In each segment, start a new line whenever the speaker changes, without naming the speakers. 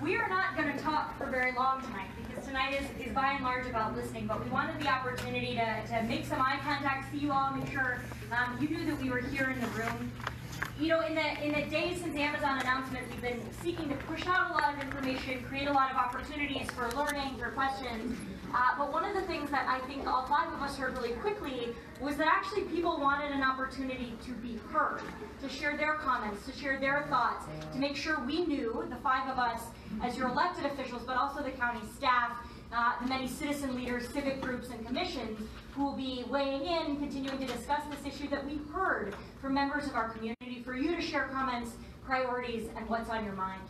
We are not going to talk for very long tonight because tonight is by and large about listening, but we wanted the opportunity to make some eye contact, see you all, make sure you knew that we were here in the room. You know, in the days since the Amazon announcement, we've been seeking to push out a lot of information, create a lot of opportunities for learning, for questions. But one of the things that I think all five of us heard really quickly was that actually people wanted an opportunity to be heard, to share their comments, to share their thoughts, to make sure we knew, the five of us, as your elected officials, but also the county staff, the many citizen leaders, civic groups, and commissions who will be weighing in, continuing to discuss this issue, that we heard from members of our community, for you to share comments, priorities, and what's on your mind.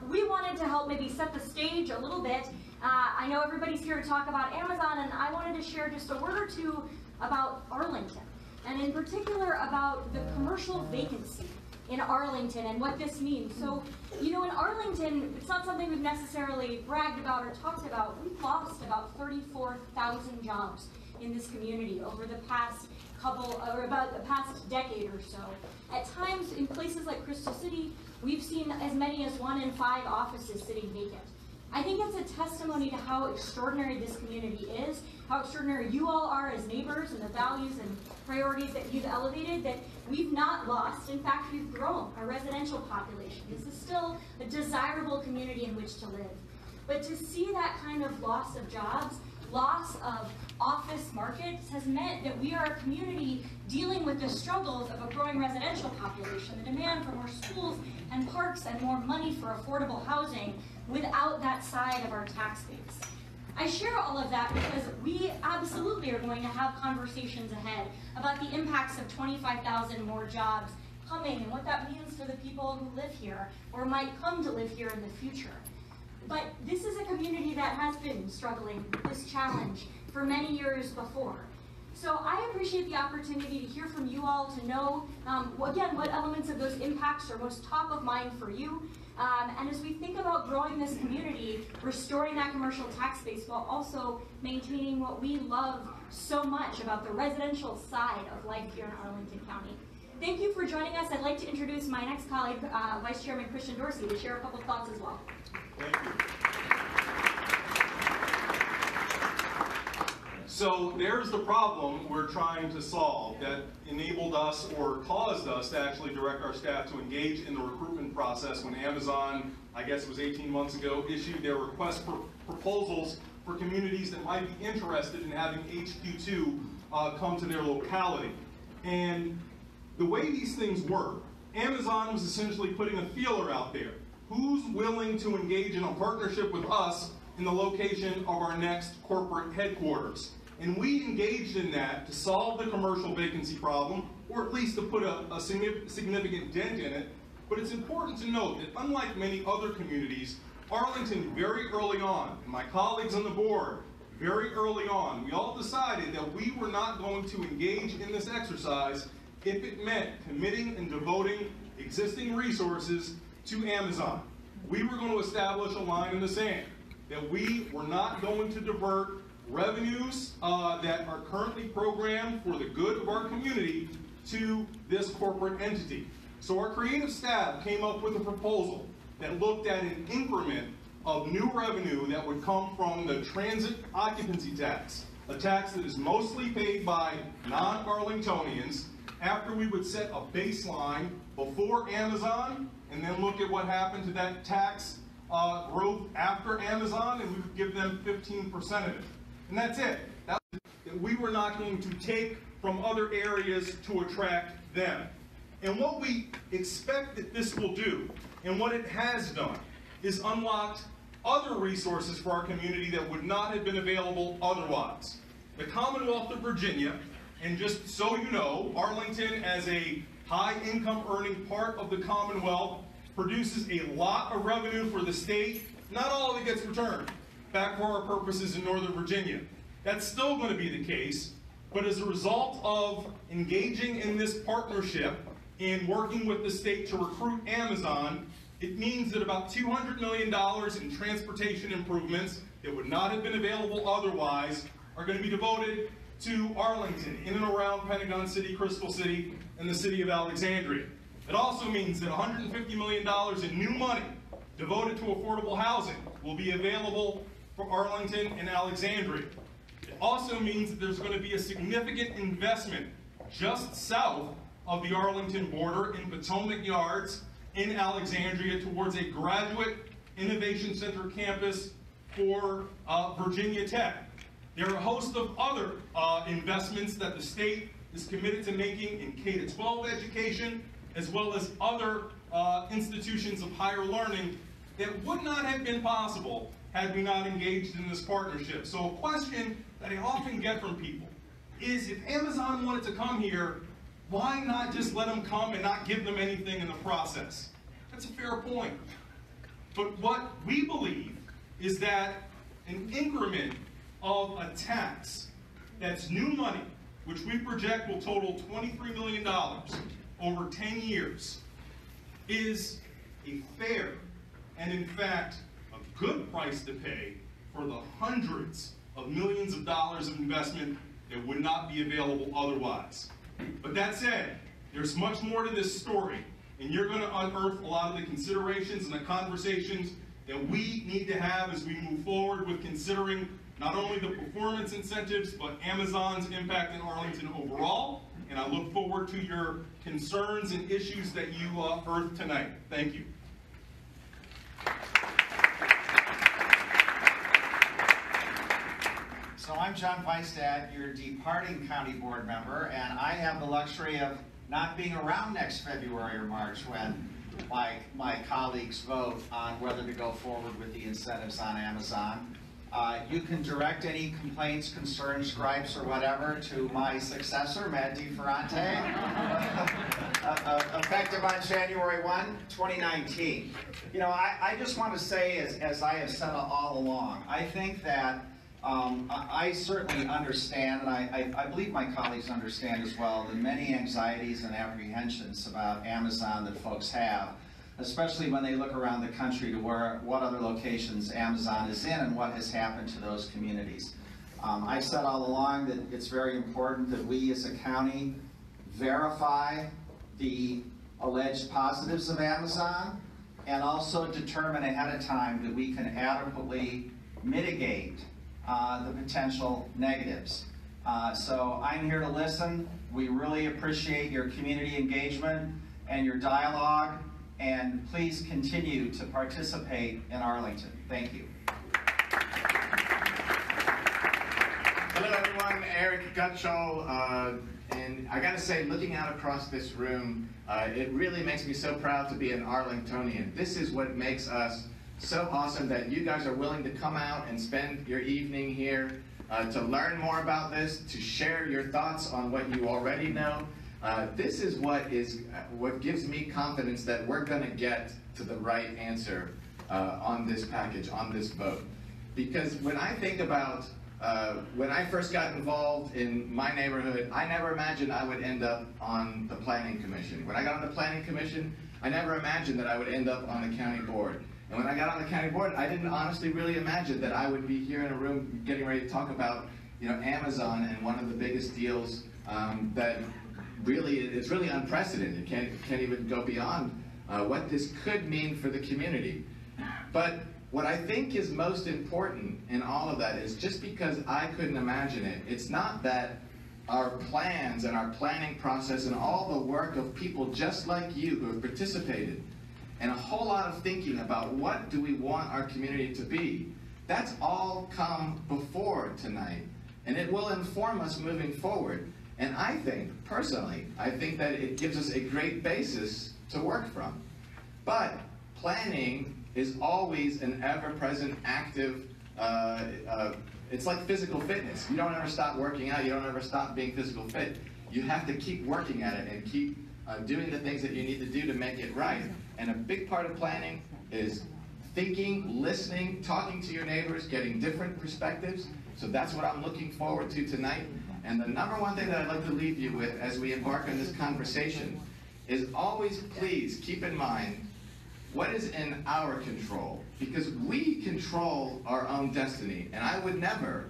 We wanted to help maybe set the stage a little bit. I know everybody's here to talk about Amazon, and I wanted to share just a word or two about Arlington, and in particular about the commercial vacancy in Arlington and what this means. So, you know, in Arlington, it's not something we've necessarily bragged about or talked about. We've lost about 34,000 jobs in this community over the past about the past decade or so. At times, in places like Crystal City, we've seen as many as 1 in 5 offices sitting vacant. I think it's a testimony to how extraordinary this community is, how extraordinary you all are as neighbors, and the values and priorities that you've elevated, that we've not lost. In fact, we've grown our residential population. This is still a desirable community in which to live. But to see that kind of loss of jobs, loss of office markets, has meant that we are a community dealing with the struggles of a growing residential population, the demand for more schools and parks and more money for affordable housing without that side of our tax base. I share all of that because we absolutely are going to have conversations ahead about the impacts of 25,000 more jobs coming and what that means for the people who live here or might come to live here in the future. But this is a community that has been struggling with this challenge for many years before. So I appreciate the opportunity to hear from you all, to know, again, what elements of those impacts are most top of mind for you. And as we think about growing this community, restoring that commercial tax base while also maintaining what we love so much about the residential side of life here in Arlington County. Thank you for joining us. I'd like to introduce my next colleague, Vice Chairman Christian Dorsey, to share a couple of thoughts as well.
Thank you. So there's the problem we're trying to solve that enabled us or caused us to actually direct our staff to engage in the recruitment process when Amazon, I guess it was 18 months ago, issued their request for proposals for communities that might be interested in having HQ2 come to their locality. And the way these things work, Amazon was essentially putting a feeler out there. Who's willing to engage in a partnership with us in the location of our next corporate headquarters? And we engaged in that to solve the commercial vacancy problem, or at least to put a significant dent in it. But it's important to note that unlike many other communities, Arlington very early on, and my colleagues on the board, very early on, we all decided that we were not going to engage in this exercise if it meant committing and devoting existing resources to Amazon. We were going to establish a line in the sand that we were not going to divert revenues that are currently programmed for the good of our community to this corporate entity. So our creative staff came up with a proposal that looked at an increment of new revenue that would come from the transit occupancy tax, a tax that is mostly paid by non-Arlingtonians, after we would set a baseline before Amazon and then look at what happened to that tax growth after Amazon, and we would give them 15% of it. And that's it. We were not going to take from other areas to attract them. And what we expect that this will do, and what it has done, is unlocked other resources for our community that would not have been available otherwise. The Commonwealth of Virginia, and just so you know, Arlington, as a high-income earning part of the Commonwealth, produces a lot of revenue for the state. Not all of it gets returned back for our purposes in Northern Virginia. That's still going to be the case, but as a result of engaging in this partnership and working with the state to recruit Amazon, it means that about $200 million in transportation improvements that would not have been available otherwise are going to be devoted to Arlington, in and around Pentagon City, Crystal City, and the city of Alexandria. It also means that $150 million in new money devoted to affordable housing will be available for Arlington and Alexandria. It also means that there's going to be a significant investment just south of the Arlington border in Potomac Yards in Alexandria towards a graduate innovation center campus for Virginia Tech. There are a host of other investments that the state is committed to making in K-12 education, as well as other institutions of higher learning that would not have been possible had we not engaged in this partnership. So a question that I often get from people is, if Amazon wanted to come here, why not just let them come and not give them anything in the process? That's a fair point. But what we believe is that an increment of a tax that's new money, which we project will total $23 million over 10 years, is a fair and, in fact, a good price to pay for the hundreds of millions of dollars of investment that would not be available otherwise. But that said, there's much more to this story, and you're going to unearth a lot of the considerations and the conversations that we need to have as we move forward with considering not only the performance incentives, but Amazon's impact in Arlington overall. And I look forward to your concerns and issues that you unearthed tonight. Thank you.
So I'm John Weistat, your departing county board member, and I have the luxury of not being around next February or March when my colleagues vote on whether to go forward with the incentives on Amazon. You can direct any complaints, concerns, gripes, or whatever to my successor, Matt DiFerrante, effective on January 1, 2019. You know, I just want to say, as I have said all along, I think that I certainly understand, and I believe my colleagues understand as well, the many anxieties and apprehensions about Amazon that folks have, especially when they look around the country to what other locations Amazon is in and what has happened to those communities. I said all along that it's very important that we as a county verify the alleged positives of Amazon and also determine ahead of time that we can adequately mitigate the potential negatives. So I'm here to listen. We really appreciate your community engagement and your dialogue, and please continue to participate in Arlington. Thank you.
Hello everyone, Eric Gutschall, and I gotta say, looking out across this room, it really makes me so proud to be an Arlingtonian. This is what makes us so awesome, that you guys are willing to come out and spend your evening here to learn more about this, to share your thoughts on what you already know. This is what gives me confidence that we're going to get to the right answer on this package, on this vote. Because when I think about when I first got involved in my neighborhood, I never imagined I would end up on the Planning Commission. When I got on the Planning Commission, I never imagined that I would end up on the county board. And when I got on the county board, I didn't honestly really imagine that I would be here in a room getting ready to talk about, you know, Amazon and one of the biggest deals that really, it's really unprecedented. You can't even go beyond what this could mean for the community. But what I think is most important in all of that is, just because I couldn't imagine it, it's not that our plans and our planning process and all the work of people just like you who have participated and a whole lot of thinking about what do we want our community to be, that's all come before tonight, and it will inform us moving forward. And I think, personally, I think that it gives us a great basis to work from. But planning is always an ever-present, active, it's like physical fitness. You don't ever stop working out, you don't ever stop being physical fit. You have to keep working at it and keep doing the things that you need to do to make it right. And a big part of planning is thinking, listening, talking to your neighbors, getting different perspectives. So that's what I'm looking forward to tonight. And the number one thing that I'd like to leave you with as we embark on this conversation is always please keep in mind what is in our control, because we control our own destiny. And I would never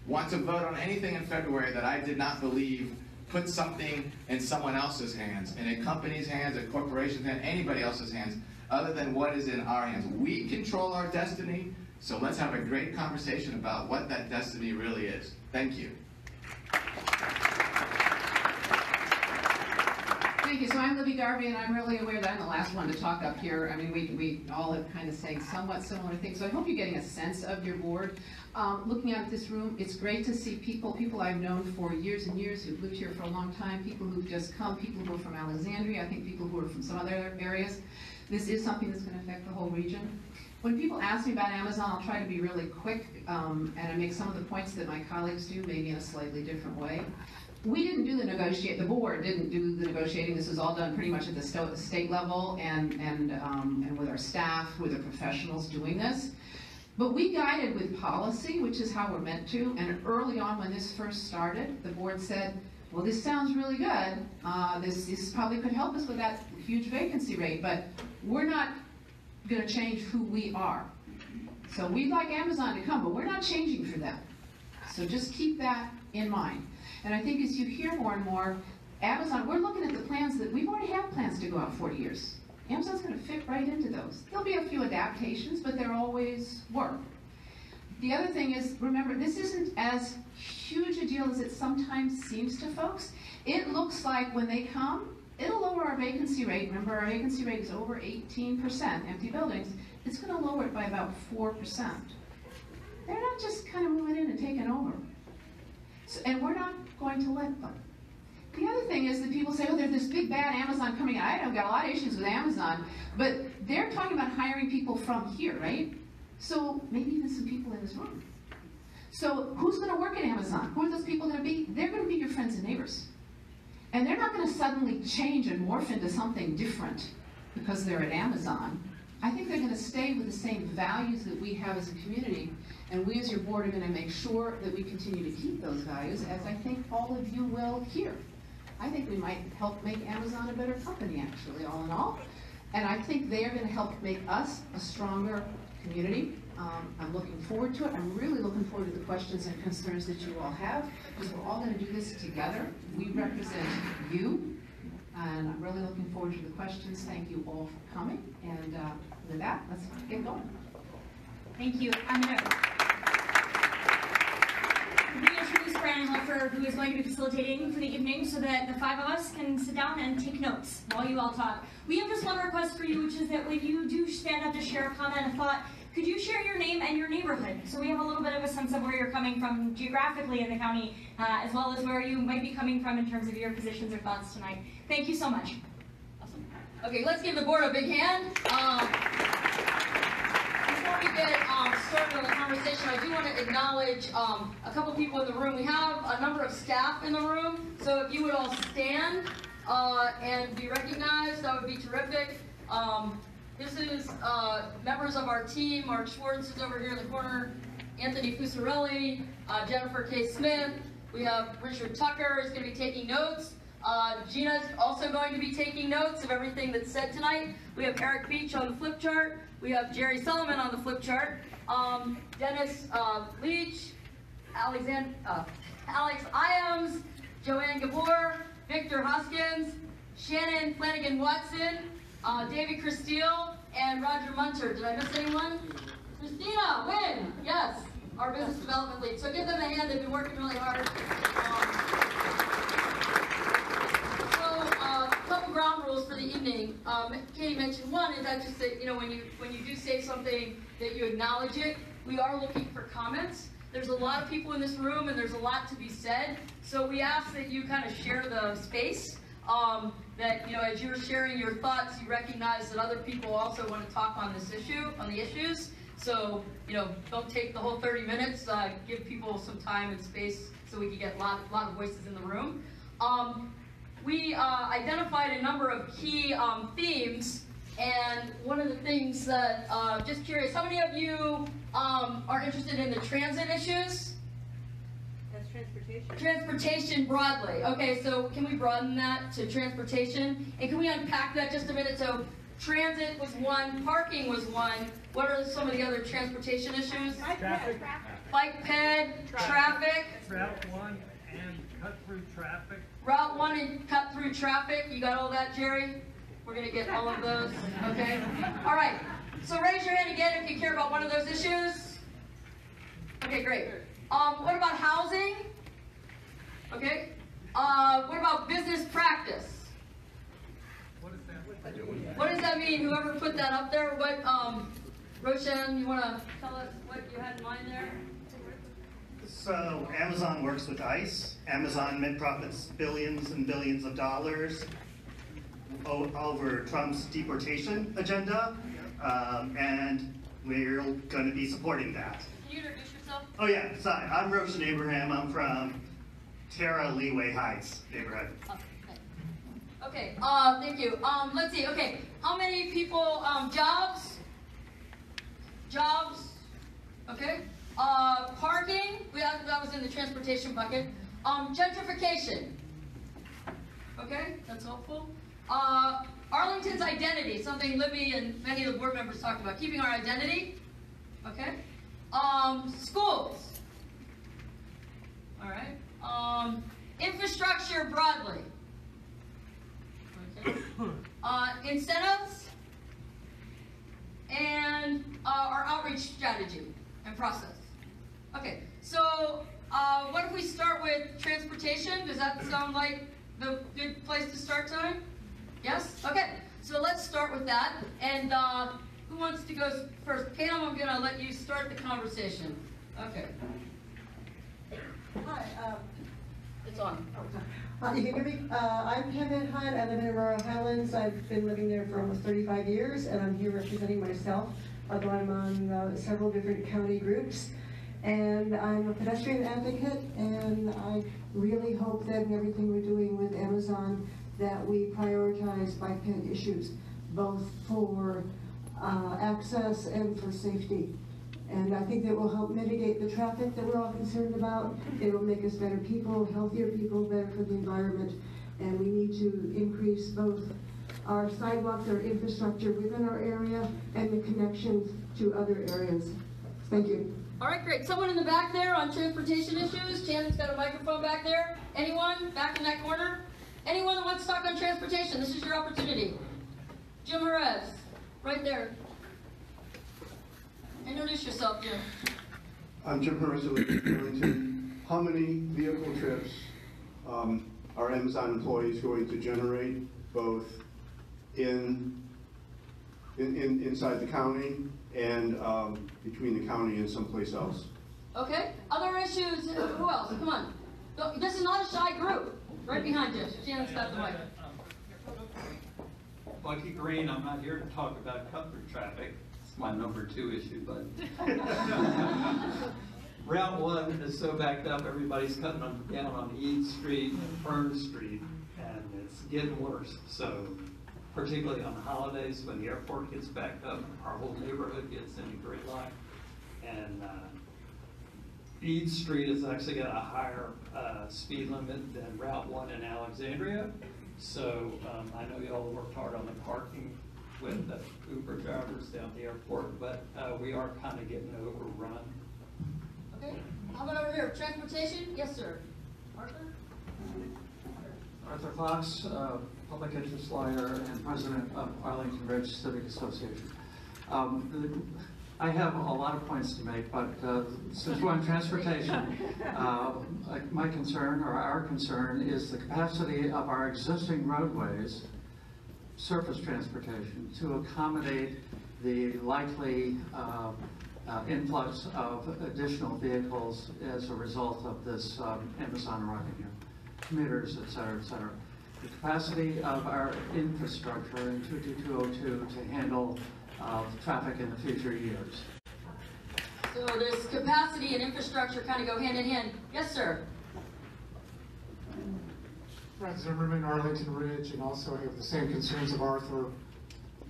want to vote on anything in February that I did not believe put something in someone else's hands, in a company's hands, a corporation's hands, anybody else's hands, other than what is in our hands. We control our destiny, so let's have a great conversation about what that destiny really is. Thank you.
Thank you. So I'm Libby Garvey, and I'm really aware that I'm the last one to talk up here. I mean, we all have kind of saying somewhat similar things. So I hope you're getting a sense of your board. Looking out at this room, it's great to see people I've known for years and years who've lived here for a long time, people who've just come, people who are from Alexandria, I think people who are from some other areas. This is something that's going to affect the whole region. When people ask me about Amazon, I'll try to be really quick, and I make some of the points that my colleagues do, maybe in a slightly different way. We didn't do the board didn't do the negotiating. This was all done pretty much at the state level and with our staff, with the professionals doing this. But we guided with policy, which is how we're meant to, and early on when this first started, the board said, well, this sounds really good. This probably could help us with that huge vacancy rate, but we're not gonna change who we are. So we'd like Amazon to come, but we're not changing for them. So just keep that in mind. And I think as you hear more and more, Amazon, we're looking at the plans that we've already had plans to go out 40 years. Amazon's going to fit right into those. There'll be a few adaptations, but there always were. The other thing is, remember, this isn't as huge a deal as it sometimes seems to folks. It looks like when they come, it'll lower our vacancy rate. Remember, our vacancy rate is over 18%, empty buildings. It's going to lower it by about 4%. They're not just kind of moving in and taking over. So, and we're not going to let them. The other thing is that people say, oh, there's this big bad Amazon coming in. I've got a lot of issues with Amazon, but they're talking about hiring people from here, right? So maybe even some people in this room. So who's going to work at Amazon? Who are those people going to be? They're going to be your friends and neighbors. And they're not going to suddenly change and morph into something different because they're at Amazon. I think they're going to stay with the same values that we have as a community, and we as your board are going to make sure that we continue to keep those values, as I think all of you will here. I think we might help make Amazon a better company, actually, all in all. And I think they are going to help make us a stronger community. I'm looking forward to it. I'm really looking forward to the questions and concerns that you all have, because we're all going to do this together. We represent you, and I'm really looking forward to the questions. Thank you all for coming. And with that, let's get going.
Thank you. I'm going to reintroduce Brandon Leffer, who is going to be facilitating for the evening, so that the five of us can sit down and take notes while you all talk. We have just one request for you, which is that when you do stand up to share a comment, a thought, could you share your name and your neighborhood, so we have a little bit of a sense of where you're coming from geographically in the county, as well as where you might be coming from in terms of your positions or thoughts tonight. Thank you so much.
Awesome. Okay, let's give the board a big hand. Before we get started on the conversation, I do want to acknowledge a couple people in the room. We have a number of staff in the room, so if you would all stand and be recognized, that would be terrific. This is members of our team. Mark Schwartz is over here in the corner, Anthony Fusarelli, Jennifer K. Smith. We have Richard Tucker is going to be taking notes. Gina's also going to be taking notes of everything that's said tonight. We have Eric Beach on the flip chart. We have Jerry Solomon on the flip chart. Dennis Leach, Alex Iams, Joanne Gabor, Victor Hoskins, Shannon Flanagan-Watson, David Christille, and Roger Munter. Did I miss anyone? Christina Wynn, yes, our business development lead. So give them a hand. They've been working really hard. A couple ground rules for the evening. Katie mentioned one is that just that, you know, when you do say something, that you acknowledge it. We are looking for comments. There's a lot of people in this room, and there's a lot to be said. So we ask that you kind of share the space. That, you know, as you're sharing your thoughts, you recognize that other people also want to talk on this issue, on the issues. So, you know, don't take the whole 30 minutes. Give people some time and space so we can get a lot of voices in the room. We identified a number of key themes, and one of the things that, just curious, how many of you are interested in the transit issues? Transportation. Transportation broadly. Okay, so can we broaden that to transportation? And can we unpack that just a minute? So transit was one, parking was one. What are some of the other transportation issues?
Traffic.
Bike ped, traffic.
Route 1 and cut through traffic.
Route 1 and cut through traffic. You got all that, Jerry? We're gonna get all of those, okay? All right, so raise your hand again if you care about one of those issues. Okay, great. What about housing? Okay. What about business practice? What does that mean? Whoever put that up there, what, Roshan, you wanna tell us what you had in mind there?
So Amazon works with ICE. Amazon mid profits billions and billions of dollars over Trump's deportation agenda, and we're going to be supporting that.
Can you introduce yourself?
Oh yeah, sorry. I'm Roshan Abraham. I'm from Terra Leeway Heights neighborhood.
Okay, thank you. Let's see, okay, how many people, jobs, okay? Parking, that was in the transportation bucket. Gentrification, okay, that's helpful. Arlington's identity, something Libby and many of the board members talked about, keeping our identity, okay? Schools, all right. Infrastructure broadly, okay. Incentives, and our outreach strategy and process. Okay, so what if we start with transportation? Does that sound like the good place to start, Tony? Yes? Okay, so let's start with that. And who wants to go first? Pam, I'm gonna let you start the conversation. Okay.
Hi.
It's on.
You can hear me? I'm Pam Van Hunt. I live in Aurora Highlands. I've been living there for almost 35 years, and I'm here representing myself, although I'm on several different county groups. And I'm a pedestrian advocate, and I really hope that in everything we're doing with Amazon, that we prioritize bike path issues, both for access and for safety. And I think that will help mitigate the traffic that we're all concerned about. It will make us better people, healthier people, better for the environment. And we need to increase both our sidewalks, our infrastructure within our area, and the connections to other areas. Thank you.
All right, great. Someone in the back there on transportation issues. Shannon's got a microphone back there. Anyone back in that corner? Anyone that wants to talk on transportation, this is your opportunity. Jim Jerez, right there. Introduce yourself, Jim.
I'm Jim Jerez of Arlington. How many vehicle trips are Amazon employees going to generate, both inside the county and between the county and someplace else?
Okay. Other issues? Who else? Come on. This is not a shy group. Right behind you. Shannon's got the mic.
Bucky Green, I'm not here to talk about cut-through traffic. It's my number 2 issue, but Route 1 is so backed up, everybody's cutting them down on Eade Street and Fern Street, and it's getting worse. So, particularly on the holidays when the airport gets backed up, our whole neighborhood gets in a great line. And Eade Street has actually got a higher speed limit than Route 1 in Alexandria. So I know you all worked hard on the parking with the Uber drivers down at the airport, but we are kind of getting overrun.
Okay. How about over here? Transportation? Yes, sir. Arthur?
Arthur Fox, public interest lawyer and president of Arlington Ridge Civic Association. I have a lot of points to make, but since we're on transportation, my concern, or our concern, is the capacity of our existing roadways, surface transportation, to accommodate the likely influx of additional vehicles as a result of this Amazon arriving here, commuters, et cetera, et cetera. The capacity of our infrastructure in 22202 to handle traffic in the future years.
So this capacity and infrastructure kind of go hand in hand. Yes, sir.
Fred Zimmerman, Arlington Ridge, and also have the same concerns of Arthur.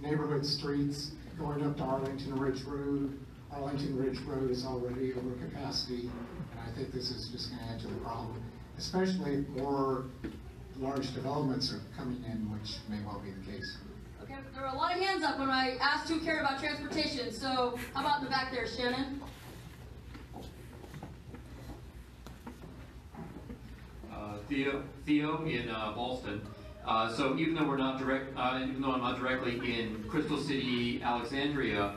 Neighborhood streets going up to Arlington Ridge Road. Arlington Ridge Road is already over capacity, and I think this is just going to add to the problem, especially if more large developments are coming in, which may well be the case.
Okay, there were a lot of hands up when I asked who cared about transportation, so how about in the back there, Shannon?
Theo in Boston. So even though even though I'm not directly in Crystal City, Alexandria,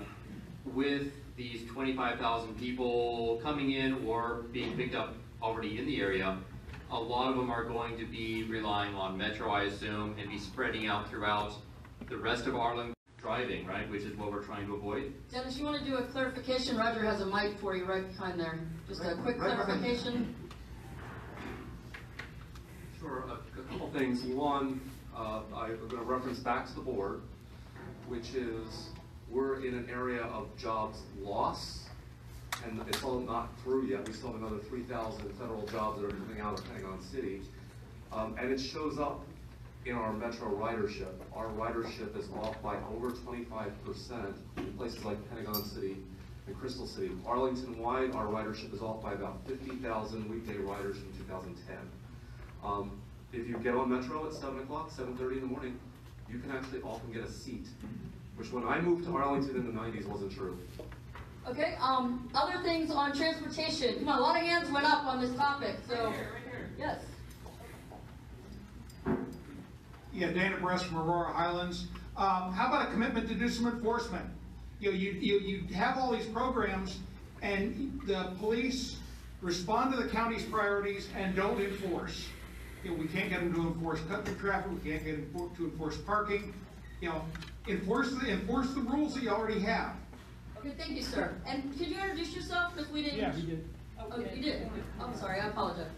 with these 25,000 people coming in or being picked up already in the area, a lot of them are going to be relying on Metro, I assume, and be spreading out throughout the rest of Arlington driving, right? Which is what we're trying to avoid.
Dennis, you want to do a clarification? Roger has a mic for you right behind there. Just a quick clarification.
Sure, a couple things. One, I'm going to reference back to the board, which is we're in an area of jobs loss, and it's all not through yet. We still have another 3,000 federal jobs that are coming out of Pentagon City, and it shows up in our metro ridership. Our ridership is off by over 25% in places like Pentagon City and Crystal City. Arlington-wide, our ridership is off by about 50,000 weekday riders from 2010. If you get on Metro at 7 o'clock, 7:30 in the morning, you can actually often get a seat, which when I moved to Arlington in the 90s wasn't true.
Okay, other things on transportation. Come on, a lot of hands went up on this topic, so. Right here. Yes.
Yeah, Dana Bress from Aurora Highlands. How about a commitment to do some enforcement? You have all these programs, and the police respond to the county's priorities and don't enforce. We can't get them to enforce cut-through traffic. We can't get them to enforce parking. Enforce the rules that you already have.
Okay, thank you, sir. And could you introduce yourself, because we didn't?
Yeah, we did.
Oh, you did? I'm sorry, I apologize.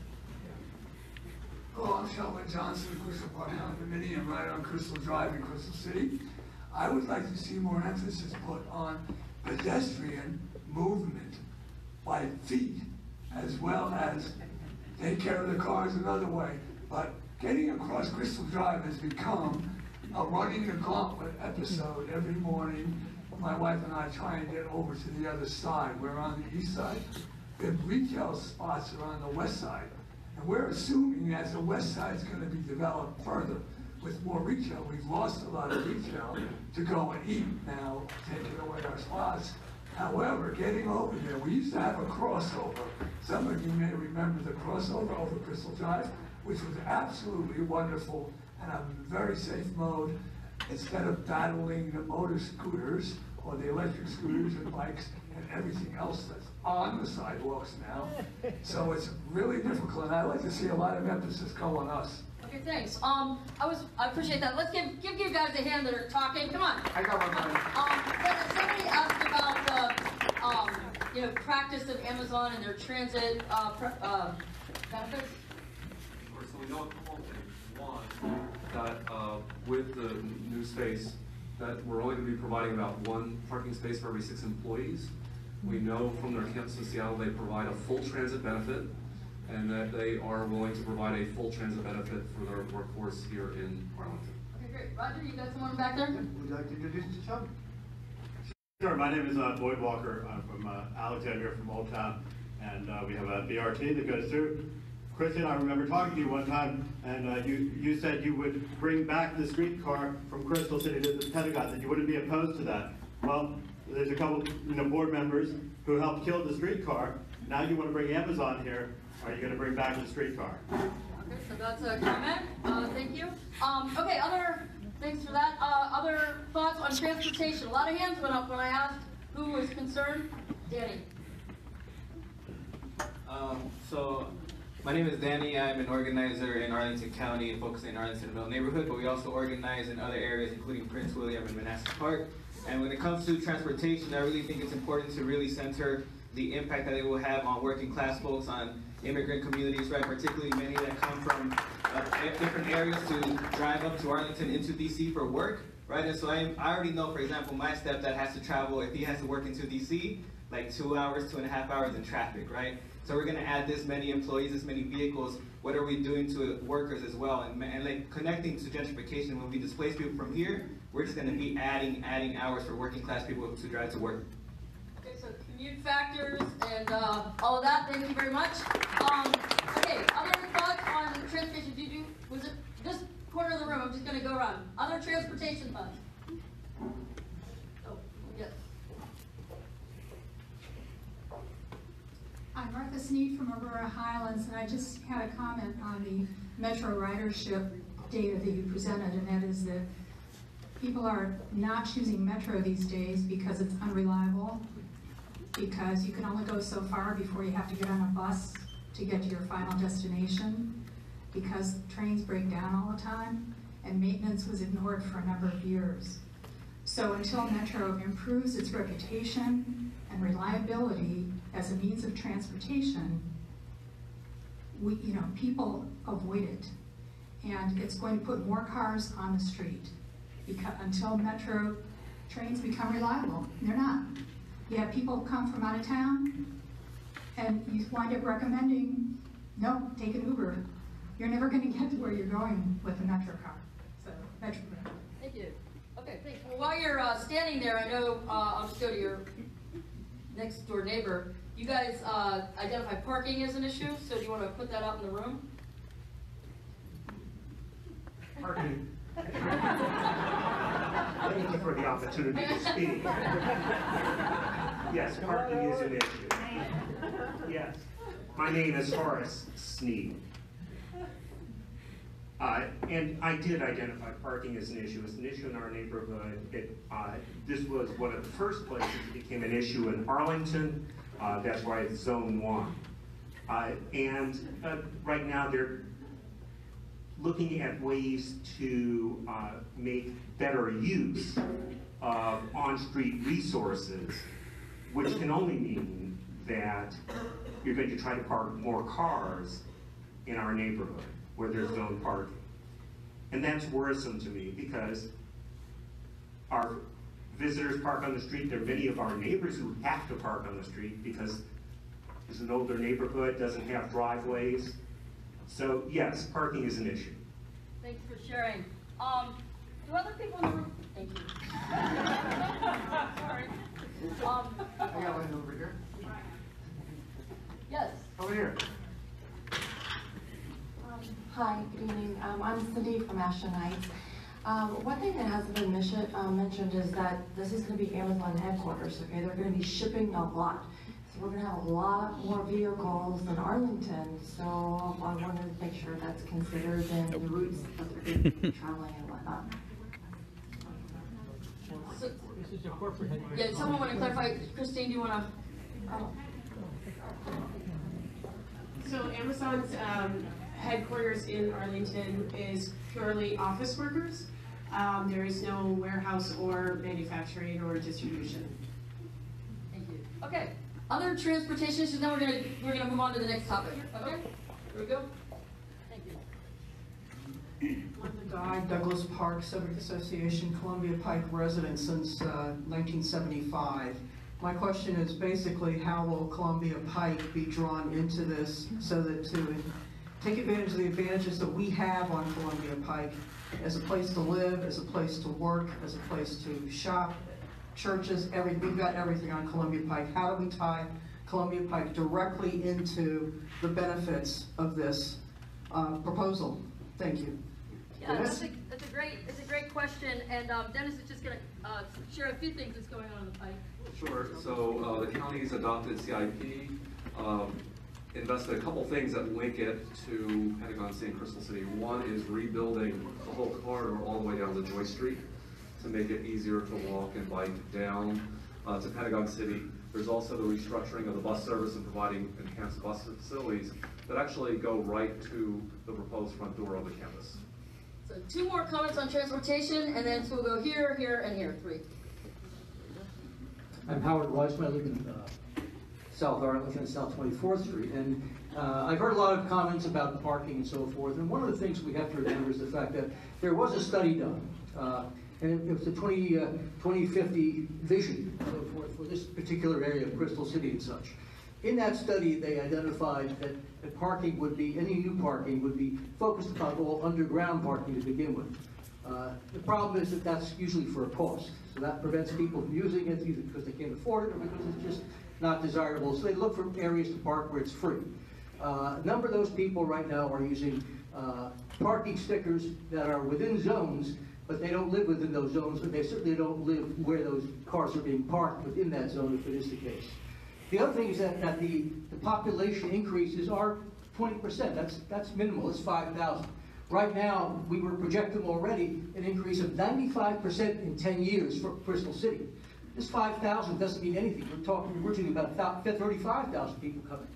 Hello, I'm Sheldon Johnson, Crystal Park condominium right on Crystal Drive in Crystal City. I would like to see more emphasis put on pedestrian movement by feet, as well as take care of the cars another way. But getting across Crystal Drive has become a running the gauntlet episode every morning. My wife and I try and get over to the other side. We're on the east side. The retail spots are on the west side. And we're assuming as the west side is going to be developed further with more retail. We've lost a lot of retail to go and eat now, taking away our spots. However, getting over there, we used to have a crossover. Some of you may remember the crossover over Crystal Drive, which was absolutely wonderful and a very safe mode. Instead of battling the motor scooters or the electric scooters and bikes and everything else that's on the sidewalks now. So it's really difficult, and I'd like to see a lot of emphasis go on us.
Okay, thanks. I appreciate that. Let's give you guys a hand that are talking. Come on.
I got one.
Somebody asked about the practice of Amazon and their transit benefits.
So we know a couple of things. One, that with the new space, that we're only going to be providing about 1 parking space for every 6 employees. We know from their campus in Seattle they provide a full transit benefit, and that they are willing to provide a full transit benefit for their workforce here in Arlington.
Okay, great. Roger, you got someone back there?
Would you like to introduce yourself?
Sure, my name is Boyd Walker. I'm from Alexandria, from Old Town, and we have a BRT that goes through. Chrissy and I remember talking to you one time, and you said you would bring back the streetcar from Crystal City to the Pentagon, that you wouldn't be opposed to that. Well, there's a couple board members who helped kill the streetcar. Now you want to bring Amazon here. Are you going to bring back the streetcar?
Okay, so that's a comment. Thank you. Okay, thanks for that. Other thoughts on transportation? A lot of hands went up when I asked who was concerned. Danny.
My name is Danny. I'm an organizer in Arlington County and focusing in Arlingtonville neighborhood, but we also organize in other areas, including Prince William and Manassas Park. And when it comes to transportation, I really think it's important to really center the impact that it will have on working class folks, on immigrant communities, right? Particularly many that come from different areas to drive up to Arlington into DC for work, right? And so I already know, for example, my stepdad has to travel, if he has to work into DC, like 2 hours, 2.5 hours in traffic, right? So we're gonna add this many employees, this many vehicles. What are we doing to workers as well? And like connecting to gentrification, when we displace people from here, we're just gonna be adding hours for working class people to drive to work.
Okay, so commute factors and all of that, thank you very much. Okay, other thoughts on transportation? Was it this corner of the room? I'm just gonna go around. Other transportation thoughts? Oh, yes.
I'm Martha Sneed from Aurora Highlands, and I just had a comment on the metro ridership. data that you presented, and that is that people are not choosing Metro these days because it's unreliable, because you can only go so far before you have to get on a bus to get to your final destination, because trains break down all the time, and maintenance was ignored for a number of years. So until Metro improves its reputation and reliability as a means of transportation, people avoid it. And it's going to put more cars on the street until Metro trains become reliable. They're not. You have people come from out of town, and you wind up recommending, no, take an Uber. You're never going to get to where you're going with a Metro car. So, Metro.
Thank you. Okay, thanks. Well, while you're standing there, I know I'll just go to your next door neighbor. You guys identify parking as an issue, so do you want to put that out in the room?
Parking. Thank you for the opportunity to speak. Yes, parking is an issue. Yes. My name is Horace Sneed. And I did identify parking as an issue. It's an issue in our neighborhood. This was one of the first places it became an issue in Arlington. That's why it's Zone 1. Right now they're looking at ways to make better use of on-street resources, which can only mean that you're going to try to park more cars in our neighborhood where there's zone parking. And that's worrisome to me because our visitors park on the street. There are many of our neighbors who have to park on the street because it's an older neighborhood, doesn't have driveways. So yes, parking is an issue.
Thanks for sharing. Do other people in the room? Thank you. Sorry.
I got one over here.
Yes.
Over here.
Hi, good evening. I'm Cindy from Ashton Heights. One thing that hasn't been mentioned is that this is going to be Amazon headquarters, okay? They're going to be shipping a lot. So we're going to have a lot more vehicles than Arlington, so I wanted to make sure that's considered in the routes that they're going to be traveling and whatnot.
So, this is your corporate headquarters. Yeah, someone want to clarify? Christine, do you want to?
So Amazon's headquarters in Arlington is purely office workers. There is no warehouse or manufacturing or distribution.
Thank you. Okay. Other transportation issues. Then we're gonna move on to the next topic. Okay. Here we go. Thank you.
Linda Dye, Douglas Park Civic Association, Columbia Pike resident since 1975. My question is basically how will Columbia Pike be drawn into this so that to take advantage of the advantages that we have on Columbia Pike as a place to live, as a place to work, as a place to shop, churches, we've got everything on Columbia Pike. How do we tie Columbia Pike directly into the benefits of this proposal? Thank you.
Yeah, that's a great question, and Dennis is just going to share a few things that's going on in the Pike.
Sure. So the county's adopted CIP, invested a couple things that link it to Pentagon City and Crystal City. One is rebuilding the whole corridor all the way down to Joy Street to make it easier to walk and bike down to Pentagon City. There's also the restructuring of the bus service and providing enhanced bus facilities that actually go right to the proposed front door of the campus.
So 2 more comments on transportation, and then so we'll go here, here, and here. 3.
I'm Howard Weissman. I live in South Arlington, South 24th Street, and I've heard a lot of comments about parking and so forth, and one of the things we have to remember is the fact that there was a study done, and it was the 2050 vision and so forth for this particular area of Crystal City and such. In that study, they identified that parking would be, any new parking would be focused upon all underground parking to begin with. The problem is that that's usually for a cost, so that prevents people from using it either because they can't afford it or because it's just not desirable. So they look for areas to park where it's free. A number of those people right now are using parking stickers that are within zones, but they don't live within those zones, and they certainly don't live where those cars are being parked within that zone, if it is the case. The other thing is that the population increases are 20%. That's minimal. It's 5,000. Right now, we were projecting already an increase of 95% in 10 years for Crystal City. This 5,000 doesn't mean anything. We're talking originally about 35,000 people coming.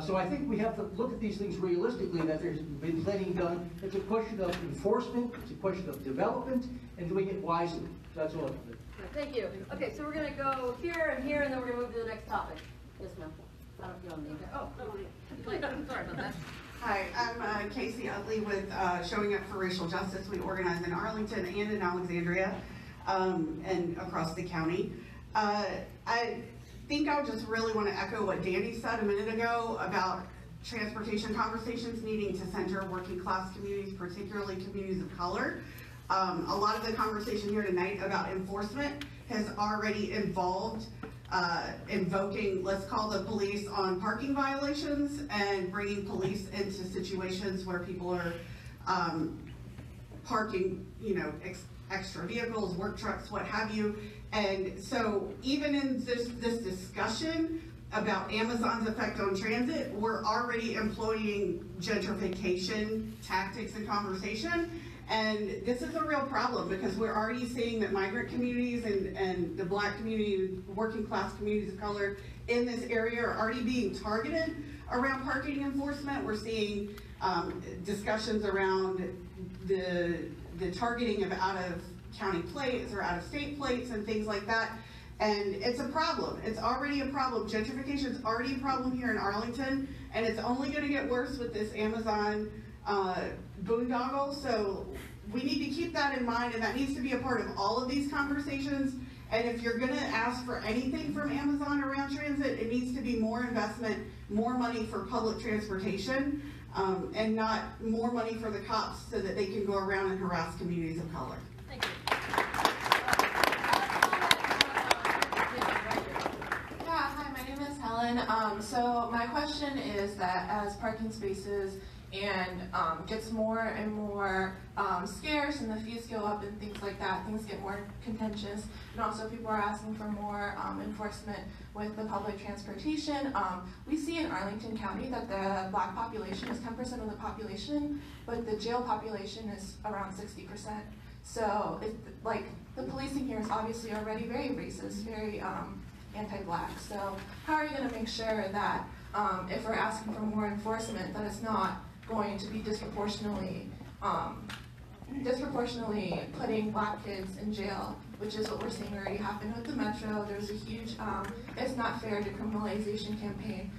So I think we have to look at these things realistically, that there's been planning done. It's a question of enforcement, it's a question of development, and doing it wisely. That's all I can do.
Thank you. Okay, so we're going to go here and here, and then we're going to move to the next topic. Yes, ma'am. I don't feel name there. Oh, no. Sorry about that.
Hi, I'm Casey Utley with Showing Up for Racial Justice. We organize in Arlington and in Alexandria and across the county. I think I just really want to echo what Danny said a minute ago about transportation conversations needing to center working class communities, particularly communities of color. A lot of the conversation here tonight about enforcement has already involved invoking, let's call the police on parking violations and bringing police into situations where people are parking, extra vehicles, work trucks, what have you. And so even in this discussion about Amazon's effect on transit, we're already employing gentrification tactics and conversation. And this is a real problem because we're already seeing that migrant communities and the Black community, working class communities of color in this area are already being targeted around parking enforcement. We're seeing discussions around the targeting of out-of-county plates or out-of-state plates and things like that. And it's a problem. It's already a problem. Gentrification is already a problem here in Arlington, and it's only going to get worse with this Amazon boondoggle. So we need to keep that in mind, and that needs to be a part of all of these conversations. And if you're going to ask for anything from Amazon around transit, it needs to be more investment, more money for public transportation, and not more money for the cops so that they can go around and harass communities of color.
Thank you.
Yeah, hi, my name is Helen. So my question is that as parking spaces and gets more and more scarce and the fees go up and things like that, things get more contentious, and also people are asking for more enforcement with the public transportation. We see in Arlington County that the Black population is 10% of the population, but the jail population is around 60%. So like the policing here is obviously already very racist, very anti-Black. So how are you going to make sure that if we're asking for more enforcement, that it's not going to be disproportionately putting Black kids in jail, which is what we're seeing already happen with the Metro. There's a huge It's Not Fair decriminalization campaign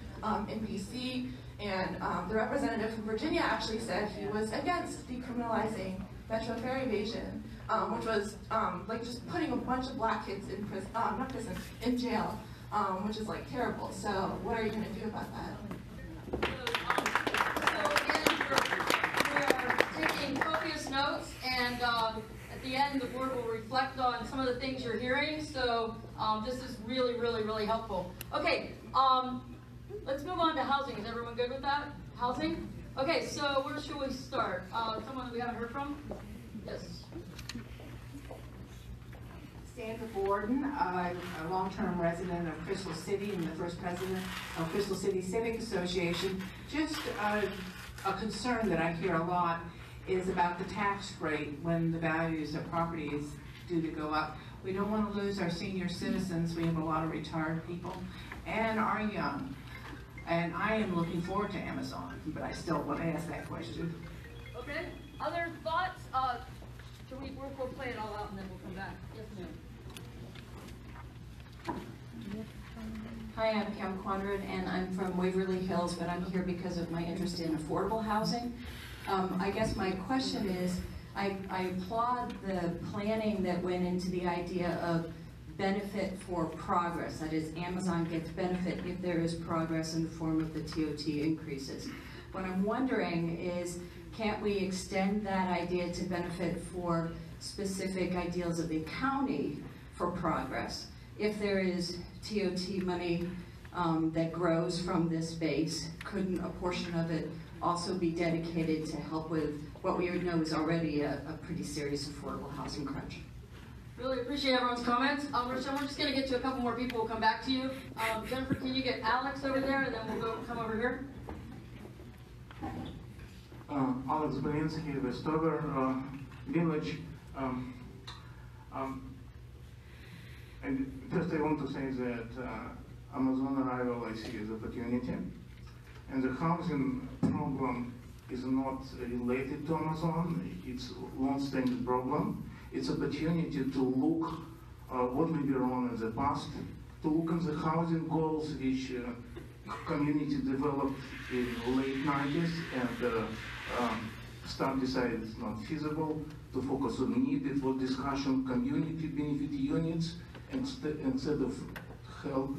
in PC, and the representative from Virginia actually said he was against decriminalizing Metro fare evasion, which was like just putting a bunch of Black kids in prison, not prison, in jail, which is like terrible. So what are you going to do about that?
Taking copious notes, and at the end the board will reflect on some of the things you're hearing, so this is really, really, really helpful. Okay, let's move on to housing. Is everyone good with that? Housing? Okay, so where should we start? Someone that we haven't heard from? Yes.
Sandra Borden, I'm a long-term resident of Crystal City and the first president of Crystal City Civic Association. Just a concern that I hear a lot is about the tax rate when the values of property is due to go up. We don't want to lose our senior citizens. We have a lot of retired people and our young. And I am looking forward to Amazon, but I still want to ask that question.
Okay, other thoughts? We'll play it all out and then we'll come back. Yes, ma'am.
Hi, I'm Pam Conrad, and I'm from Waverly Hills, but I'm here because of my interest in affordable housing. I guess my question is, I applaud the planning that went into the idea of benefit for progress. That is, Amazon gets benefit if there is progress in the form of the TOT increases. What I'm wondering is, can't we extend that idea to benefit for specific ideals of the county for progress? If there is TOT money that grows from this base, couldn't a portion of it also be dedicated to help with what we know is already a pretty serious affordable housing crunch?
Really appreciate everyone's comments. Rochelle, we're just going to get to a couple more people. We'll come back to you. Jennifer, can you get Alex over there, and then we'll come over here?
Alex Belinsky, Westover Village. And first I want to say that Amazon arrival I see as opportunity. And the housing problem is not related to Amazon, it's a long-standing problem. It's opportunity to look what may be wrong in the past, to look at the housing goals which community developed in the late 90s and staff decided it's not feasible, to focus on need. It was discussion community benefit units instead of help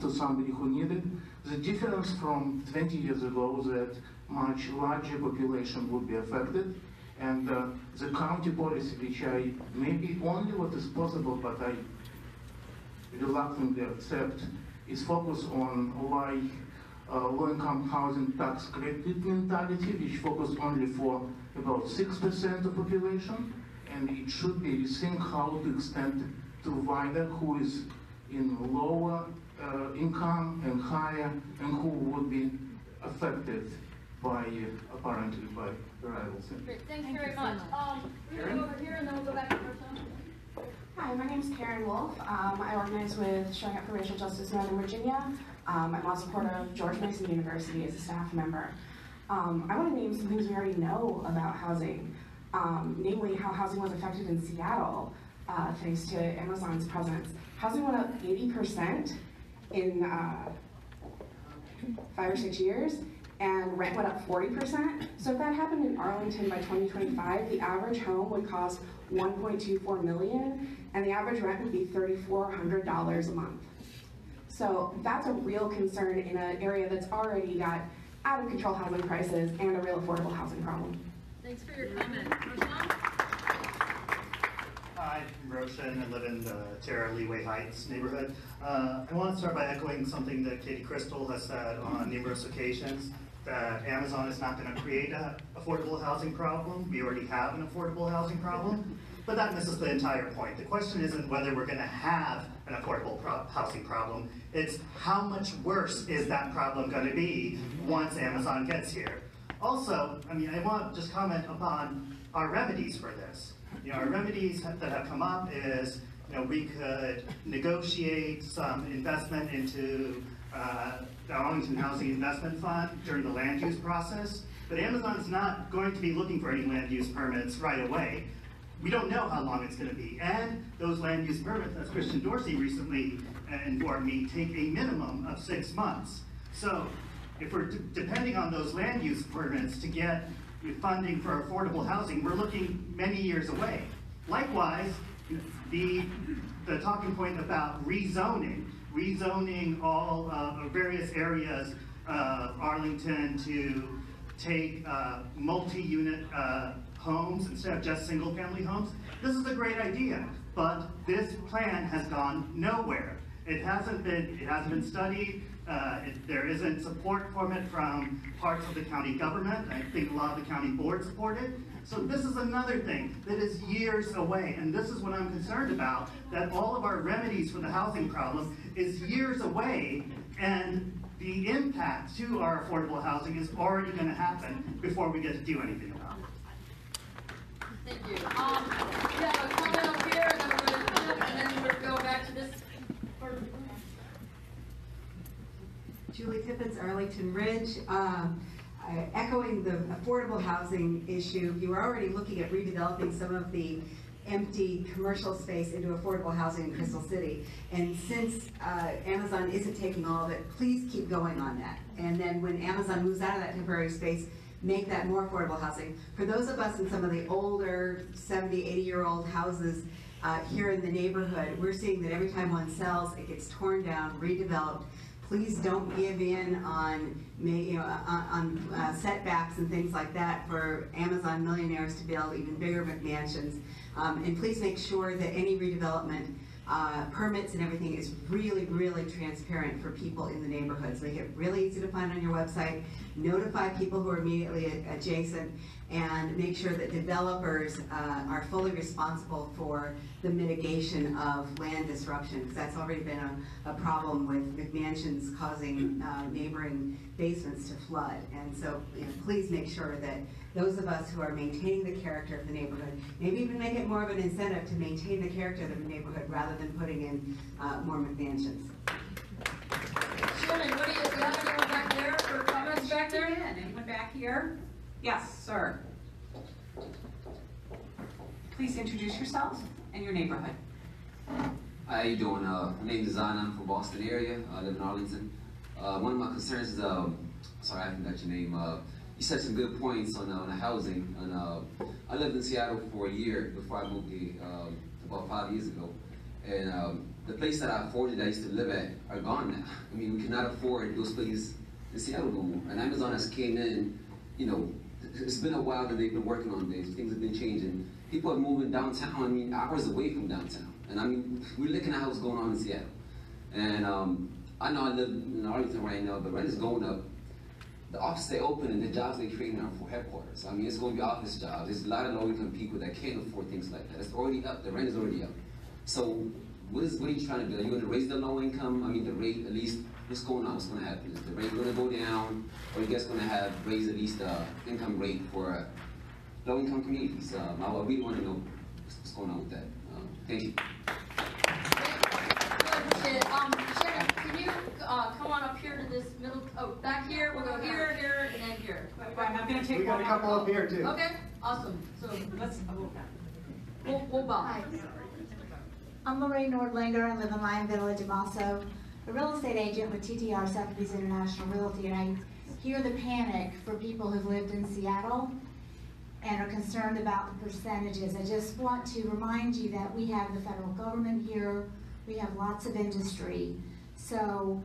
to somebody who needed. The difference from 20 years ago was that much larger population would be affected, and the county policy, which I maybe only what is possible, but I reluctantly accept, is focused on low-income housing tax credit mentality, which focus only for about 6% of population, and it should be rethink how to extend to wider who is in lower income and higher, and who would be affected by, apparently, by arrivals.
Great, thanks very much. We're going to go over here and then we'll go back to Marcel.
Hi, my name is Karen Wolf. I organize with Showing Up for Racial Justice Northern Virginia. I'm also part of George Mason University as a staff member. I want to name some things we already know about housing, namely how housing was affected in Seattle thanks to Amazon's presence. Housing went up 80% in 5 or 6 years, and rent went up 40%. So if that happened in Arlington by 2025, the average home would cost $1.24 million, and the average rent would be $3,400 a month. So that's a real concern in an area that's already got out of control housing prices and a real affordable housing problem.
Thanks for your comment. Roshan?
Hi, I'm Roshan. I live in the Terra Leeway Heights neighborhood. I want to start by echoing something that Katie Crystal has said on numerous occasions, that Amazon is not going to create an affordable housing problem. We already have an affordable housing problem, but that misses the entire point. The question isn't whether we're going to have an affordable housing problem, it's how much worse is that problem going to be once Amazon gets here. Also, I want to just comment upon our remedies for this. Our remedies that have come up is, we could negotiate some investment into the Arlington Housing Investment Fund during the land use process, but Amazon's not going to be looking for any land use permits right away. We don't know how long it's going to be, and those land use permits, as Christian Dorsey recently informed me, take a minimum of 6 months. So if we're depending on those land use permits to get funding for affordable housing, we're looking many years away. Likewise, the talking point about rezoning all various areas of Arlington to take multi-unit homes instead of just single-family homes. This is a great idea, but this plan has gone nowhere. It hasn't been studied. There isn't support for it from parts of the county government. I think a lot of the county board support it. So this is another thing that is years away, and this is what I'm concerned about, that all of our remedies for the housing problem is years away, and the impact to our affordable housing is already going to happen before we get to do anything about it.
Thank you. We have a comment up here, and then we're going to come up, and then we're going to go back to this part of the room.
Julie Tippett, Arlington Ridge. Echoing the affordable housing issue, you were already looking at redeveloping some of the empty commercial space into affordable housing in Crystal City. And since Amazon isn't taking all of it, please keep going on that. And then when Amazon moves out of that temporary space, make that more affordable housing. For those of us in some of the older 70, 80-year-old houses here in the neighborhood, we're seeing that every time one sells, it gets torn down, redeveloped. Please don't give in on setbacks and things like that for Amazon millionaires to build even bigger McMansions. And please make sure that any redevelopment permits and everything is really, really transparent for people in the neighborhoods. Make it really easy to find on your website, notify people who are immediately adjacent, and make sure that developers are fully responsible for the mitigation of land disruption, because that's already been a problem with McMansions causing neighboring basements to flood. And so please make sure that those of us who are maintaining the character of the neighborhood, maybe even make it more of an incentive to maintain the character of the neighborhood rather than putting in more McMansions.
Shannon, what do you have anyone back there for comments back there?
Anyone back here? Yes, sir. Please introduce yourselves and your neighborhood.
How you doing? My name is Zana. I'm from Boston area. I live in Arlington. One of my concerns is, sorry, I forgot your name. You said some good points on the housing. And I lived in Seattle for a year before I moved here about 5 years ago. And the place that I afforded, I used to live at, are gone now. I mean, we cannot afford those places in Seattle no more. And Amazon has came in, it's been a while that they've been working on this. Things have been changing. People are moving downtown, I mean, hours away from downtown. And I mean, we're looking at what's going on in Seattle. And I know I live in Arlington right now, but rent is going up. The offices they open and the jobs they create are for headquarters. I mean, it's going to be office jobs. There's a lot of low-income people that can't afford things like that. It's already up. The rent is already up. So what are you trying to do? Are you going to raise the low income? I mean, the rate, at least, what's going on? What's going to happen? Is the rate going to go down? Or are you guys going to raise at least the income rate for low-income communities? I really want to know what's going on with that. Thank you.
Shannon, can you come on up here to this middle, back here, we'll go here, here, and then here.
I'm going to take
We got a couple up here too.
Okay, awesome. So let's, we'll bob.
Hi. I'm Lorraine Nordlanger. I live in Lion Village. I'm also a real estate agent with TTR Sotheby's International Realty, and I hear the panic for people who've lived in Seattle and are concerned about the percentages. I just want to remind you that we have the federal government here. We have lots of industry. So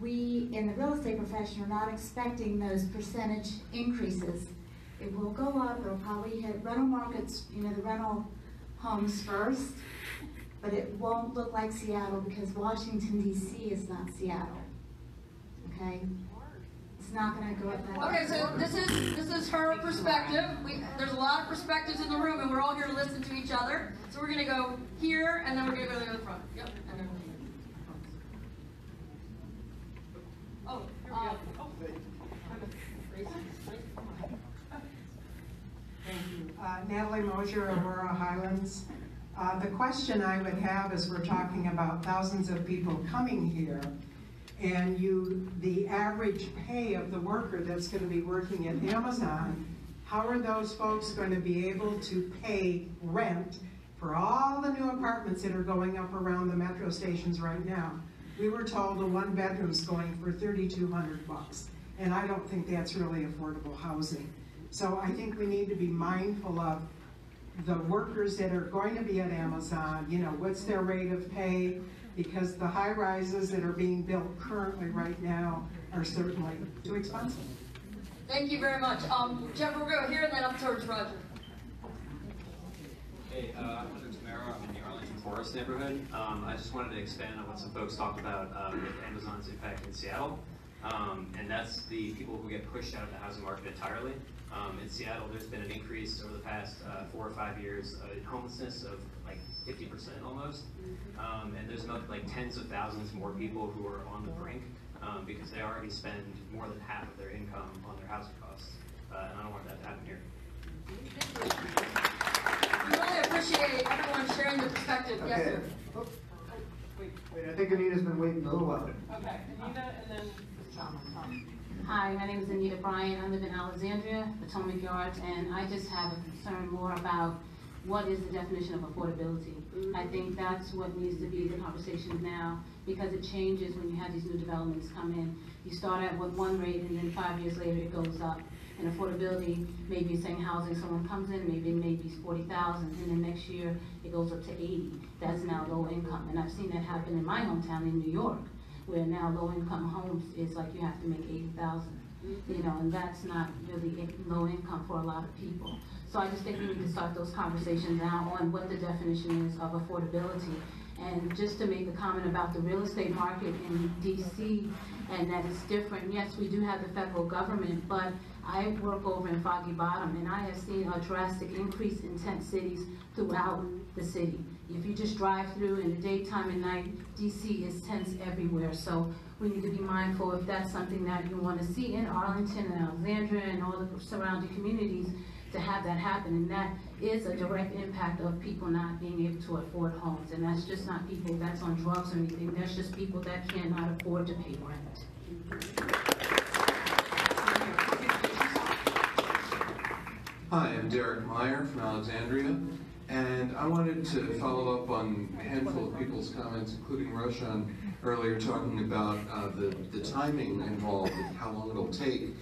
we, in the real estate profession, are not expecting those percentage increases. It will go up. It'll probably hit rental markets, the rental homes first, but it won't look like Seattle because Washington, D.C. is not Seattle, okay? It's not gonna go up that high.
Okay, so this is her perspective. There's a lot of perspectives in the room, and we're all here to listen to each other. So we're gonna go here, and then we're gonna go to the front. Yep, and then oh, here we go.
Thank you. Natalie Mosier, Aurora Highlands. The question I would have is we're talking about thousands of people coming here, and the average pay of the worker that's going to be working at Amazon, how are those folks going to be able to pay rent for all the new apartments that are going up around the metro stations right now? We were told a one bedroom's going for $3,200, and I don't think that's really affordable housing. So I think we need to be mindful of the workers that are going to be at Amazon, what's their rate of pay, because the high rises that are being built currently right now are certainly too expensive.
Thank you very much. Jeff, we'll go here and then up towards Roger.
Hey, I'm Roger Tamara. I'm in the Arlington Forest neighborhood. I just wanted to expand on what some folks talked about with Amazon's impact in Seattle. And that's the people who get pushed out of the housing market entirely. In Seattle, there's been an increase over the past 4 or 5 years in homelessness of like 50% almost. And there's like tens of thousands more people who are on the brink because they already spend more than half of their income on their housing costs. And I don't want that to happen here.
We really appreciate everyone sharing their perspective.
Okay.
Yes, sir.
Oh, wait, I think Anita's been waiting a little while.
Okay, Anita, and then John.
Hi, my name is Anita Bryan. I live in Alexandria, Potomac Yards, and I just have a concern more about what is the definition of affordability. I think that's what needs to be the conversation now, because it changes when you have these new developments come in. You start at one rate, and then 5 years later it goes up. And affordability, maybe saying housing, someone comes in, maybe it's 40,000, and then next year it goes up to 80. That's now low income, and I've seen that happen in my hometown in New York, where now low-income homes is like you have to make 80,000, and that's not really low income for a lot of people. So I just think we need to start those conversations now on what the definition is of affordability.
And just to make a comment about the real estate market in DC and that it's different, yes, we do have the federal government, but I work over in Foggy Bottom and I have seen a drastic increase in tent cities throughout the city. If you just drive through in the daytime and night, DC is tents everywhere. So we need to be mindful if that's something that you want to see in Arlington and Alexandria and all the surrounding communities, to have that happen. And that is a direct impact of people not being able to afford homes. And that's just not people that's on drugs or anything. That's just people that cannot afford to pay rent.
Hi, I'm Derek Meyer from Alexandria, and I wanted to follow up on a handful of people's comments, including Roshan earlier, talking about the timing involved and how long it'll take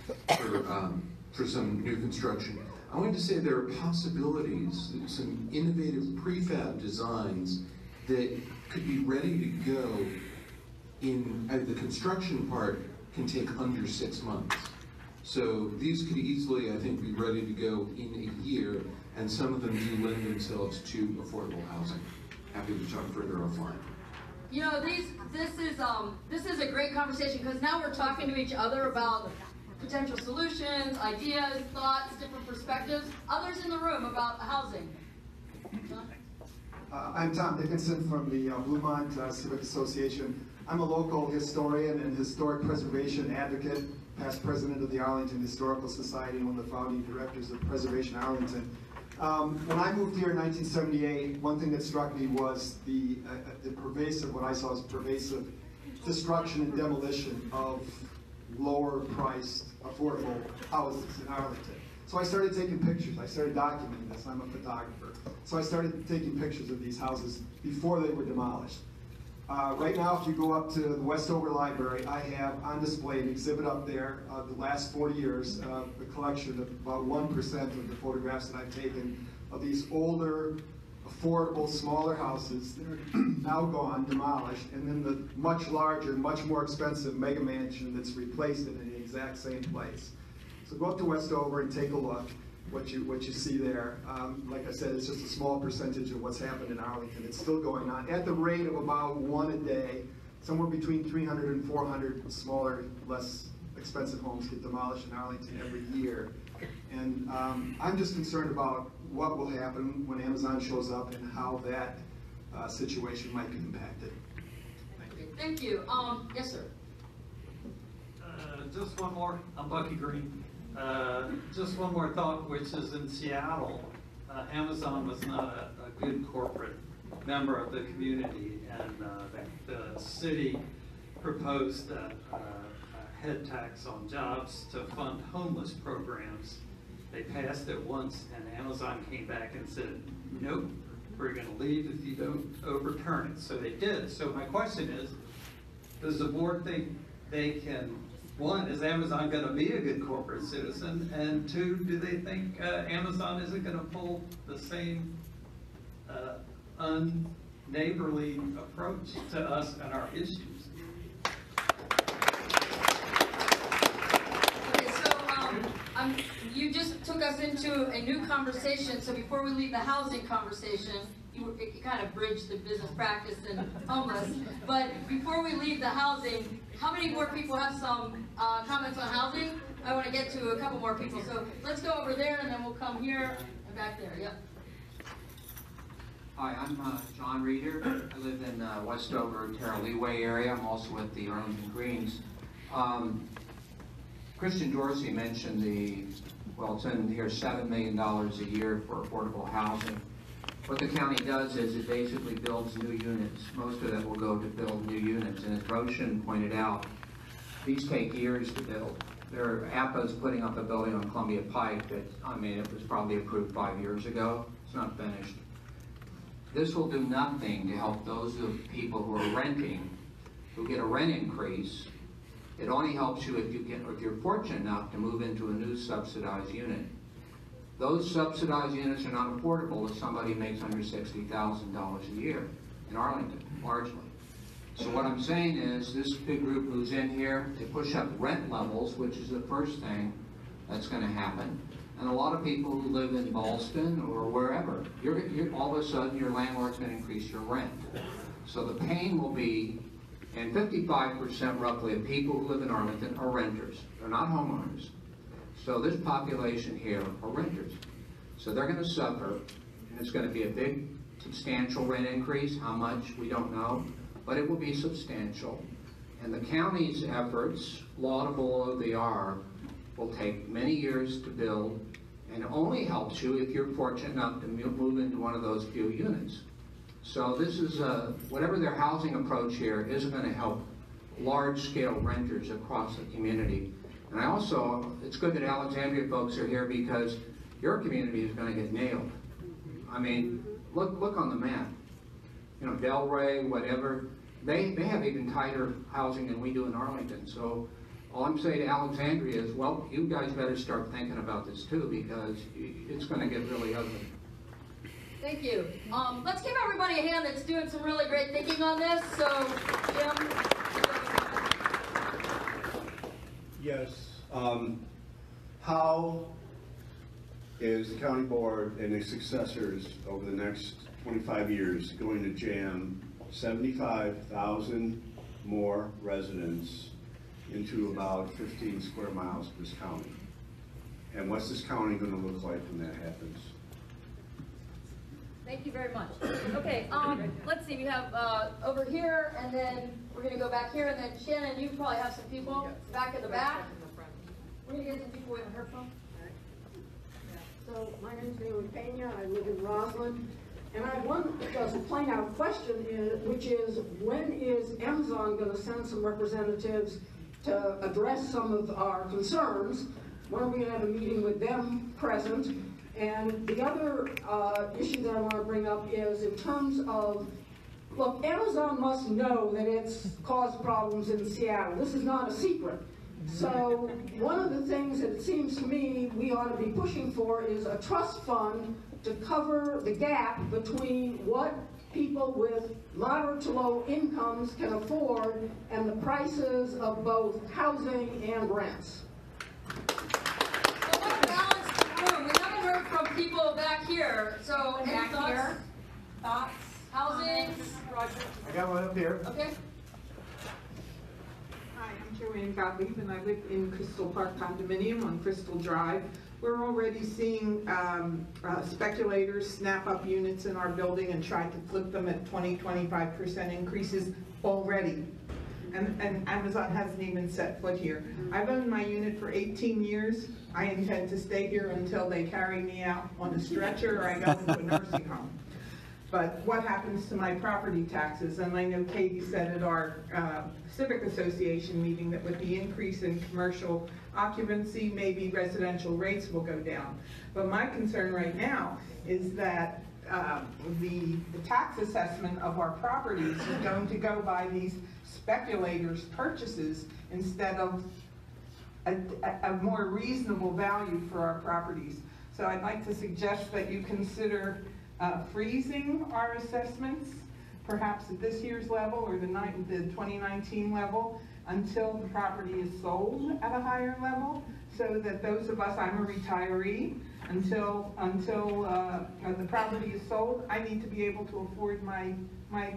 for some new construction. I wanted to say there are possibilities, some innovative prefab designs that could be ready to go in, the construction part can take under 6 months. So these could easily, I think, be ready to go in a year, and some of them do lend themselves to affordable housing. Happy to talk further offline.
You know, this is a great conversation because now we're talking to each other about potential solutions, ideas, thoughts, different perspectives. Others in the room about housing.
I'm Tom Dickinson from the Bluemont Civic Association. I'm a local historian and historic preservation advocate, past president of the Arlington Historical Society and one of the founding directors of Preservation Arlington. When I moved here in 1978, one thing that struck me was the pervasive, what I saw as pervasive destruction and demolition of lower priced, affordable houses in Arlington. So I started taking pictures, I started documenting this, I'm a photographer. So I started taking pictures of these houses before they were demolished. Right now, if you go up to the Westover Library, I have on display an exhibit up there, the last 40 years, a collection of about 1% of the photographs that I've taken of these older, affordable, smaller houses that are now gone, demolished, and then the much larger, much more expensive mega mansion that's replaced it in the exact same place. So go up to Westover and take a look. What you see there. Like I said, it's just a small percentage of what's happened in Arlington. It's still going on at the rate of about one a day. Somewhere between 300 and 400 smaller, less expensive homes get demolished in Arlington every year. And I'm just concerned about what will happen when Amazon shows up and how that situation might be impacted.
Thank you. Yes, sir.
Just one more. I'm Bucky Green. Just one more thought, which is in Seattle, Amazon was not a good corporate member of the community, and the city proposed a head tax on jobs to fund homeless programs. They passed it once, and Amazon came back and said, nope, we're going to leave if you don't overturn it. So they did. So my question is, does the board think they can, one, is Amazon going to be a good corporate citizen? And two, do they think Amazon isn't going to pull the same unneighborly approach to us and our issues?
Okay, so you just took us into a new conversation. So before we leave the housing conversation, you kind of bridged the business practice and homeless. But before we leave the housing, how many more people have some comments on housing? I want to get to a couple more people. So let's go over there and then we'll come here and back there. Yep.
Hi, I'm John Reeder. I live in Westover, Terra Leeway area. I'm also with the Arlington Greens. Christian Dorsey mentioned it's in here $7 million a year for affordable housing. What the county does is it basically builds new units. Most of that will go to build new units. And as Roshan pointed out, these take years to build. APA's putting up a building on Columbia Pike that, it was probably approved 5 years ago. It's not finished. This will do nothing to help those people who are renting, who get a rent increase. It only helps you if you're fortunate enough to move into a new subsidized unit. Those subsidized units are not affordable if somebody makes under $60,000 a year in Arlington, largely. So what I'm saying is this big group who's in here, they push up rent levels, which is the first thing that's going to happen. And a lot of people who live in Ballston or wherever, all of a sudden your landlord's going to increase your rent. So the pain will be, and 55% roughly of people who live in Arlington are renters. They're not homeowners. So this population here are renters. So they're going to suffer, and it's going to be a big, substantial rent increase. How much, we don't know, but it will be substantial. And the county's efforts, laudable though they are, will take many years to build, and it only helps you if you're fortunate enough to move into one of those few units. So this is, whatever their housing approach here isn't going to help large-scale renters across the community. And I also, it's good that Alexandria folks are here because your community is going to get nailed. I mean, look on the map. You know, Delray, whatever, they have even tighter housing than we do in Arlington. So all I'm saying to Alexandria is, well, you guys better start thinking about this too, because it's going to get really ugly.
Thank you. Let's give everybody a hand that's doing some really great thinking on this. So, Jim.
Yes. How is the county board and its successors over the next 25 years going to jam 75,000 more residents into about 15 square miles of this county? And what's this county going to look like when that happens?
Thank you very much. Okay, let's see, we have over here, and then we're going to go back here, and then Shannon, you probably have some people back in the back. We're going to get some people we haven't heard from.
So my name is Naomi Pena. I live in Roslyn. And I have one just plain out question, which is, when is Amazon going to send some representatives to address some of our concerns? When are we going to have a meeting with them present? And the other issue that I want to bring up is in terms of, look, Amazon must know that it's caused problems in Seattle. This is not a secret. So one of the things that it seems to me we ought to be pushing for is a trust fund to cover the gap between what people with moderate to low incomes can afford and the prices of both housing and rents.
So let's balance the room. We haven't heard from people back here. So any
Back
thoughts?
here. Thoughts?
Housing? Roger.
I got one up here.
Okay.
Hi, I'm Joanne Gottlieb, and I live in Crystal Park Condominium on Crystal Drive. We're already seeing speculators snap up units in our building and try to flip them at 20–25% increases already. And Amazon hasn't even set foot here. I've owned my unit for 18 years. I intend to stay here until they carry me out on a stretcher or I go into a nursing home. But what happens to my property taxes? And I know Katie said at our Civic Association meeting that with the increase in commercial occupancy, maybe residential rates will go down. But my concern right now is that the tax assessment of our properties is going to go by these speculators' purchases instead of a more reasonable value for our properties. So I'd like to suggest that you consider freezing our assessments, perhaps at this year's level or the 2019 level, until the property is sold at a higher level, so that those of us, I'm a retiree, until the property is sold, I need to be able to afford my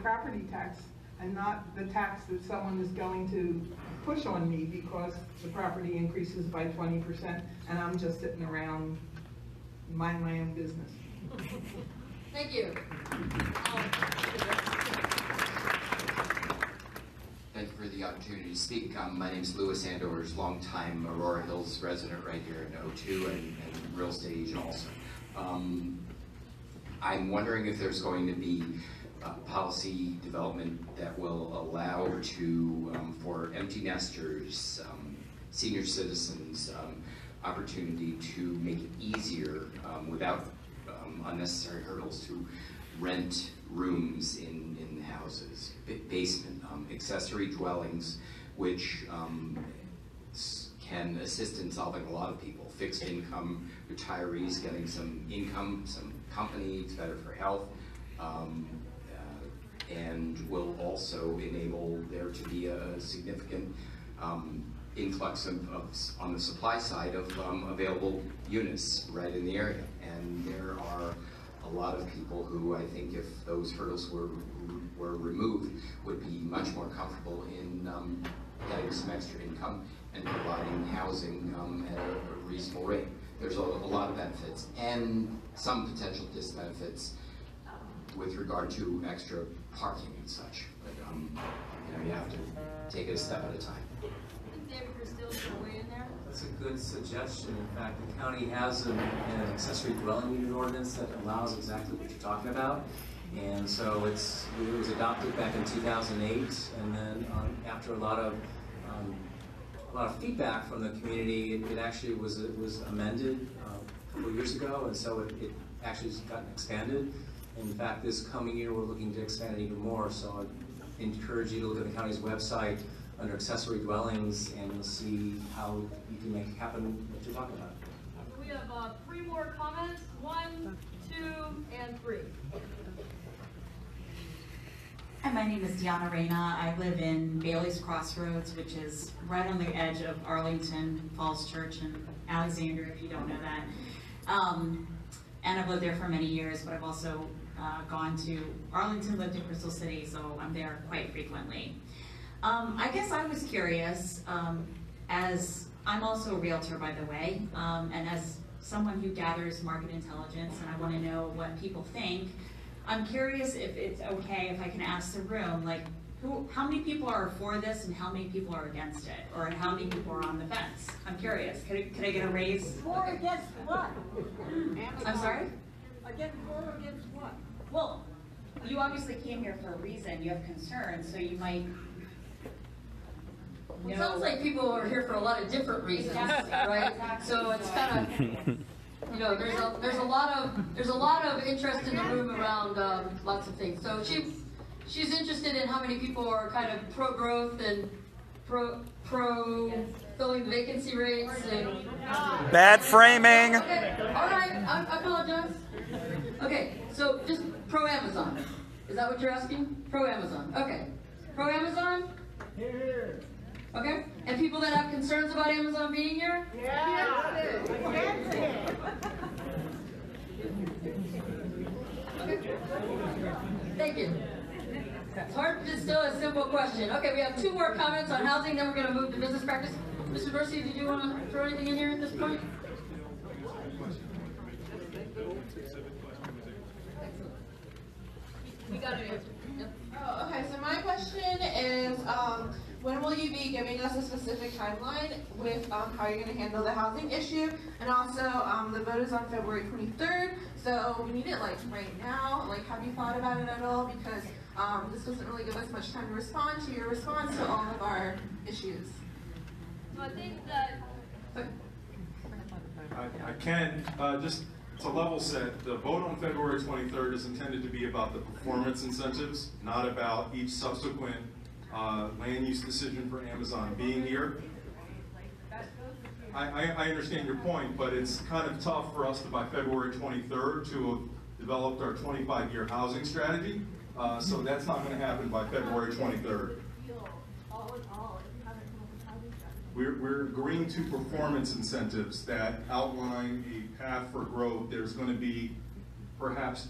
property tax and not the tax that someone is going to push on me because the property increases by 20% and I'm just sitting around minding my own business.
Thank you.
Thank you for the opportunity to speak. My name is Louis Andors, longtime Aurora Hills resident right here in O2 and real estate agent also. I'm wondering if there's going to be policy development that will allow for empty nesters, senior citizens, opportunity to make it easier without unnecessary hurdles to rent rooms in houses, basement, accessory dwellings, which can assist in solving a lot of people. Fixed income, retirees getting some income, some company, it's better for health, and will also enable there to be a significant influx on the supply side of available units right in the area. And there are a lot of people who I think if those hurdles were removed would be much more comfortable in getting some extra income and providing housing at a reasonable rate. There's a lot of benefits and some potential disbenefits with regard to extra parking and such. But you know, you have to take it a step at a time.
David Cristillo, is there a way in there?
That's a good suggestion. In fact, the county has an accessory dwelling unit ordinance that allows exactly what you're talking about. And so it was adopted back in 2008, and then after a lot of feedback from the community, it actually was amended a couple of years ago, and so it actually has gotten expanded. In fact, this coming year, we're looking to expand it even more. So I encourage you to look at the county's website under accessory dwellings, and you'll see how you can make it happen what you're talking about.
So we have 3 more comments, 1, 2, and 3.
Hi, my name is Deanna Reyna. I live in Bailey's Crossroads, which is right on the edge of Arlington, Falls Church, and Alexandria, if you don't know that. And I've lived there for many years, but I've also gone to Arlington, lived in Crystal City, so I'm there quite frequently. I guess I was curious, as I'm also a realtor, by the way, and as someone who gathers market intelligence, and I want to know what people think, I'm curious if it's okay if I can ask the room, like, how many people are for this and how many people are against it? Or how many people are on the fence? I'm curious. Could I get a raise?
For or against what?
I'm sorry?
Against for or against what?
Well, you obviously came here for a reason. You have concerns, so you might.
Well, it sounds like people are here for a lot of different reasons, right? So it's kind of, you know, there's a lot of interest in the room around lots of things. So she's interested in how many people are kind of pro growth and pro filling the vacancy rates and
bad framing.
Okay, all right, I apologize. Okay, so just pro Amazon. Is that what you're asking? Pro Amazon. Okay, pro Amazon. Here. Okay, and people that have concerns about Amazon being here?
Yeah.
Okay. Thank you. It's hard to distill a simple question. Okay, we have 2 more comments on housing, then we're going to move to business practice. Mr. Mercy, did you want to throw anything in here at this point?
We got an answer. Yep. Oh, okay, so my question is, when will you be giving us a specific timeline with how you're going to handle the housing issue? And also, the vote is on February 23rd, so we need it like right now. Like, have you thought about it at all? Because this doesn't really give us much time to respond to your response to all of our issues.
So I think that...
I can, just to level set, the vote on February 23rd is intended to be about the performance incentives, not about each subsequent land use decision for Amazon being here. I understand your point, but it's kind of tough for us to, by February 23rd, to have developed our 25-year housing strategy. So that's not going to happen by February 23rd. We're agreeing to performance incentives that outline a path for growth. There's going to be perhaps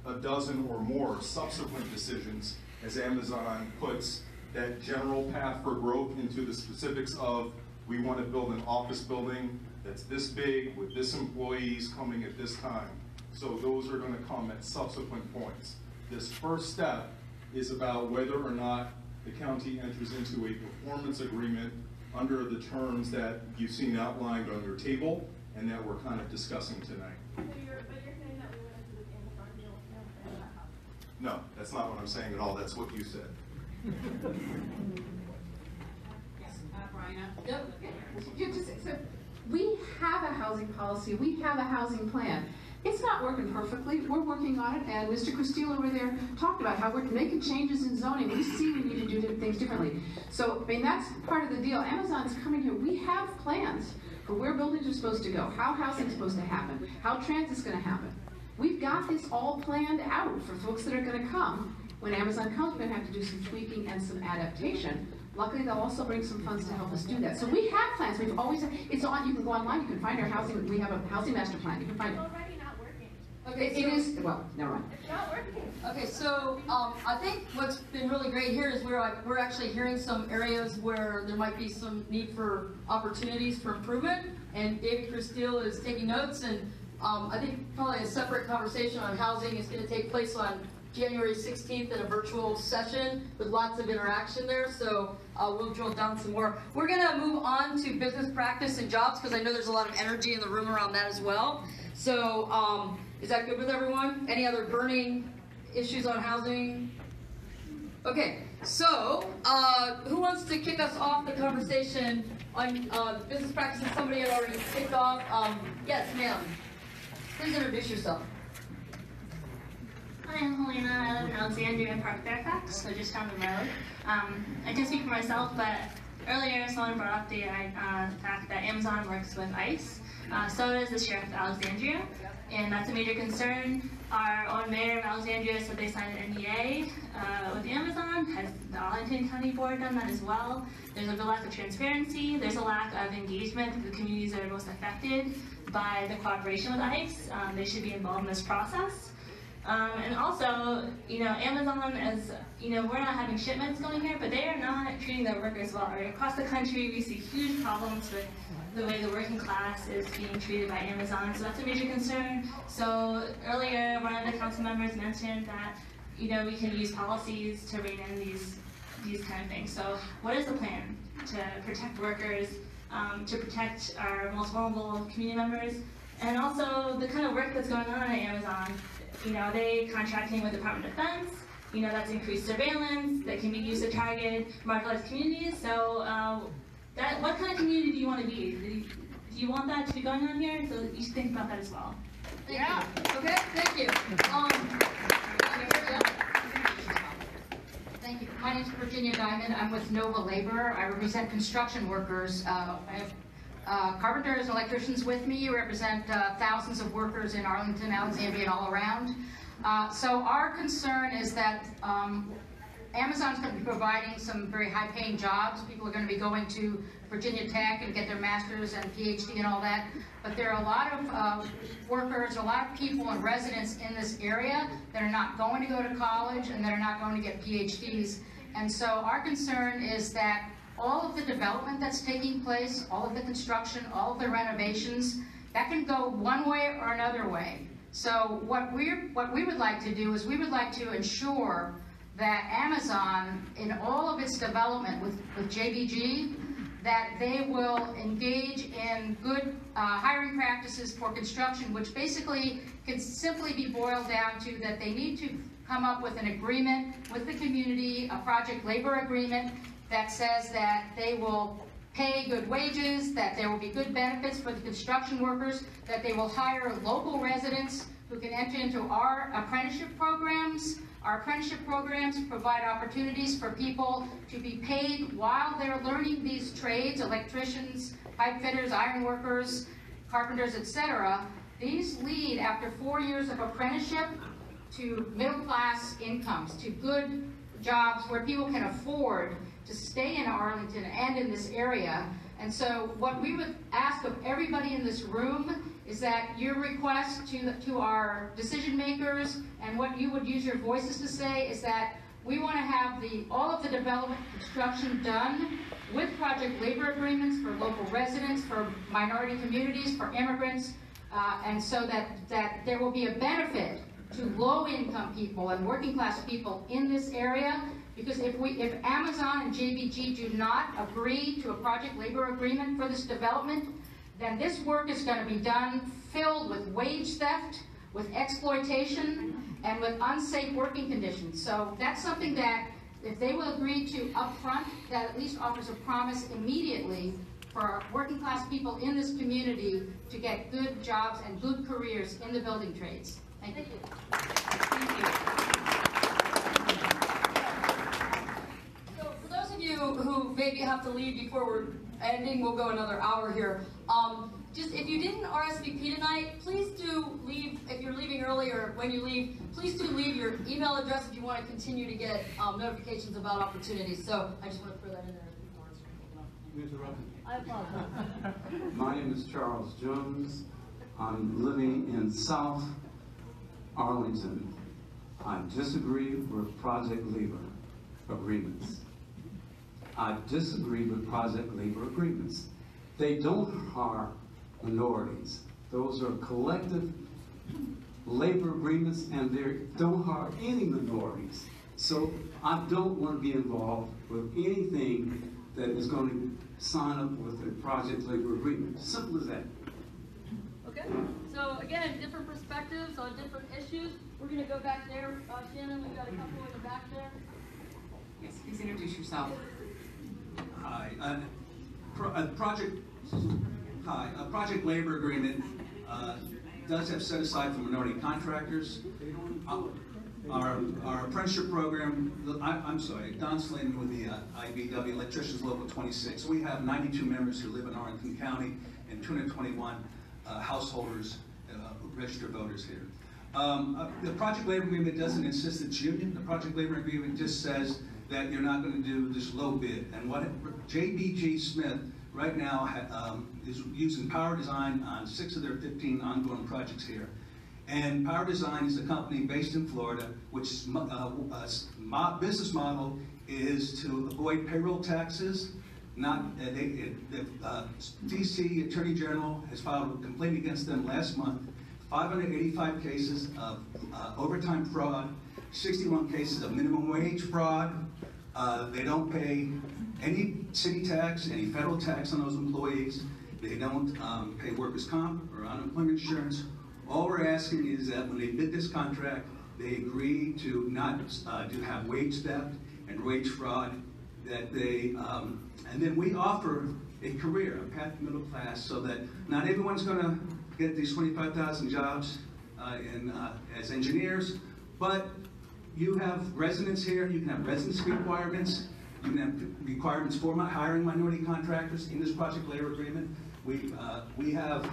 a dozen or more subsequent decisions as Amazon puts that general path for growth into the specifics of, we want to build an office building that's this big with this employees coming at this time. So those are going to come at subsequent points. This first step is about whether or not the county enters into a performance agreement under the terms that you've seen outlined on your table and that we're kind of discussing tonight.
But you're saying that we went into the Amazon deal and that happened.
No, that's not what I'm saying at all. That's what you said.
Yes, Brianna.
Yep.
So we have a housing policy, we have a housing plan. It's not working perfectly, we're working on it, and Mr. Cristillo over there talked about how we're making changes in zoning. We see we need to do things differently. So, I mean, that's part of the deal. Amazon's coming here, we have plans for where buildings are supposed to go, how housing's supposed to happen, how transit's gonna happen. We've got this all planned out for folks that are gonna come. When Amazon comes, we're gonna have to do some tweaking and some adaptation. Luckily, they'll also bring some funds to help us do that. So we have plans. We've always, it's on, you can go online, you can find our housing, we have a housing master plan. You can find it.
Okay,
It is, well, never mind.
It's not working. Okay, so I think what's been really great here is we're actually hearing some areas where there might be some need for opportunities for improvement, and David Christille is taking notes, and I think probably a separate conversation on housing is going to take place on January 16th in a virtual session with lots of interaction there, so we'll drill down some more. We're going to move on to business practice and jobs because I know there's a lot of energy in the room around that as well. So is that good with everyone? Any other burning issues on housing? Okay, so who wants to kick us off the conversation on business practices? Somebody had already kicked off. Yes, ma'am. Please introduce yourself.
Hi, I'm Helena. I live in Alexandria and Park Fairfax, so just down the road. I can speak for myself, but earlier someone brought up the fact that Amazon works with ICE. So does the Sheriff of Alexandria, and that's a major concern. Our own mayor of Alexandria said they signed an NDA with Amazon. Has the Arlington County Board done that as well? There's a lack of transparency. There's a lack of engagement with the communities that are most affected by the cooperation with ICE. They should be involved in this process. And also, Amazon, as we're not having shipments going here, but they are not treating their workers well. Right? Across the country, we see huge problems with the way the working class is being treated by Amazon, so that's a major concern. So earlier, one of the council members mentioned that we can use policies to rein in these kind of things. So what is the plan to protect workers, to protect our most vulnerable community members, and also the kind of work that's going on at Amazon? They contracting with the Department of Defense. That's increased surveillance that can be used to target marginalized communities. So what kind of community do you want to be? Do you want that to be going on here? So you should think about that as well.
Thank you. Okay, thank you.
Thank you. My name is Virginia Diamond. I'm with Nova Labor. I represent construction workers. I have carpenters and electricians with me. We represent thousands of workers in Arlington, Alexandria, and all around. So our concern is that Amazon's going to be providing some very high-paying jobs. People are going to be going to Virginia Tech and get their master's and PhD and all that. But there are a lot of workers, a lot of people and residents in this area that are not going to go to college and that are not going to get PhDs. And so our concern is that all of the development that's taking place, all of the construction, all of the renovations, that can go one way or another way. So what we would like to do is we would like to ensure that Amazon, in all of its development with JBG, that they will engage in good hiring practices for construction, which basically can simply be boiled down to that they need to come up with an agreement with the community, a project labor agreement that says that they will pay good wages, that there will be good benefits for the construction workers, that they will hire local residents who can enter into our apprenticeship programs. Our apprenticeship programs provide opportunities for people to be paid while they're learning these trades, electricians, pipe fitters, iron workers, carpenters, etc. These lead, after 4 years of apprenticeship, to middle-class incomes, to good jobs where people can afford to stay in Arlington and in this area. And so what we would ask of everybody in this room is that your request to our decision makers and what you would use your voices to say is that we want to have all of the development construction done with project labor agreements for local residents, for minority communities, for immigrants, and so that there will be a benefit to low-income people and working-class people in this area. Because if Amazon and JBG do not agree to a project labor agreement for this development, then this work is going to be done filled with wage theft, with exploitation, and with unsafe working conditions. So that's something that, if they will agree to upfront, that at least offers a promise immediately for working class people in this community to get good jobs and good careers in the building trades. Thank you.
Thank you. So for those of you who maybe have to leave before we're ending, we'll go another hour here. Just if you didn't RSVP tonight, please do leave. If you're leaving early or when you leave, please do leave your email address if you want to continue to get notifications about opportunities. So I just want to throw that in there.
I apologize. My name is Charles Jones. I'm living in South
Arlington, I disagree with project labor agreements. I disagree with project labor agreements. They don't hire minorities. Those are collective labor agreements, and they don't hire any minorities. So I don't want to be involved with anything that is going to sign up with a project labor agreement. Simple as that.
Okay, so again, different perspectives on different issues. We're gonna go back there. Shannon, we've got a couple in the back there.
Yes, please introduce yourself.
Hi, a project labor agreement does have set aside for minority contractors. Our apprenticeship program, I'm sorry, Don Slayman with the IBW, Electricians Local 26. We have 92 members who live in Arlington County and 221 householders, registered voters here. The project labor agreement doesn't insist it's union. The project labor agreement just says that you're not going to do this low bid. And what JBG Smith right now is using Power Design on 6 of their 15 ongoing projects here. And Power Design is a company based in Florida, which business model is to avoid payroll taxes. DC Attorney General has filed a complaint against them last month. 585 cases of overtime fraud, 61 cases of minimum wage fraud. They don't pay any city tax, any federal tax on those employees. They don't pay workers' comp or unemployment insurance. All we're asking is that when they bid this contract, they agree to not to have wage theft and wage fraud. That they and then we offer a career, a path to middle class, so that not everyone's going to get these 25,000 jobs as engineers, but you have residents here. You can have residency requirements. You can have requirements for hiring minority contractors in this project labor agreement. We have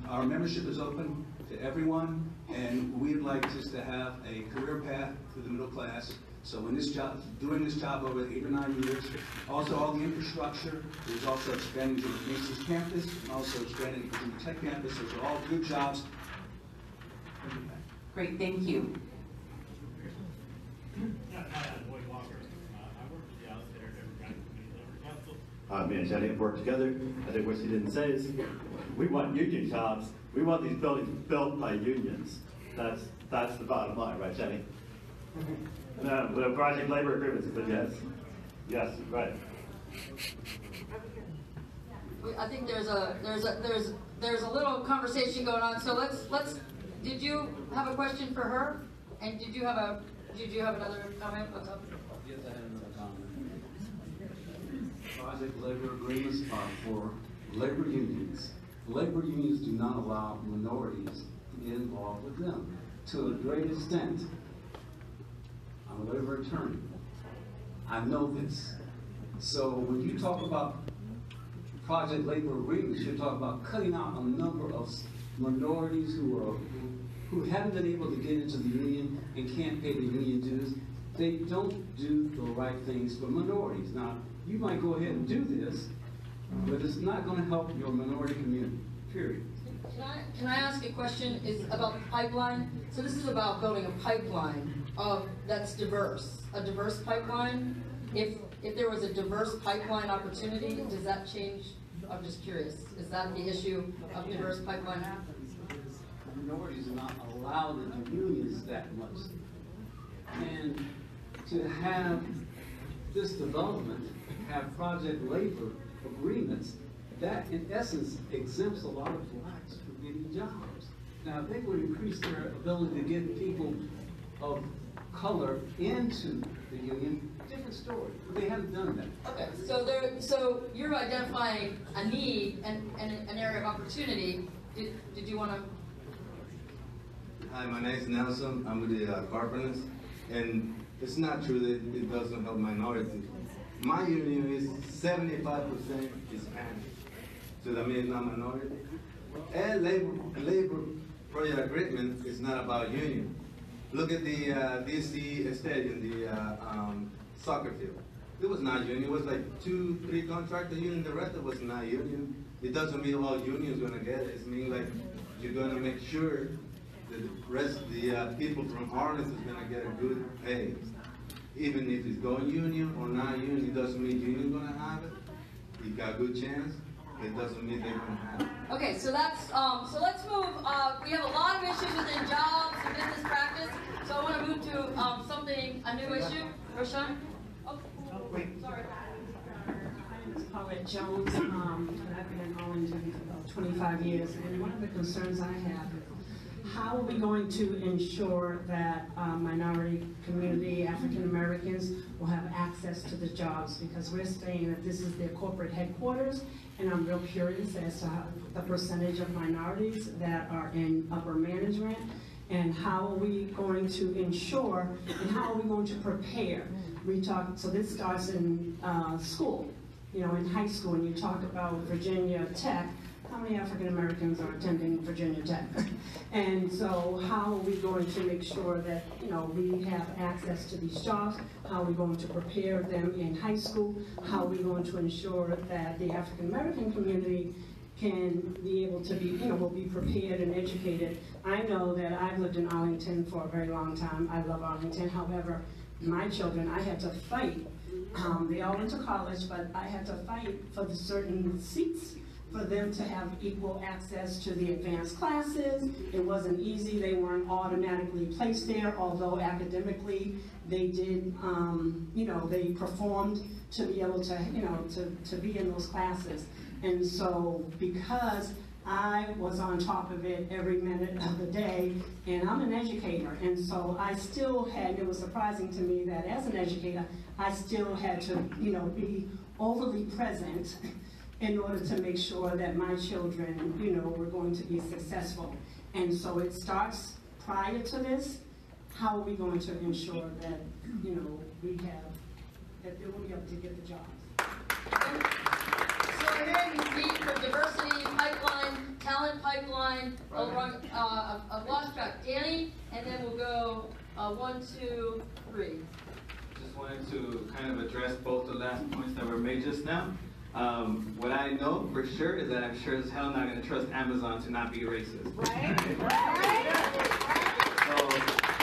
our membership is open to everyone, and we'd like just to have a career path to the middle class. So in this job, doing this job over 8 or 9 years, also all the infrastructure, there's also expanding to the Macy's campus, and also expanding to the Tech campus. Those are all good jobs.
Great, thank you.
Me and Jenny have worked together. I think what she didn't say is we want union jobs. We want these buildings built by unions. That's the bottom line, right, Jenny? No, the project labor agreements, but yes, right.
I think there's a little conversation going on. So let's. Did you have a question for her? And did you have another comment? What's up?
Yes, I had another comment. Project labor agreements are for labor unions. Labor unions do not allow minorities to get involved with them to a great extent. I'm a labor attorney. I know this. So when you talk about project labor agreements, you're talking about cutting out a number of minorities who haven't been able to get into the union and can't pay the union dues. They don't do the right things for minorities. Now, you might go ahead and do this, but it's not going to help your minority community, period.
Can I ask a question about the pipeline? So this is about building a pipeline that's diverse, a diverse pipeline. If there was a diverse pipeline opportunity, does that change? I'm just curious. Is that the issue of diverse pipeline?
Minorities are not allowed into unions that much. And to have this development, have project labor agreements, that in essence exempts a lot of blacks from getting jobs. Now, if they would increase their ability to get people of color into the union, different story. But they haven't done that.
Okay, so you're identifying a need and an area of opportunity. Did you want to?
Hi, my name is Nelson. I'm with the Carpenters, and it's not true that it doesn't help minorities. My union is 75% Hispanic, so that means not minority. And labor project agreement is not about union. Look at the DC stadium, the soccer field. It was not union. It was like 2-3 contractor union. The rest of it was not union. It doesn't mean all unions gonna get it. It means like you're gonna make sure the people from Arlington is gonna get a good pay. Even if it's going union or not union, it doesn't mean union gonna have it. You got a good chance. It doesn't mean they're gonna have it.
Okay, so that's so let's move. We have a lot of issues within jobs and business practice. So I want to move to a new issue. Roshan? Oh, wait. Sorry.
My name is Paulette Jones, and I've been in Arlington for about 25 years. And one of the concerns I have is how are we going to ensure that minority community, African Americans, will have access to the jobs? Because we're saying that this is their corporate headquarters, and I'm real curious as to how the percentage of minorities that are in upper management, and how are we going to ensure, and how are we going to prepare? So this starts in school, you know, in high school, and you talk about Virginia Tech. How many African Americans are attending Virginia Tech? And so how are we going to make sure that, you know, we have access to these jobs? How are we going to prepare them in high school? How are we going to ensure that the African American community can be able to be, you know, will be prepared and educated? I know that I've lived in Arlington for a very long time. I love Arlington. However, my children, I had to fight. They all went to college, but I had to fight for the certain seats for them to have equal access to the advanced classes. It wasn't easy. They weren't automatically placed there, although academically they did, you know, they performed to be able to, you know, to be in those classes. And so because I was on top of it every minute of the day, and I'm an educator, and so I still had, it was surprising to me that as an educator, I still had to, you know, be overly present in order to make sure that my children, you know, were going to be successful. And so it starts prior to this. How are we going to ensure that, you know, we have, that they will be able to get the jobs?
So we're hearing you speak for diversity pipeline, talent pipeline. I've lost track. Danny, and then we'll go 1, 2, 3.
Just wanted to kind of address both the last points that were made just now. What I know for sure is that I'm sure as hell not going to trust Amazon to not be racist. Right? So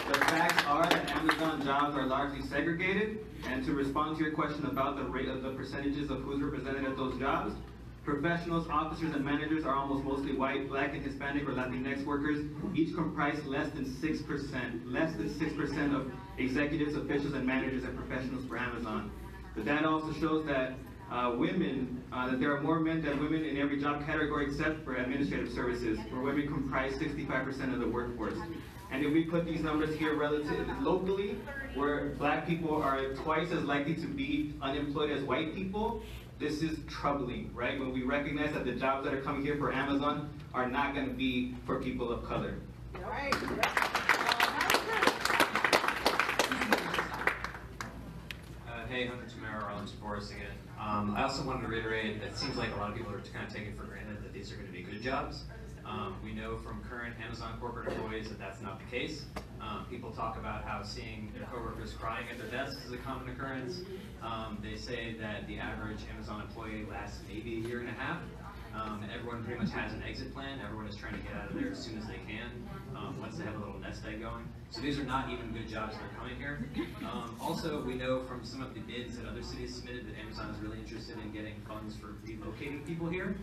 the facts are that Amazon jobs are largely segregated. And to respond to your question about the rate of the percentages of who's represented at those jobs, professionals, officers, and managers are almost mostly white, black, and Hispanic or Latinx workers. Each comprise less than 6% of executives, officials, and managers and professionals for Amazon. The data also shows that that there are more men than women in every job category except for administrative services, where women comprise 65% of the workforce. And if we put these numbers here relative locally, where black people are twice as likely to be unemployed as white people, this is troubling, right? When we recognize that the jobs that are coming here for Amazon are not going to be for people of color.
Right.
Hey, Hunter Tamara, Arlington Forest again. I also wanted to reiterate that it seems like a lot of people are kind of taking for granted that these are going to be good jobs. We know from current Amazon corporate employees that that's not the case. People talk about how seeing their coworkers crying at their desks is a common occurrence. They say that the average Amazon employee lasts maybe a year and a half. And everyone pretty much has an exit plan. Everyone is trying to get out of there as soon as they can, once they have a little nest egg going. So these are not even good jobs that are coming here. Also, we know from some of the bids that other cities submitted that Amazon is really interested in getting funds for relocating people here.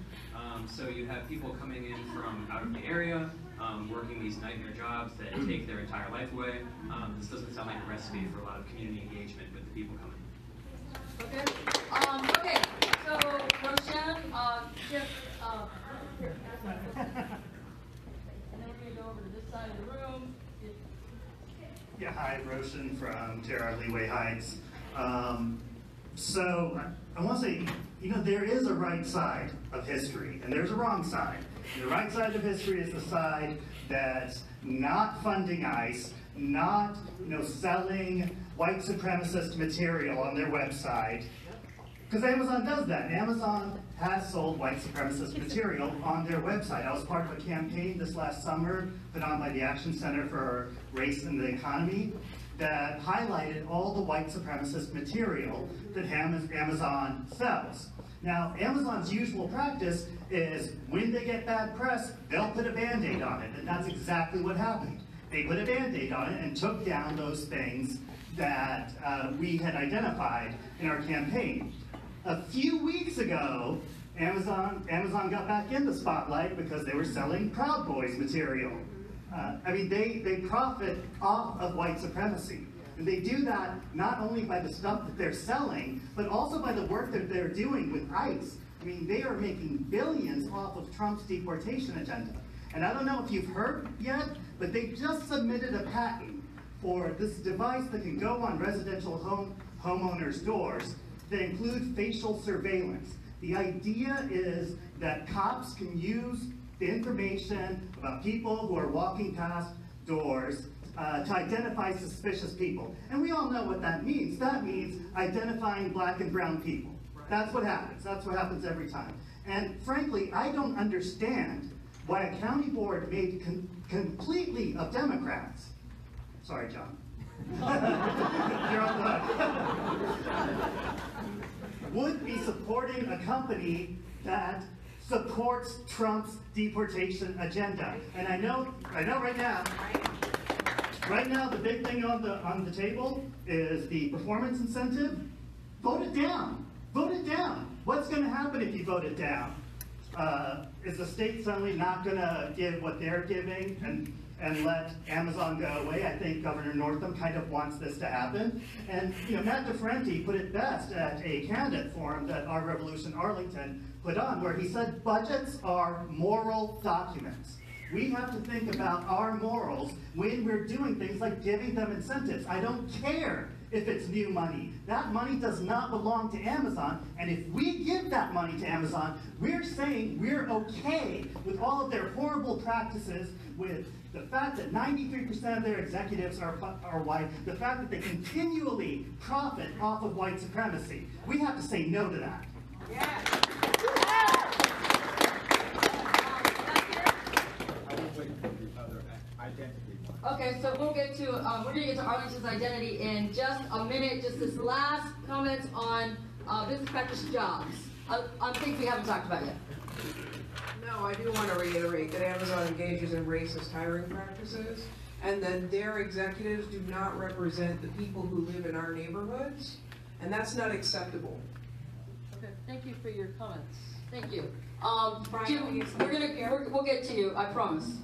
So you have people coming in from out of the area, working these nightmare jobs that take their entire life away. This doesn't sound like a recipe for a lot of community engagement with the people coming.
Okay. Okay. So Roshan, Chip, here. And then we're going to go over to this side of the room.
Yeah, hi, Roshan from Terra Leeway Heights. So I want to say, you know, there is a right side of history, and there's a wrong side. The right side of history is the side that's not funding ICE, not, you know, selling white supremacist material on their website. Because Amazon does that. Amazon has sold white supremacist material on their website. I was part of a campaign this last summer put on by the Action Center for Race and the Economy that highlighted all the white supremacist material that Amazon sells. Now, Amazon's usual practice is when they get bad press, they'll put a Band-Aid on it, and that's exactly what happened. They put a Band-Aid on it and took down those things that we had identified in our campaign. A few weeks ago, Amazon got back in the spotlight because they were selling Proud Boys material. I mean, they profit off of white supremacy. And they do that not only by the stuff that they're selling, but also by the work that they're doing with ICE. I mean, they are making billions off of Trump's deportation agenda. And I don't know if you've heard yet, but they just submitted a patent for this device that can go on residential homeowners' doors that include facial surveillance. The idea is that cops can use the information about people who are walking past doors to identify suspicious people. And we all know what that means. That means identifying black and brown people. That's what happens. That's what happens every time. And frankly, I don't understand why a county board made completely of Democrats. Sorry, John. You're on the hook. Would be supporting a company that supports Trump's deportation agenda. And I know right now the big thing on the table is the performance incentive. Vote it down. Vote it down. What's going to happen if you vote it down? Is the state suddenly not going to give what they're giving and let Amazon go away? I think Governor Northam kind of wants this to happen. And Matt DeFrenti put it best at a candidate forum that Our Revolution Arlington put on, where he said budgets are moral documents. We have to think about our morals when we're doing things like giving them incentives. I don't care if it's new money. That money does not belong to Amazon, and if we give that money to Amazon, we're saying we're okay with all of their horrible practices, with the fact that 93% of their executives are white, the fact that they continually profit off of white supremacy. We have to say no to that.
Okay, so we're going to get to Arlington's identity in just a minute. Just this last comment on business practice jobs. On things we haven't talked about yet.
No, I do want to reiterate that Amazon engages in racist hiring practices and that their executives do not represent the people who live in our neighborhoods, and that's not acceptable.
Okay, thank you for your comments. Thank you. Jim, we'll get to you, I promise.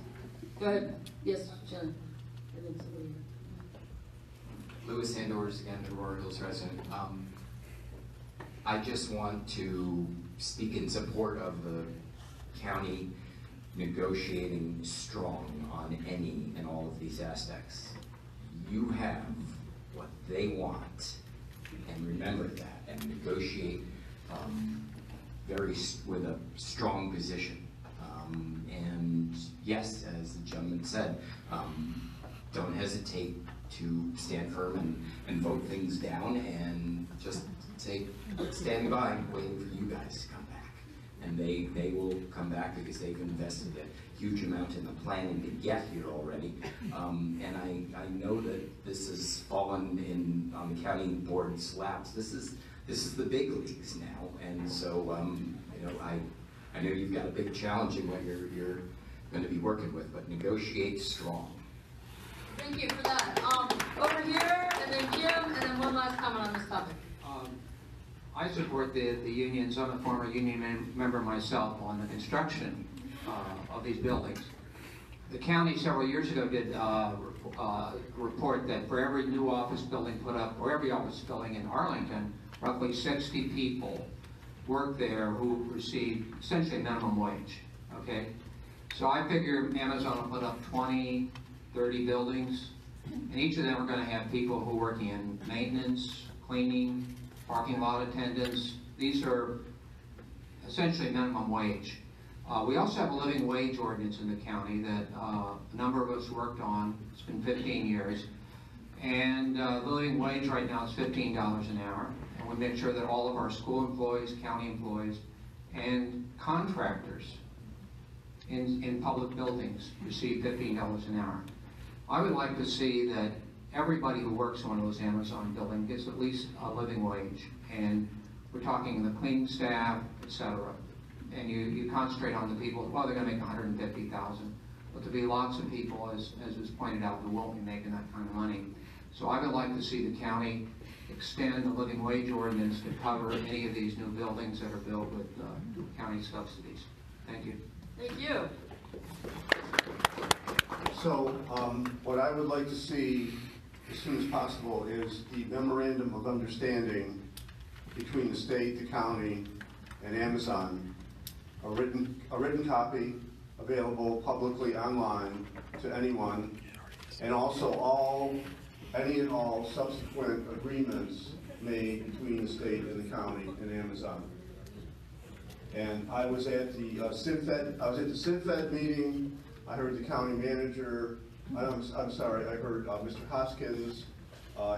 Go ahead. Yes, Jen. And then somebody.
Louis Sandors, again, Aurora Hills resident. I just want to speak in support of the county negotiating strong on any and all of these aspects. You have what they want, and remember that, and negotiate with a strong position. And yes, as the gentleman said, don't hesitate to stand firm and vote things down, and just say, stand by, waiting for you guys to come back. And they will come back because they've invested a huge amount in the planning to get here already. And I know that this has fallen on the county board's laps. This is the big leagues now, and so I know you've got a big challenge in what you're going to be working with, but negotiate strong.
Thank you for that. Over here, and then Jim, and then one last comment on this topic.
I support the unions. I'm a former union member myself on the construction of these buildings. The county several years ago did report that for every new office building put up, or every office building in Arlington, roughly 60 people work there who receive essentially minimum wage, okay? So I figure Amazon will put up 20, 30 buildings, and each of them are gonna have people who are working in maintenance, cleaning, parking lot attendants. These are essentially minimum wage. We also have a living wage ordinance in the county that a number of us worked on. It's been 15 years. And the living wage right now is $15 an hour. And we make sure that all of our school employees, county employees, and contractors in public buildings receive $15 an hour. I would like to see that everybody who works in one of those Amazon buildings gets at least a living wage. And we're talking the cleaning staff, etc. And you concentrate on the people, well, they're going to make $150,000. But there'll be lots of people, as was pointed out, who won't be making that kind of money. So I would like to see the county extend the living wage ordinance to cover any of these new buildings that are built with county subsidies. Thank you.
Thank you.
So what I would like to see as soon as possible is the memorandum of understanding between the state, the county, and Amazon, a written copy available publicly online to anyone, and also any and all subsequent agreements made between the state and the county and Amazon. And I was at the SynFed meeting. I heard the county manager. I'm sorry. I heard Mr. Hoskins,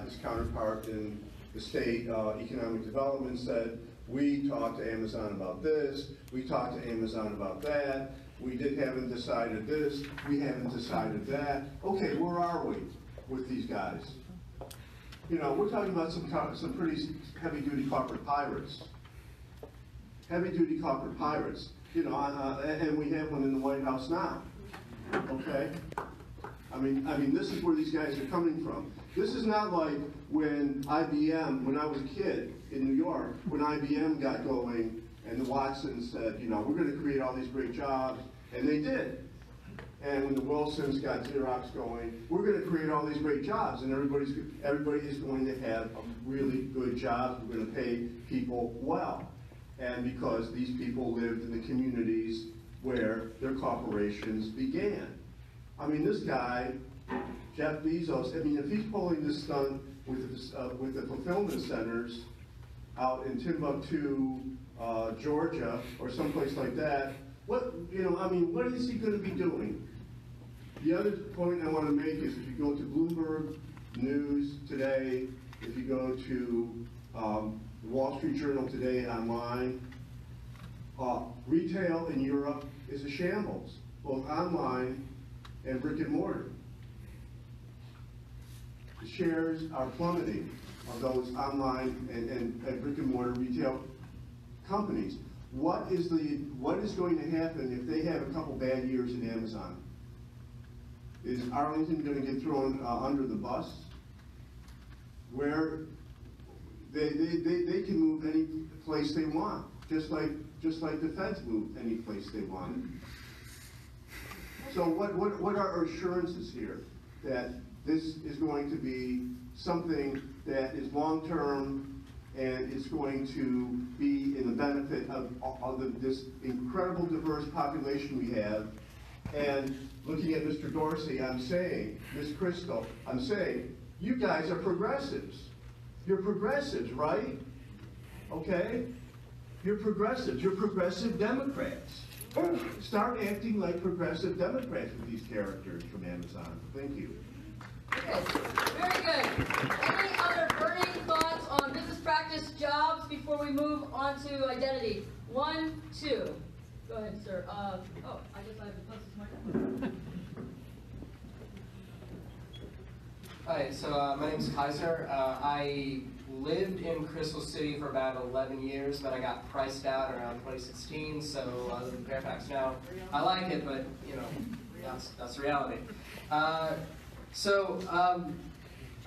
his counterpart in the state economic development, said, we talked to Amazon about this. We talked to Amazon about that. We haven't decided this. We haven't decided that. Okay, where are we with these guys? You know, we're talking about some pretty heavy-duty corporate pirates. Heavy-duty corporate pirates. You know, and we have one in the White House now. Okay. I mean, this is where these guys are coming from. This is not like when IBM, when I was a kid in New York, when IBM got going and the Watsons said, you know, we're going to create all these great jobs, and they did. And when the Wilsons got Xerox going, we're going to create all these great jobs, and everybody is going to have really good jobs. We're going to pay people well, and because these people lived in the communities where their corporations began. I mean, this guy, Jeff Bezos, I mean, if he's pulling this stunt with the fulfillment centers out in Timbuktu, Georgia, or someplace like that, what is he going to be doing? The other point I want to make is if you go to Bloomberg News today, if you go to the Wall Street Journal today online, retail in Europe is a shambles, both online and brick and mortar. The shares are plummeting of those online and brick and mortar retail companies. What is going to happen if they have a couple bad years in Amazon? Is Arlington going to get thrown under the bus? Where they can move any place they want, just like the feds move any place they want. So what are our assurances here that this is going to be something that is long-term and is going to be in the benefit of this incredible diverse population we have? And looking at Mr. Dorsey, I'm saying, Ms. Crystal, I'm saying, you guys are progressives. You're progressives, right? Okay? You're progressives. You're progressive Democrats. Start acting like progressive Democrats with these characters from Amazon. Thank you.
Okay, very good. Any other burning thoughts on business practice jobs before we move on to identity? 1, 2. Go ahead, sir. I guess I have to post this mic.
Hi, so my name is Kaiser. I lived in Crystal City for about 11 years, but I got priced out around 2016, so I live in Fairfax now. I like it, but, you know, that's the reality. I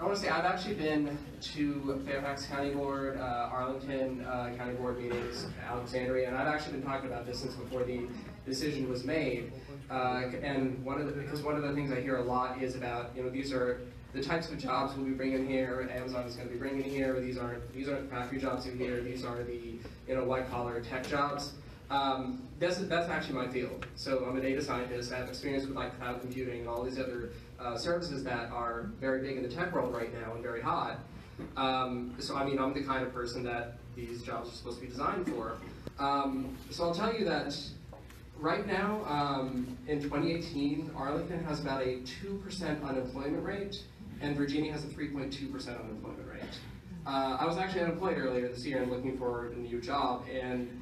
want to say I've actually been to Fairfax County Board, Arlington County Board meetings, Alexandria, and I've actually been talking about this since before the decision was made. And because one of the things I hear a lot is about, you know, these are the types of jobs we'll be bringing here, Amazon is going to be bringing here. These aren't the factory jobs in here. These are the, you know, white collar tech jobs. That's actually my field. So I'm a data scientist. I have experience with like cloud computing and all these other services that are very big in the tech world right now and very hot. So I mean, I'm the kind of person that these jobs are supposed to be designed for. So I'll tell you that right now, in 2018, Arlington has about a 2% unemployment rate, and Virginia has a 3.2% unemployment rate. I was actually unemployed earlier this year and looking for a new job, and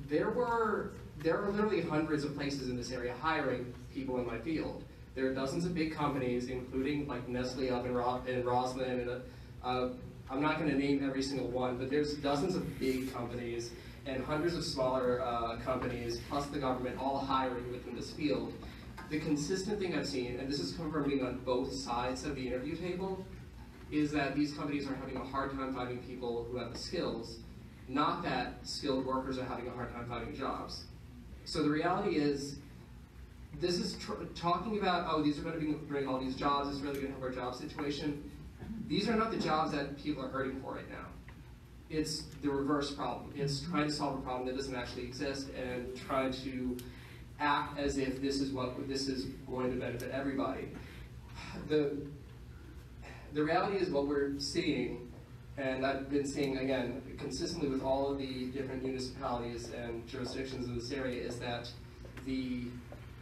there are literally hundreds of places in this area hiring people in my field. There are dozens of big companies, including like Nestle up in Roslyn, and I'm not going to name every single one, but there's dozens of big companies and hundreds of smaller companies, plus the government, all hiring within this field. The consistent thing I've seen, and this is confirming on both sides of the interview table, is that these companies are having a hard time finding people who have the skills, not that skilled workers are having a hard time finding jobs. So the reality is, this is talking about, oh, these are going to bring all these jobs, it's really going to help our job situation. These are not the jobs that people are hurting for right now. It's the reverse problem. It's trying to solve a problem that doesn't actually exist and trying to act as if this is going to benefit everybody. The reality is what we're seeing, and I've been seeing, again, consistently with all of the different municipalities and jurisdictions in this area, is that the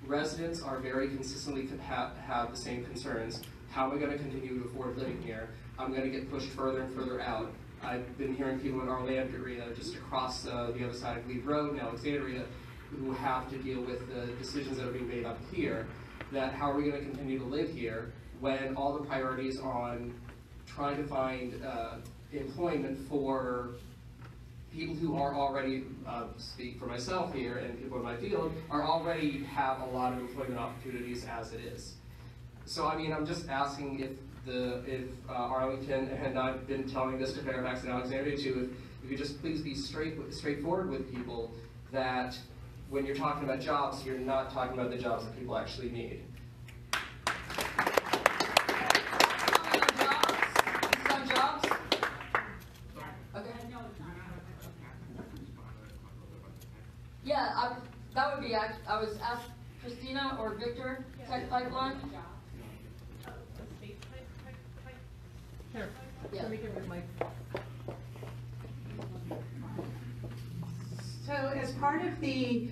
residents are very consistently have the same concerns. How am I going to continue to afford living here? I'm going to get pushed further and further out. I've been hearing people in our land area, just across the other side of Glebe Road in Alexandria, who have to deal with the decisions that are being made up here, that how are we going to continue to live here when all the priorities on trying to find employment for people who are already, speak for myself here, and people in my field, are already have a lot of employment opportunities as it is. So I mean, I'm just asking if Arlington, and I've been telling this to Fairfax and Alexandria too, if you could just please be straightforward with people, that when you're talking about jobs, you're not talking about the jobs that people actually need.
Jobs? Okay. Yeah, that would be, I was asked Christina or Victor, Tech Pipeline.
Here,
Yeah.
let me give it my.
So as part of the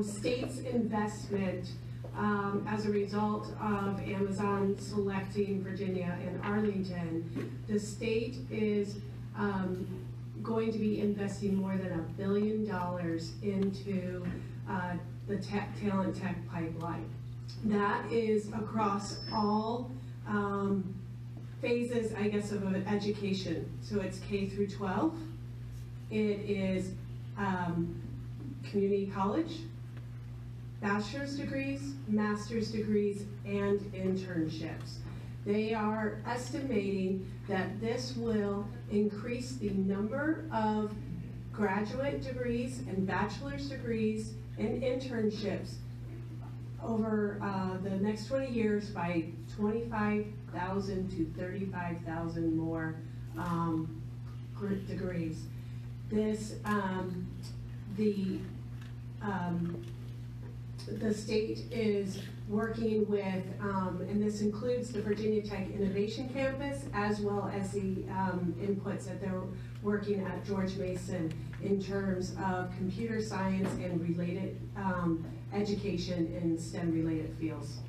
state's investment, as a result of Amazon selecting Virginia and Arlington, the state is going to be investing more than $1 billion into the talent tech pipeline. That is across all phases, I guess, of education. So it's K through 12. It is community college, bachelor's degrees, master's degrees, and internships. They are estimating that this will increase the number of graduate degrees and bachelor's degrees and internships over the next 20 years by 25,000 to 35,000 more degrees. This, the state is working with, and this includes the Virginia Tech Innovation Campus, as well as the inputs that they're working at George Mason in terms of computer science and related education in STEM-related fields.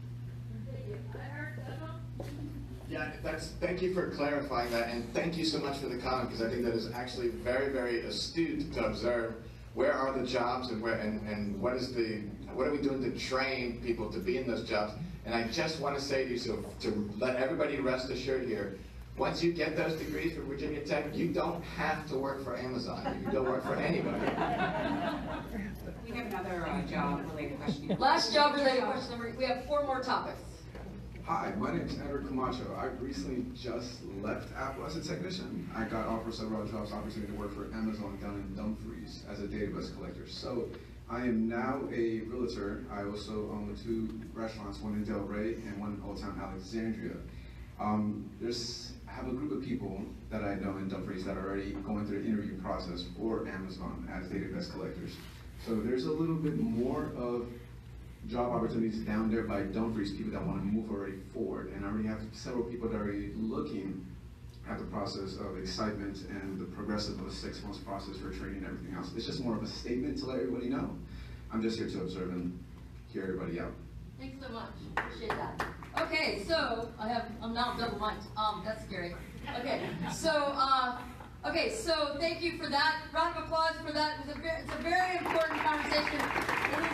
Yeah, thank you for clarifying that, and thank you so much for the comment, because I think that is actually very, very astute to observe where are the jobs and what are we doing to train people to be in those jobs. And I just want to say to you, so to let everybody rest assured here, once you get those degrees from Virginia Tech, you don't have to work for Amazon. You can go work for anybody.
We have another job-related question.
Last job-related question. We have 4 more topics.
Hi, my name is Edward Camacho. I recently just left Apple as a technician. I got offered several jobs, opportunity to work for Amazon down in Dumfries as a database collector. So I am now a realtor. I also own 2 restaurants, one in Delray and one in Old Town Alexandria. I have a group of people that I know in Dumfries that are already going through the interview process for Amazon as database collectors. So there's a little bit more of job opportunities down there by Dumfries, people that want to move already forward. And I already have several people that are already looking at the process of excitement and the progressive of a 6-month process for training and everything else. It's just more of a statement to let everybody know. I'm just here to observe and hear everybody out.
Thanks so much. Appreciate that. Okay, so I'm now double mic'd. That's scary. Okay, so thank you for that. Round of applause for that. It's a very important conversation. It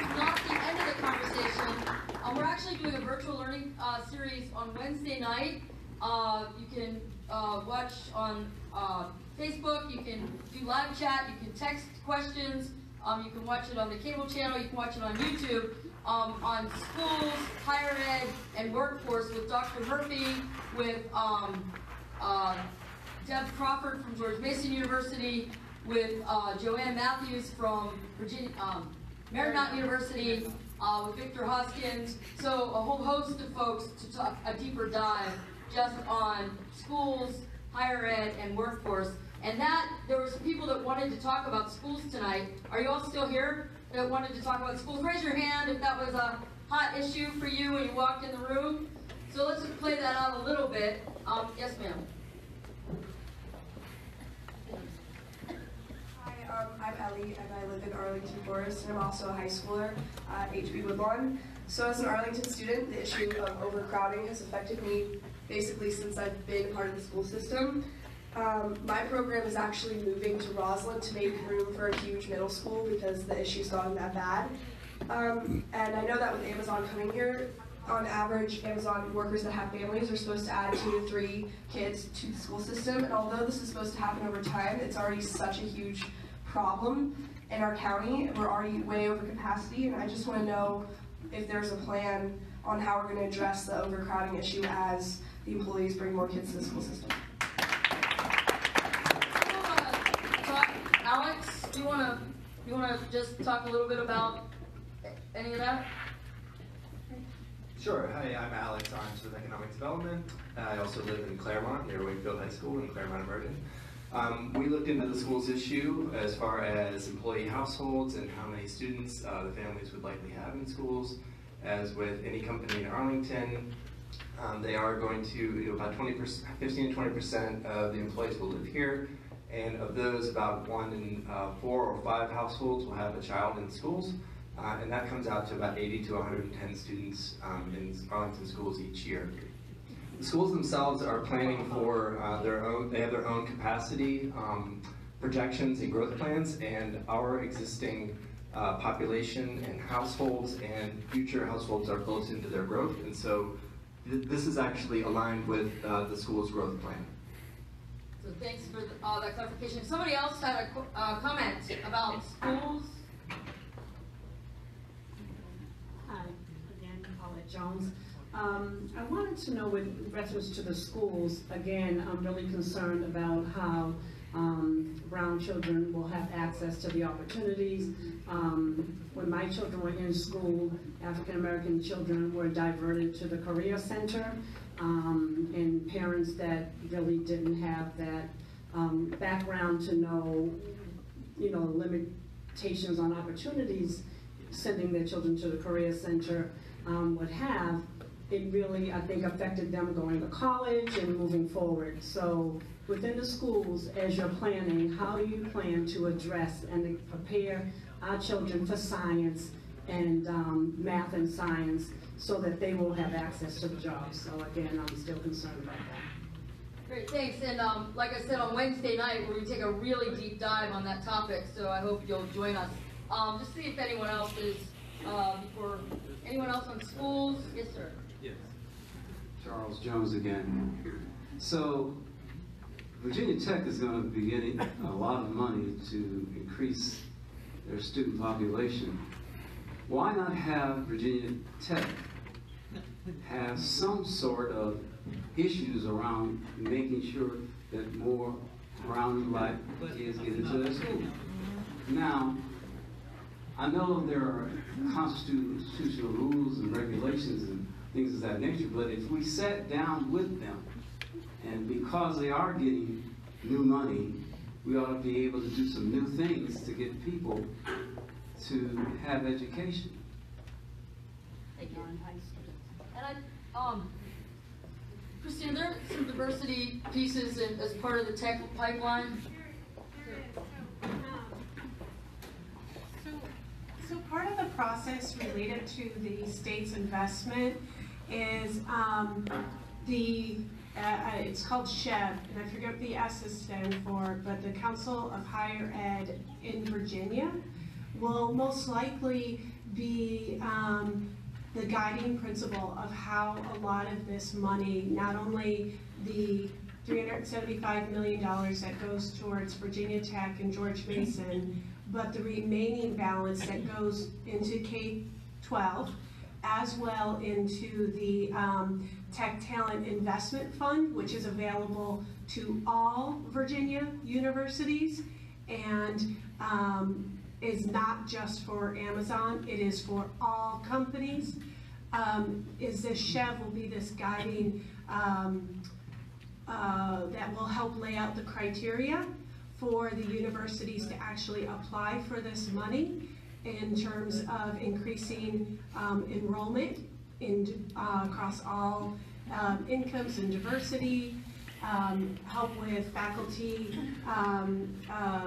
is not the end of the conversation. We're actually doing a virtual learning series on Wednesday night. You can watch on Facebook, you can do live chat, you can text questions, you can watch it on the cable channel, you can watch it on YouTube, on schools, higher ed, and workforce with Dr. Murphy, with Deb Crawford from George Mason University, with Joanne Matthews from Virginia, Marymount University, with Victor Hoskins. So a whole host of folks to talk a deeper dive just on schools, higher ed, and workforce. And that, there were some people that wanted to talk about schools tonight. Are you all still here that wanted to talk about schools? Raise your hand if that was a hot issue for you when you walked in the room. So let's just play that out a little bit. Yes, ma'am.
Hi, I'm Ellie, and I live in Arlington Forest, and I'm also a high schooler at HB Woodlawn. So as an Arlington student, the issue of overcrowding has affected me basically since I've been part of the school system. My program is actually moving to Roslyn to make room for a huge middle school because the issue's gotten that bad. And I know that with Amazon coming here, on average, Amazon workers that have families are supposed to add 2 to 3 kids to the school system. And although this is supposed to happen over time, it's already such a huge problem in our county. We're already way over capacity, and I just want to know if there's a plan on how we're going to address the overcrowding issue as the employees bring more kids to the school system.
Alex, do you want to just talk a little bit about any of that?
Sure. Hi, I'm Alex. I'm with Economic Development. I also live in Claremont, near Wakefield High School in Claremont Emergent. We looked into the schools issue as far as employee households and how many students the families would likely have in schools. As with any company in Arlington, they are going to, about 20%, 15 to 20% of the employees will live here. And of those, about 1 in 4 or 5 households will have a child in schools. And that comes out to about 80 to 110 students in Arlington schools each year. The schools themselves are planning for they have their own capacity projections and growth plans, and our existing population and households and future households are built into their growth. And so this is actually aligned with the school's growth plan.
So thanks for that clarification. Somebody else had a comment about schools.
Hi, again, Paulette Jones. I wanted to know, with reference to the schools, again, I'm really concerned about how brown children will have access to the opportunities. When my children were in school, African American children were diverted to the Career Center, and parents that really didn't have that background to know, limitations on opportunities sending their children to the Career Center would have. It really, I think, affected them going to college and moving forward. So within the schools, as you're planning, how do you plan to address and prepare our children for science and math and science so that they will have access to the jobs? So again, I'm still concerned about that.
Great, thanks. And like I said, on Wednesday night, we're going to take a really deep dive on that topic, so I hope you'll join us. Just see if anyone else is, before anyone else on schools. Yes, sir.
Yes. Charles Jones again. So Virginia Tech is going to be getting a lot of money to increase their student population. Why not have Virginia Tech have some sort of issues around making sure that more brown and black kids get into their school? Now, I know there are constitutional rules and regulations and things of that nature, but if we sat down with them, and because they are getting new money, we ought to be able to do some new things to get people to have education.
Thank you. And Christine, there are some diversity pieces as part of the tech pipeline.
So part of the process related to the state's investment is it's called SHEV, and I forget what the S is stand for, but the Council of Higher Ed in Virginia will most likely be the guiding principle of how a lot of this money, not only the $375 million that goes towards Virginia Tech and George Mason, but the remaining balance that goes into K-12, as well into the Tech Talent Investment Fund, which is available to all Virginia universities, and is not just for Amazon, it is for all companies. Is this SHEV will be this guiding that will help lay out the criteria for the universities to actually apply for this money in terms of increasing enrollment across all incomes and diversity, help with faculty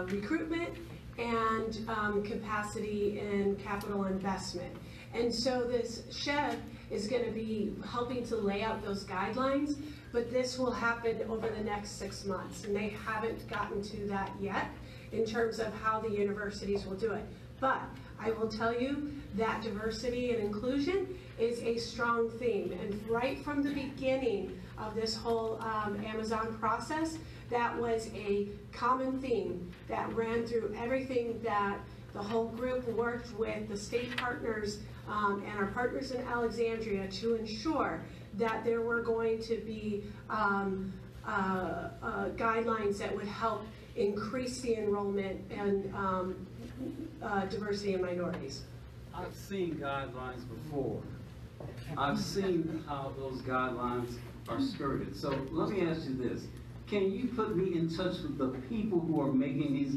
recruitment, and capacity and capital investment. And so this SHEV is going to be helping to lay out those guidelines, but this will happen over the next 6 months, and they haven't gotten to that yet in terms of how the universities will do it. But I will tell you that diversity and inclusion is a strong theme, and right from the beginning of this whole Amazon process, that was a common theme that ran through everything that the whole group worked with the state partners and our partners in Alexandria to ensure that there were going to be guidelines that would help increase the enrollment and diversity and minorities.
I've seen guidelines before. I've seen how those guidelines are skirted. So let me ask you this. Can you put me in touch with the people who are making these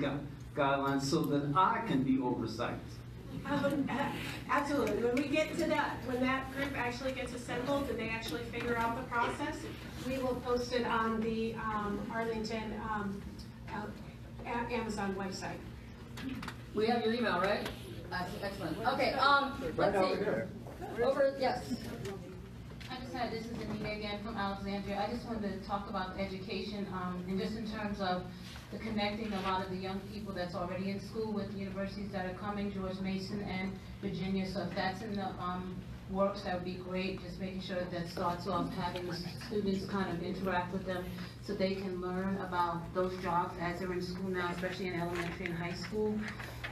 guidelines so that I can be oversight?
Absolutely. When we get to that, when that group actually gets assembled and they actually figure out the process, we will post it on the Arlington Amazon website.
We have your email, right? Excellent. Okay, let's see. Over, yes.
I just had, this is Anita again from Alexandria. I just wanted to talk about education, and just in terms of the connecting a lot of the young people that's already in school with the universities that are coming, George Mason and Virginia. So if that's in the works, that would be great. Just making sure that starts off having the students kind of interact with them so they can learn about those jobs as they're in school now, especially in elementary and high school.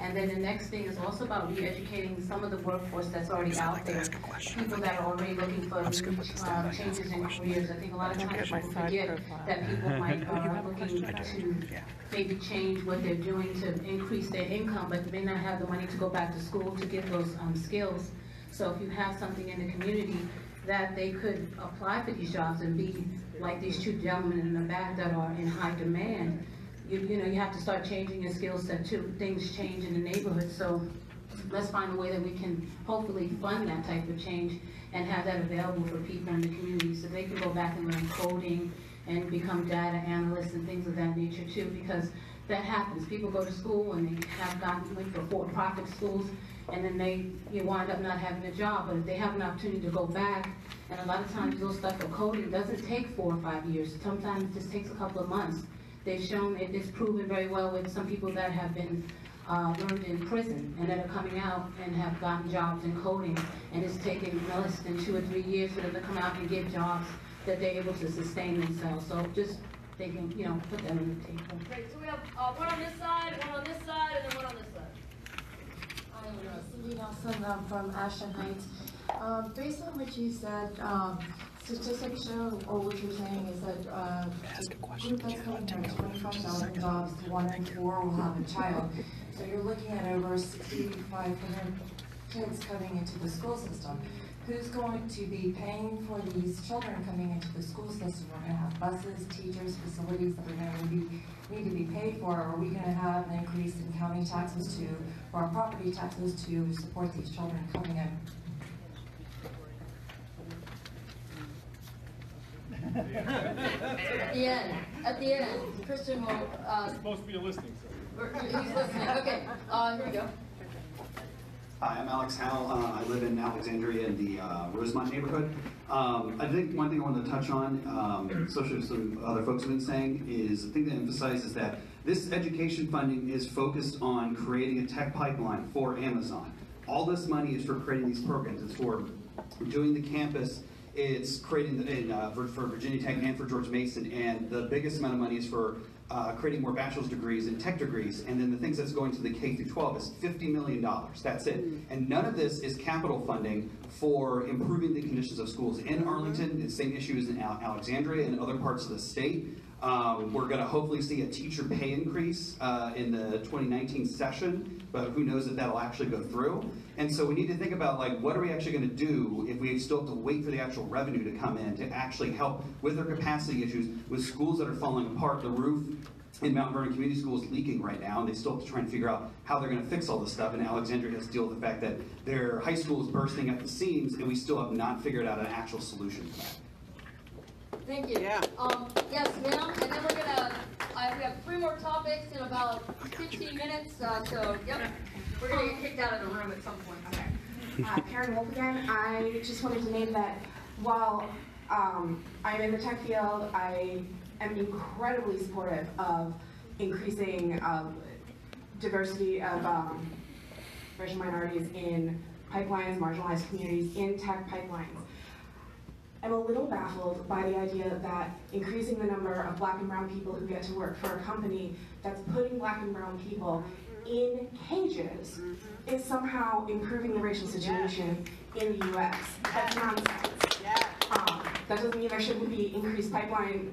And then the next thing is also about re-educating some of the workforce that's already out there. People that are already looking for changes in careers. I think a lot of times people forget that people might are looking to maybe change what they're doing to increase their income, but may not have the money to go back to school to get those skills. So if you have something in the community that they could apply for these jobs and be like these two gentlemen in the back that are in high demand, you know, you have to start changing your skill set too. Things change in the neighborhood, so let's find a way that we can hopefully fund that type of change and have that available for people in the community so they can go back and learn coding and become data analysts and things of that nature too, because that happens. People go to school and they have went for for-profit schools, and then you wind up not having a job. But if they have an opportunity to go back, and a lot of times those stuff for coding doesn't take 4 or 5 years. Sometimes it just takes a couple of months. They've shown it's proven very well with some people that have been learned in prison and that are coming out and have gotten jobs in coding, and it's taken less than 2 or 3 years for them to come out and get jobs that they're able to sustain themselves. So just they can, you know, put them on the table.
Great. So we have one on this side, one on this side, and then one on this side.
Cindy Nelson from Ashton Heights. Based on what you said, statistics show, or what you're saying is that the group that's coming here, 25,000 jobs, 1 in 4 will have a child. So you're looking at over 6,500 kids coming into the school system. Who's going to be paying for these children coming into the school system? We're going to have buses, teachers, facilities that are going to need to be paid for. Are we going to have an increase in county taxes or property taxes to support these children coming in?
At the end, Christian will.
It's supposed to be a listing, so.
He's listening. Okay, here we go.
Hi, I'm Alex Howell. I live in Alexandria in the Rosemont neighborhood. I think one thing I wanted to touch on, especially some other folks have been saying, is the thing to emphasize is that this education funding is focused on creating a tech pipeline for Amazon. All this money is for creating these programs. It's for doing the campus It's creating for Virginia Tech and for George Mason, and the biggest amount of money is for creating more bachelor's degrees and tech degrees, and then the things that's going to the K through 12 is $50 million. That's it. And none of this is capital funding for improving the conditions of schools in Arlington. The same issue is in Alexandria and other parts of the state. We're going to hopefully see a teacher pay increase in the 2019 session, but who knows if that'll actually go through. And so we need to think about, like, what are we actually going to do if we still have to wait for the actual revenue to come in to actually help with their capacity issues, with schools that are falling apart. The roof in Mount Vernon Community School is leaking right now, and they still have to try and figure out how they're going to fix all this stuff. And Alexandria has to deal with the fact that their high school is bursting at the seams, and we still have not figured out an actual solution to that.
Thank you. Yeah. Yes, ma'am. And then we're gonna. We have 3 more topics in about 15 minutes. So, yep, we're gonna get kicked out of the room at some point.
Okay. Karen Wolf again. I just wanted to name that while I'm in the tech field, I am incredibly supportive of increasing diversity of racial minorities in pipelines, marginalized communities, in tech pipelines. I'm a little baffled by the idea that increasing the number of black and brown people who get to work for a company that's putting black and brown people in cages is somehow improving the racial situation in the U.S. That's nonsense. That doesn't mean there shouldn't be increased pipeline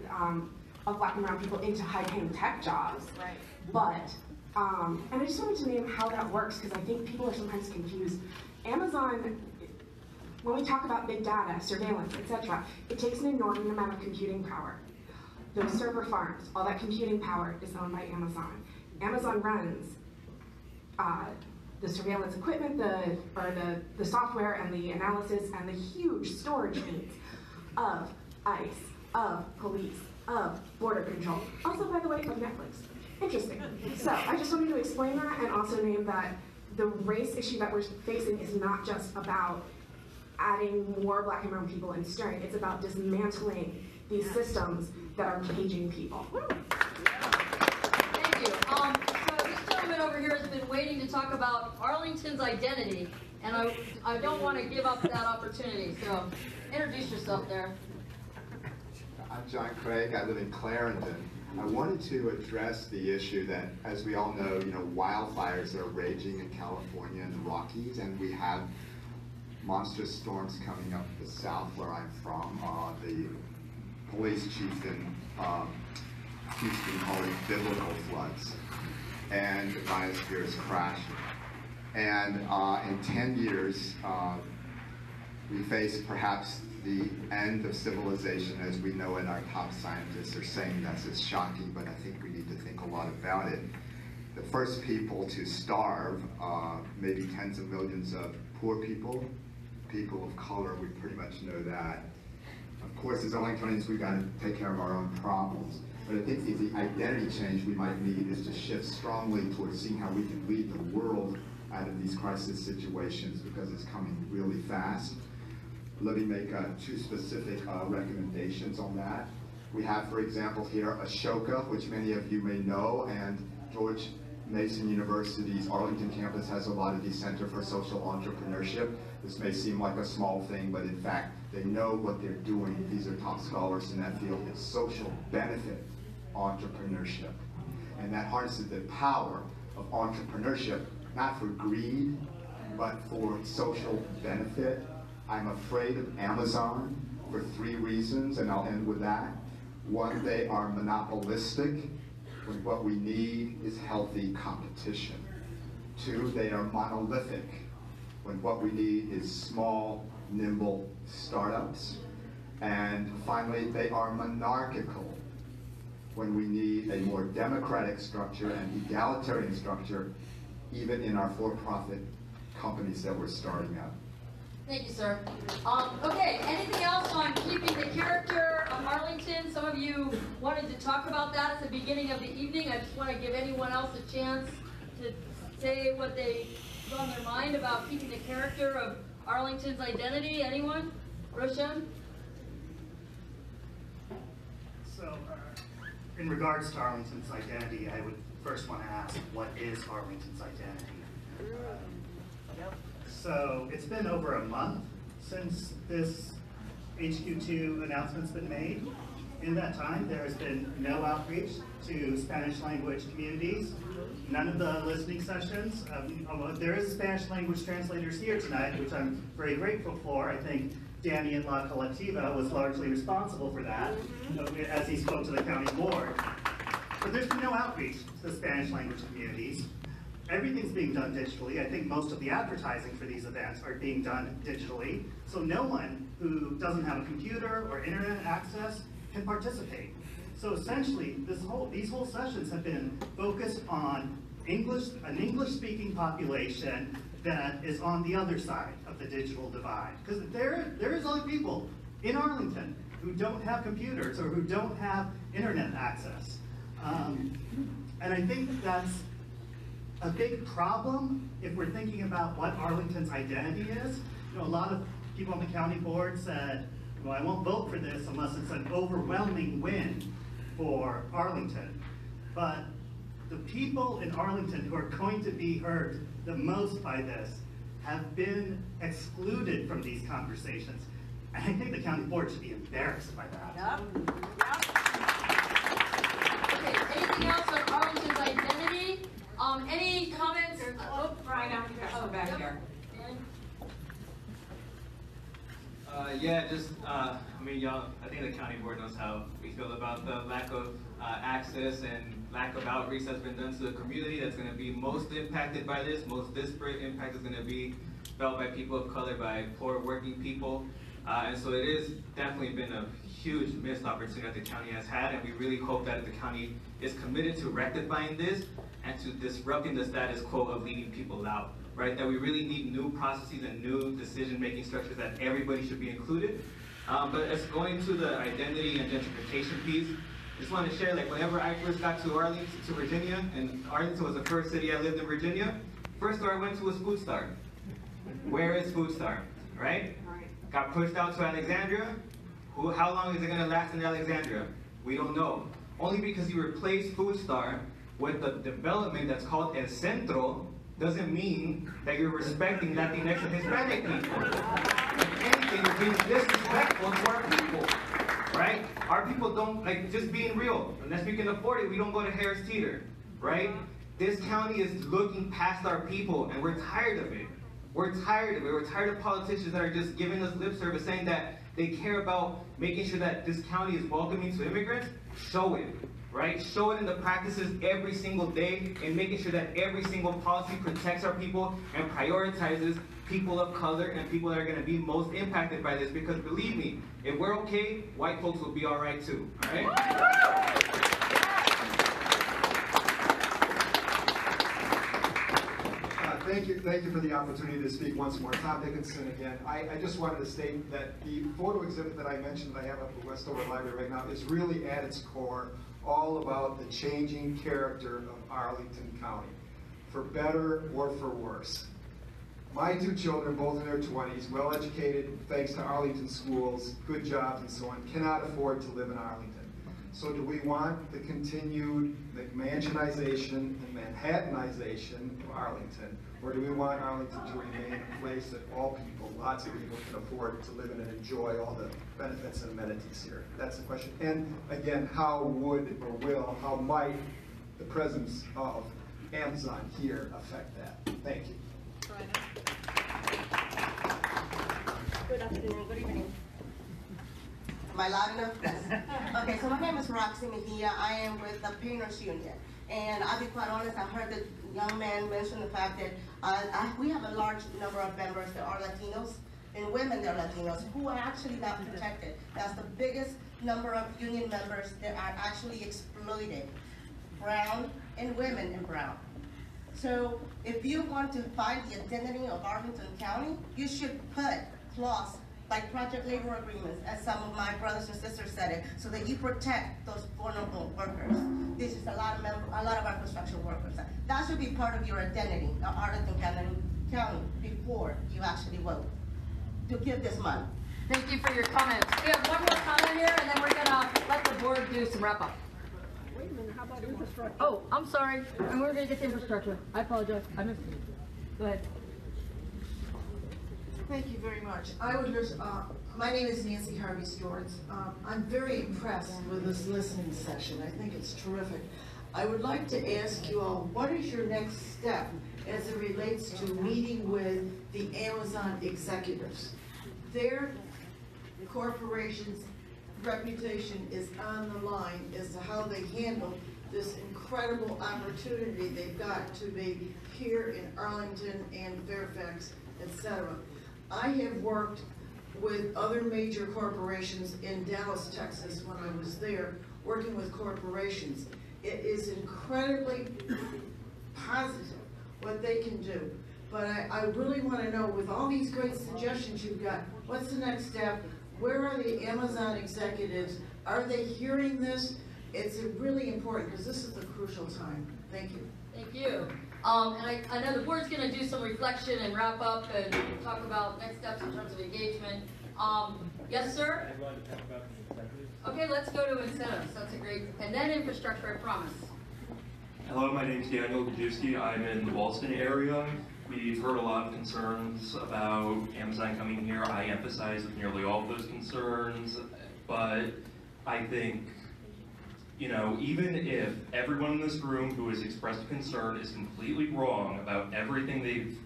of black and brown people into high-paying tech jobs. Right. But, and I just wanted to name how that works because I think people are sometimes confused. Amazon, when we talk about big data, surveillance, etc., it takes an inordinate amount of computing power. Those server farms, all that computing power is owned by Amazon. Amazon runs the surveillance equipment, the software and the analysis and the huge storage needs of ICE, of police, of border control. Also, by the way, of Netflix. Interesting. So I just wanted to explain that and also name that the race issue that we're facing is not just about adding more black and brown people and stirring. It's about dismantling these systems that are caging people.
Thank you. So this gentleman over here has been waiting to talk about Arlington's identity, and I don't want to give up that opportunity. So introduce yourself there.
I'm John Craig. I live in Clarendon. I wanted to address the issue that, as we all know, wildfires are raging in California and the Rockies, and we have monstrous storms coming up the south where I'm from. The police chief in Houston called it biblical floods, and the biosphere is crashing. And in 10 years, we face perhaps the end of civilization as we know it. Our top scientists are saying that's as shocking, but I think we need to think a lot about it. The first people to starve, maybe tens of millions of poor people, people of color, we pretty much know that. Of course, as Arlingtonians, we've got to take care of our own problems. But I think the identity change we might need is to shift strongly towards seeing how we can lead the world out of these crisis situations because it's coming really fast. Let me make 2 specific recommendations on that. We have, for example, here Ashoka, which many of you may know, and George Mason University's Arlington campus has a lot of the Center for Social Entrepreneurship. This may seem like a small thing, but in fact, they know what they're doing. These are top scholars in that field. It's social benefit entrepreneurship. And that harnesses the power of entrepreneurship, not for greed, but for social benefit. I'm afraid of Amazon for 3 reasons, and I'll end with that. 1, they are monopolistic, when what we need is healthy competition. 2, they are monolithic, when what we need is small, nimble startups. And finally, they are monarchical, when we need a more democratic structure and egalitarian structure, even in our for-profit companies that we're starting up.
Thank you, sir. Okay, anything else on keeping the character of Arlington? Some of you wanted to talk about that at the beginning of the evening. I just want to give anyone else a chance to say what they on their mind about keeping the character of Arlington's identity. Anyone? Roshan?
So, in regards to Arlington's identity, I would first want to ask, what is Arlington's identity? So, it's been over a month since this HQ2 announcement's been made. In that time, there has been no outreach to Spanish language communities. None of the listening sessions. There is Spanish language translators here tonight, which I'm very grateful for. I think Danny in La Colectiva was largely responsible for that, as he spoke to the county board. But there's been no outreach to the Spanish language communities. Everything's being done digitally. I think most of the advertising for these events are being done digitally. So no one who doesn't have a computer or internet access can participate. So essentially, these whole sessions have been focused on an English-speaking population that is on the other side of the digital divide. Because there is other people in Arlington who don't have computers or who don't have internet access. And I think that's a big problem if we're thinking about what Arlington's identity is. A lot of people on the county board said, well, I won't vote for this unless it's an overwhelming win for Arlington. But the people in Arlington who are going to be hurt the most by this have been excluded from these conversations. And I think the county board should be embarrassed by that.
Okay, anything else on Arlington's identity? Any comments?
Brian, after back here.
Yeah, just, I mean, y'all, I think the county board knows how we feel about the lack of access and lack of outreach that's been done to the community that's going to be most impacted by this. Most disparate impact is going to be felt by people of color, by poor working people. And so it is definitely been a huge missed opportunity that the county has had, and we really hope that the county is committed to rectifying this and to disrupting the status quo of leaving people out. Right, that we really need new processes and new decision-making structures that everybody should be included. But as going to the identity and gentrification piece, I just want to share, like, whenever I first got to Arlington, to Virginia, and Arlington was the first city I lived in Virginia, first store I went to was Food Star. Where is Food Star, right? Got pushed out to Alexandria. How long is it going to last in Alexandria? We don't know. Only because you replace Food Star with the development that's called El Centro, doesn't mean that you're respecting Latinx and Hispanic people. If anything, you're being disrespectful to our people, right? Our people don't, like, just being real, unless we can afford it, we don't go to Harris Teeter, right? This county is looking past our people, and we're tired of it. We're tired of it. We're tired of politicians that are just giving us lip service, saying that they care about making sure that this county is welcoming to immigrants. Show it. Right? Show it in the practices every single day, and making sure that every single policy protects our people and prioritizes people of color and people that are going to be most impacted by this. Because believe me, if we're okay, white folks will be all right too. All right?
Thank you for the opportunity to speak once more. Tom Dickinson again. I just wanted to state that the photo exhibit that I mentioned that I have up at the Westover Library right now is really at its core all about the changing character of Arlington County, for better or for worse. My two children, both in their 20s, well educated, thanks to Arlington schools, good jobs and so on, cannot afford to live in Arlington. So do we want the continued mansionization and Manhattanization of Arlington, or do we want Arlington to remain a place that all people, lots of people, can afford to live in and enjoy all the benefits and amenities here? That's the question. And again, how might the presence of Amazon here affect that? Thank you.
Good afternoon, good evening. Am I loud enough? Yes. Okay, so my name is Roxy Mejia. I am with the Painters Union. And I'll be quite honest, I heard the young man mention the fact that we have a large number of members that are Latinos, and women that are Latinos, who are actually not protected. That's the biggest number of union members that are actually exploited. Brown and women in brown. So if you want to find the identity of Arlington County, you should put clause like project labor agreements, as some of my brothers and sisters said it, so that you protect those vulnerable workers. This is a lot of our construction workers. That should be part of your identity of Arlington County before you actually vote to give this money.
Thank you for your comments. We have one more comment here, and then we're gonna let the board do some wrap up.
Wait a minute, how about infrastructure?
Oh, I'm sorry. And we're gonna get to infrastructure. I apologize. I missed it. Go ahead.
Thank you very much. I would just, my name is Nancy Harvey Stewarts. I'm very impressed with this listening session. I think it's terrific. I would like to ask you all, what is your next step as it relates to meeting with the Amazon executives? Their corporation's reputation is on the line as to how they handle this incredible opportunity they've got to be here in Arlington and Fairfax, etc. I have worked with other major corporations in Dallas, Texas when I was there, working with corporations. It is incredibly positive what they can do. But I really want to know, with all these great suggestions you've got, what's the next step? Where are the Amazon executives? Are they hearing this? It's really important because this is a crucial time. Thank you.
Thank you. And I know the board's going to do some reflection and wrap up and talk about next steps in terms of engagement. Yes, sir? Okay, let's go to incentives. That's a great, and then infrastructure, I promise.
Hello, my name's Daniel Gajewski. I'm in the Ballston area. We've heard a lot of concerns about Amazon coming here. I empathize with nearly all of those concerns, but I think, you know, even if everyone in this room who has expressed concern is completely wrong about everything they've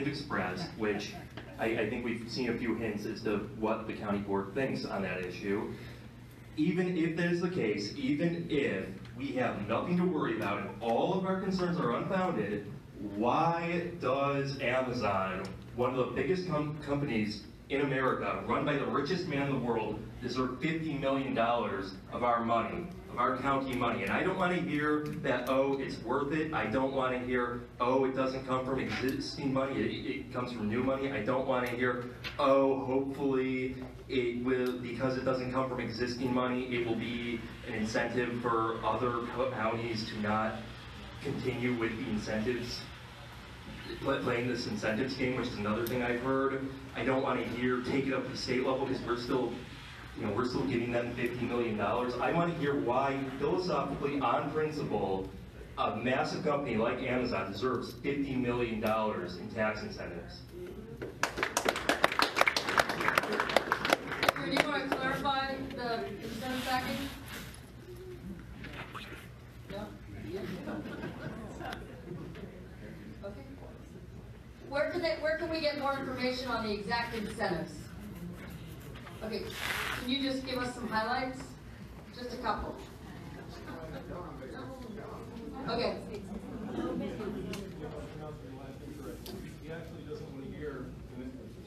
expressed, which I think we've seen a few hints as to what the county board thinks on that issue, even if that is the case, even if we have nothing to worry about and all of our concerns are unfounded, why does Amazon, one of the biggest companies in America, run by the richest man in the world, deserve $50 million of our money, of our county money? And I don't want to hear that, oh, it's worth it. I don't want to hear, oh, it doesn't come from existing money, it comes from new money. I don't want to hear, oh, hopefully it will, because it doesn't come from existing money, it will be an incentive for other counties to not continue with the incentives, playing this incentives game, which is another thing I've heard. I don't want to hear take it up to the state level because we're still giving them $50 million. I want to hear why, philosophically, on principle, a massive company like Amazon deserves $50 million in tax incentives.
Do you want to clarify the incentive package? No? Okay. Where can we get more information on the exact incentives? Okay, can you just give us some highlights? Just a couple. Okay.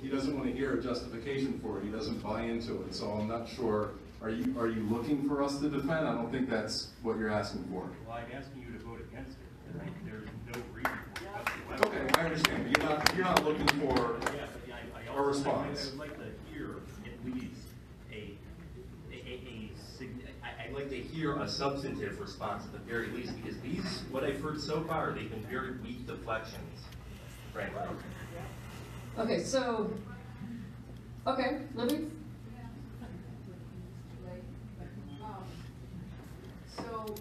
He doesn't want to hear a justification for it. He doesn't buy into it. So I'm not sure. Are you looking for us to defend? I don't think that's what you're asking for.
Well, I'm asking you to vote against it. There's no reason for it.
Okay, I understand. But you're not looking for a response.
I would like to hear at least
I'd like to hear a substantive response at the very least, because these, what I've heard so far, they've been very weak deflections, frankly.
Okay, so, okay, Libby?
So,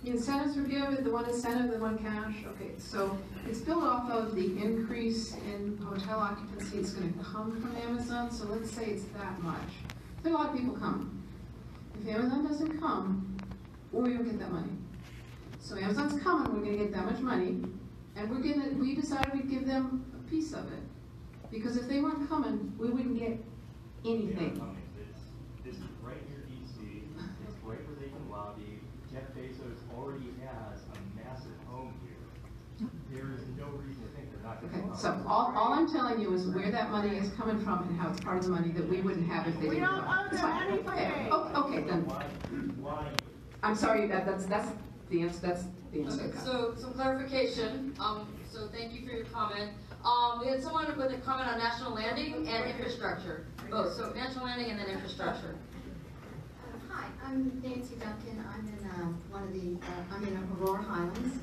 incentives were given, the one incentive, the one cash, okay, so it's built off of the increase in hotel occupancy that's gonna come from Amazon, so let's say it's that much. There are a lot of people coming. If Amazon doesn't come, we don't get that money. So Amazon's coming, we're gonna get that much money, and we decided we'd give them a piece of it. Because if they weren't coming, we wouldn't get anything.
This is right near DC, it's right where they can lobby. Jeff Bezos already has a massive home here. There is no reason to think they're not going to come.
So all I'm telling you is where that money is coming from and how it's part of the money that we wouldn't have if they didn't come. We don't own anything. Okay, then.
Why?
I'm sorry, that's the answer, that's the answer.
Okay, so some clarification, so thank you for your comment. We had someone with a comment on national landing and infrastructure. Both, so national landing and then infrastructure.
Hi, I'm Nancy Duncan. I'm in I'm in Aurora Highlands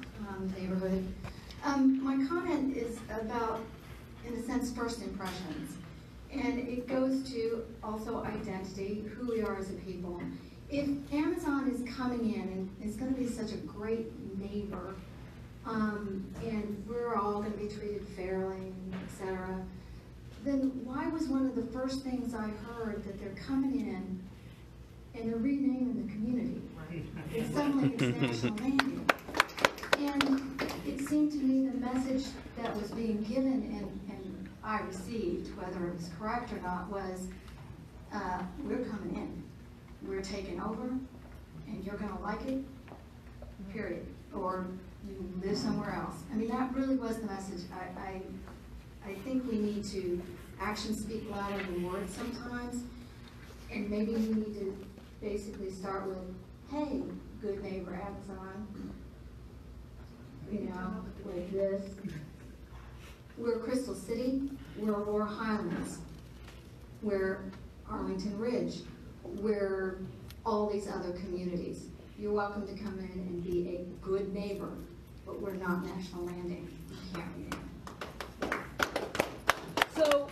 neighborhood. My comment is about, in a sense, first impressions. And it goes to also identity, who we are as a people. If Amazon is coming in and is going to be such a great neighbor, and we're all going to be treated fairly, etc., then why was one of the first things I heard that they're coming in and they're renaming the community? And suddenly it's national landing. And it seemed to me the message that was being given and I received, whether it was correct or not, was we're coming in, we're taking over, and you're gonna like it, period. Or you live somewhere else. I mean, that really was the message. I think we need to actions speak louder than words sometimes, and maybe we need to basically start with, hey, good neighbor Amazon, you know, like this. We're Crystal City, we're Aurora Highlands, we're Arlington Ridge, we're all these other communities. You're welcome to come in and be a good neighbor, but we're not National Landing. You can't rename.
So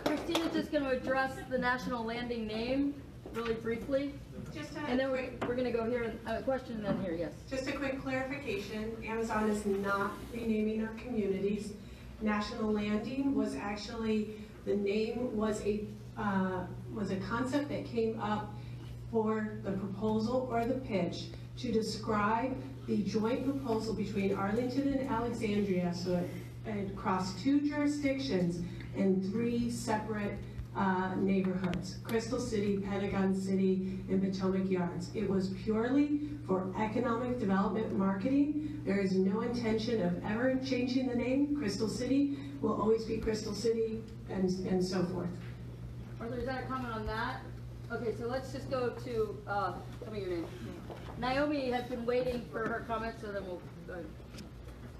Christina's just gonna address the National Landing name really briefly. And then we're gonna go here, a question and then here, yes.
Just a quick clarification, Amazon is not renaming our communities. National Landing was actually, the name was a concept that came up for the proposal or the pitch to describe the joint proposal between Arlington and Alexandria, so it crossed 2 jurisdictions and 3 separate neighborhoods, Crystal City, Pentagon City, and Potomac Yards. It was purely for economic development marketing. There is no intention of ever changing the name. Crystal City will always be Crystal City, and so forth.
Arthur, is that a comment on that? Okay, so let's just go to, tell me your name. Naomi has been waiting for her comment, so then we'll go ahead.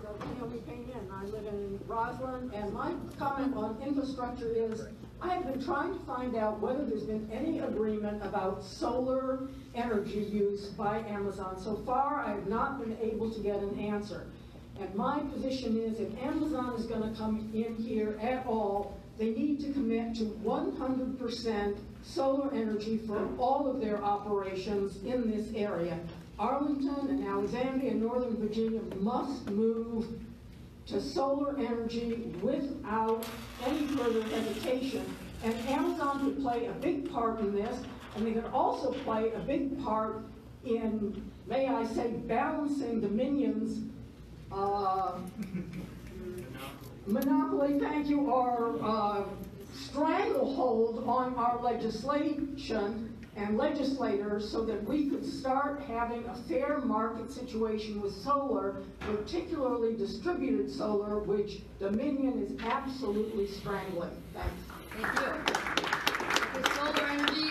So Naomi Pena, and I live in Roslyn, and my comment on infrastructure is, I have been trying to find out whether there's been any agreement about solar energy use by Amazon. So far, I have not been able to get an answer. And my position is, if Amazon is going to come in here at all, they need to commit to 100% solar energy for all of their operations in this area. Arlington and Alexandria and Northern Virginia must move to solar energy without any further hesitation. And Amazon could play a big part in this, and they could also play a big part in, may I say, balancing Dominion's monopoly, thank you, or stranglehold on our legislation and legislators, so that we could start having a fair market situation with solar, particularly distributed solar, which Dominion is absolutely strangling. Thanks.
Thank you. Okay, solar energy,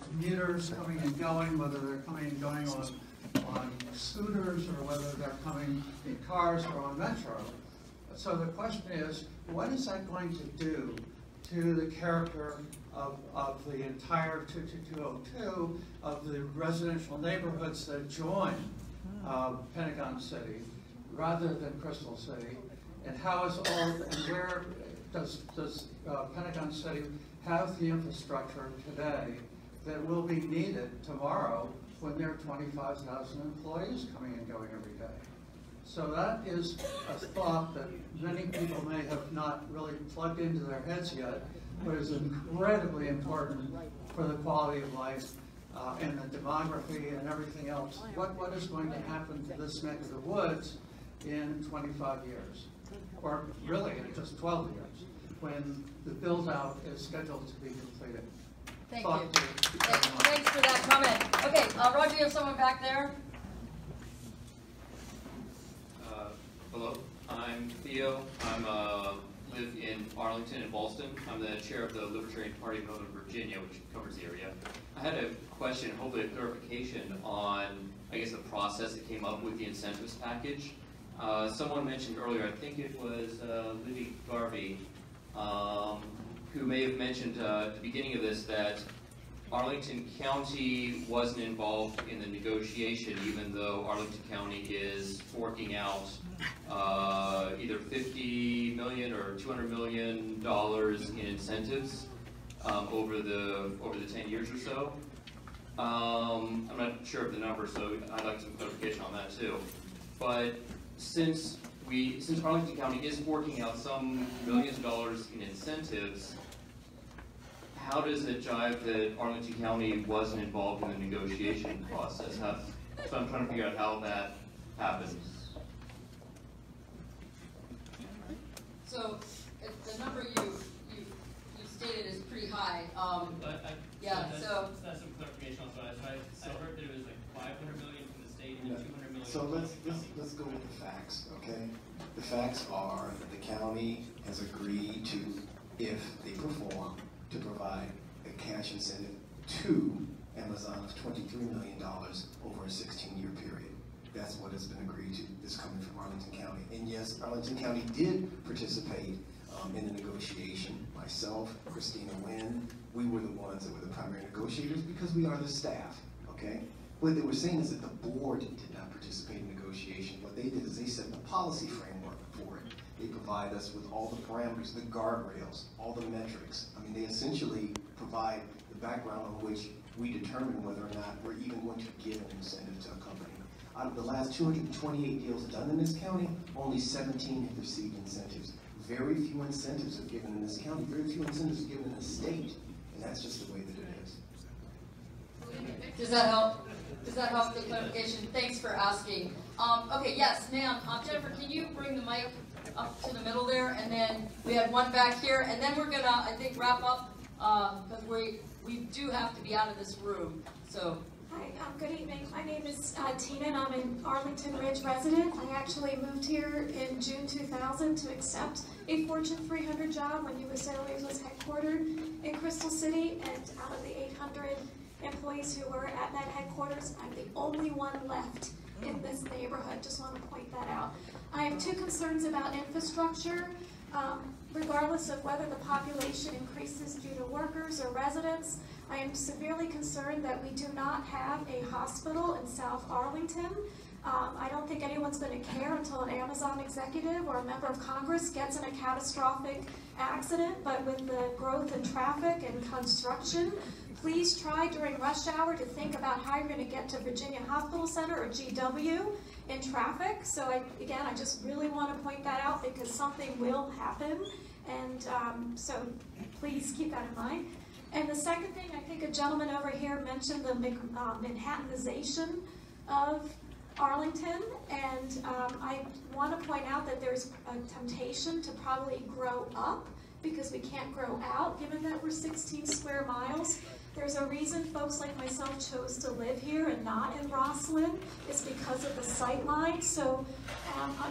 commuters coming and going, whether they're coming and going on scooters or whether they're coming in cars or on Metro. So the question is, what is that going to do to the character of the entire 22202, of the residential neighborhoods that join Pentagon City rather than Crystal City? And how is and where does Pentagon City have the infrastructure today that will be needed tomorrow when there are 25,000 employees coming and going every day? So that is a thought that many people may have not really plugged into their heads yet, but is incredibly important for the quality of life and the demography and everything else. What is going to happen to this neck of the woods in 25 years? Or really in just 12 years, when the build-out is scheduled to be completed.
Thank you. Thanks for that comment. Okay, Roger, you have someone back there?
Hello, I'm Theo. I live in Arlington and Ballston. I'm the chair of the Libertarian Party of Northern Virginia, which covers the area. I had a question, hopefully a clarification on, I guess, the process that came up with the incentives package. Someone mentioned earlier, I think it was Libby Garvey, who may have mentioned at the beginning of this that Arlington County wasn't involved in the negotiation, even though Arlington County is forking out either $50 million or $200 million in incentives over the 10 years or so. I'm not sure of the number, so I'd like some clarification on that too. But since since Arlington County is forking out some millions of dollars in incentives, how does it jive that Arlington County wasn't involved in the negotiation process? So I'm trying to figure out how that happens.
So the number you stated is pretty high. Yeah, so.
That's some clarification also. I heard that it was like 500 million from the state and 200 million.
So let's go with the facts, okay? The facts are that the county has agreed to, if they perform, to provide a cash incentive to Amazon of $23 million over a 16-year period. That's what has been agreed to. This coming from Arlington County. And yes, Arlington County did participate in the negotiation. Myself, Christina Wynn, we were the ones that were the primary negotiators because we are the staff, okay? What they were saying is that the board did not participate in negotiation. What they did is they set the policy framework for it. They provide us with all the parameters, the guardrails, all the metrics. I mean, they essentially provide the background on which we determine whether or not we're even going to give an incentive to a company. Out of the last 228 deals done in this county, only 17 have received incentives. Very few incentives are given in this county, very few incentives are given in the state, and that's just the way that it is.
Does that help? Does that help the clarification? Thanks for asking. Okay, yes, ma'am. Jennifer, can you bring the mic up to the middle there? And then we have one back here, and then we're gonna, I think, wrap up because we do have to be out of this room. So.
Hi, good evening. My name is Tina, and I'm an Arlington Ridge resident. I actually moved here in June 2000 to accept a Fortune 300 job when US Airways was headquartered in Crystal City, and out of the 800 employees who were at that headquarters, I'm the only one left in this neighborhood. Just want to point that out. I have two concerns about infrastructure. Regardless of whether the population increases due to workers or residents, I am severely concerned that we do not have a hospital in South Arlington. I don't think anyone's going to care until an Amazon executive or a member of Congress gets in a catastrophic accident, but with the growth in traffic and construction, please try during rush hour to think about how you're going to get to Virginia Hospital Center or GW in traffic. So again, I just really want to point that out because something will happen, and so please keep that in mind. And the second thing, I think a gentleman over here mentioned the Manhattanization of Arlington, and I want to point out that there's a temptation to probably grow up because we can't grow out, given that we're 16 square miles. There's a reason folks like myself chose to live here and not in Rosslyn. It's because of the sight line. So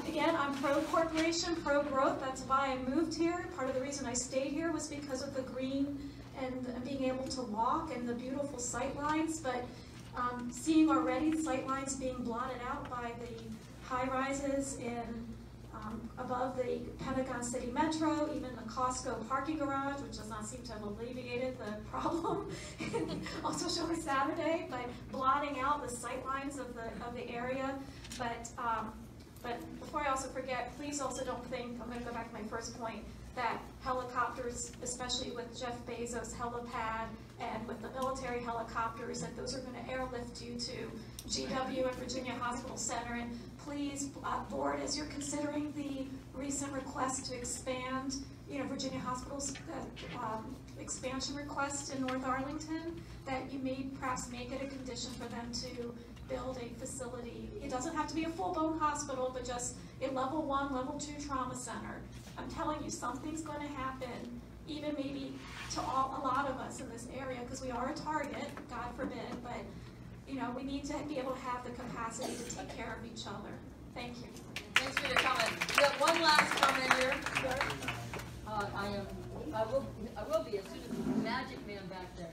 again, I'm pro-corporation, pro-growth. That's why I moved here. Part of the reason I stayed here was because of the green and being able to walk and the beautiful sight lines. But seeing already sight lines being blotted out by the high-rises in above the Pentagon City Metro, even the Costco parking garage, which does not seem to have alleviated the problem, also showing Saturday, but blotting out the sight lines of the area. But before I also forget, please also don't think, I'm going to go back to my first point, that helicopters, especially with Jeff Bezos' helipad and with the military helicopters, that those are going to airlift you to GW and Virginia Hospital Center. And please, board, as you're considering the recent request to expand, Virginia Hospital's expansion request in North Arlington, that you may perhaps make it a condition for them to build a facility. It doesn't have to be a full-blown hospital, but just a level 1, level 2 trauma center. I'm telling you, something's going to happen, even maybe to a lot of us in this area, because we are a target, God forbid, but we need to be able to have the capacity to take care of each other. Thank you.
Thanks for your comment. We have one last comment here. I will be as soon as the magic man back there.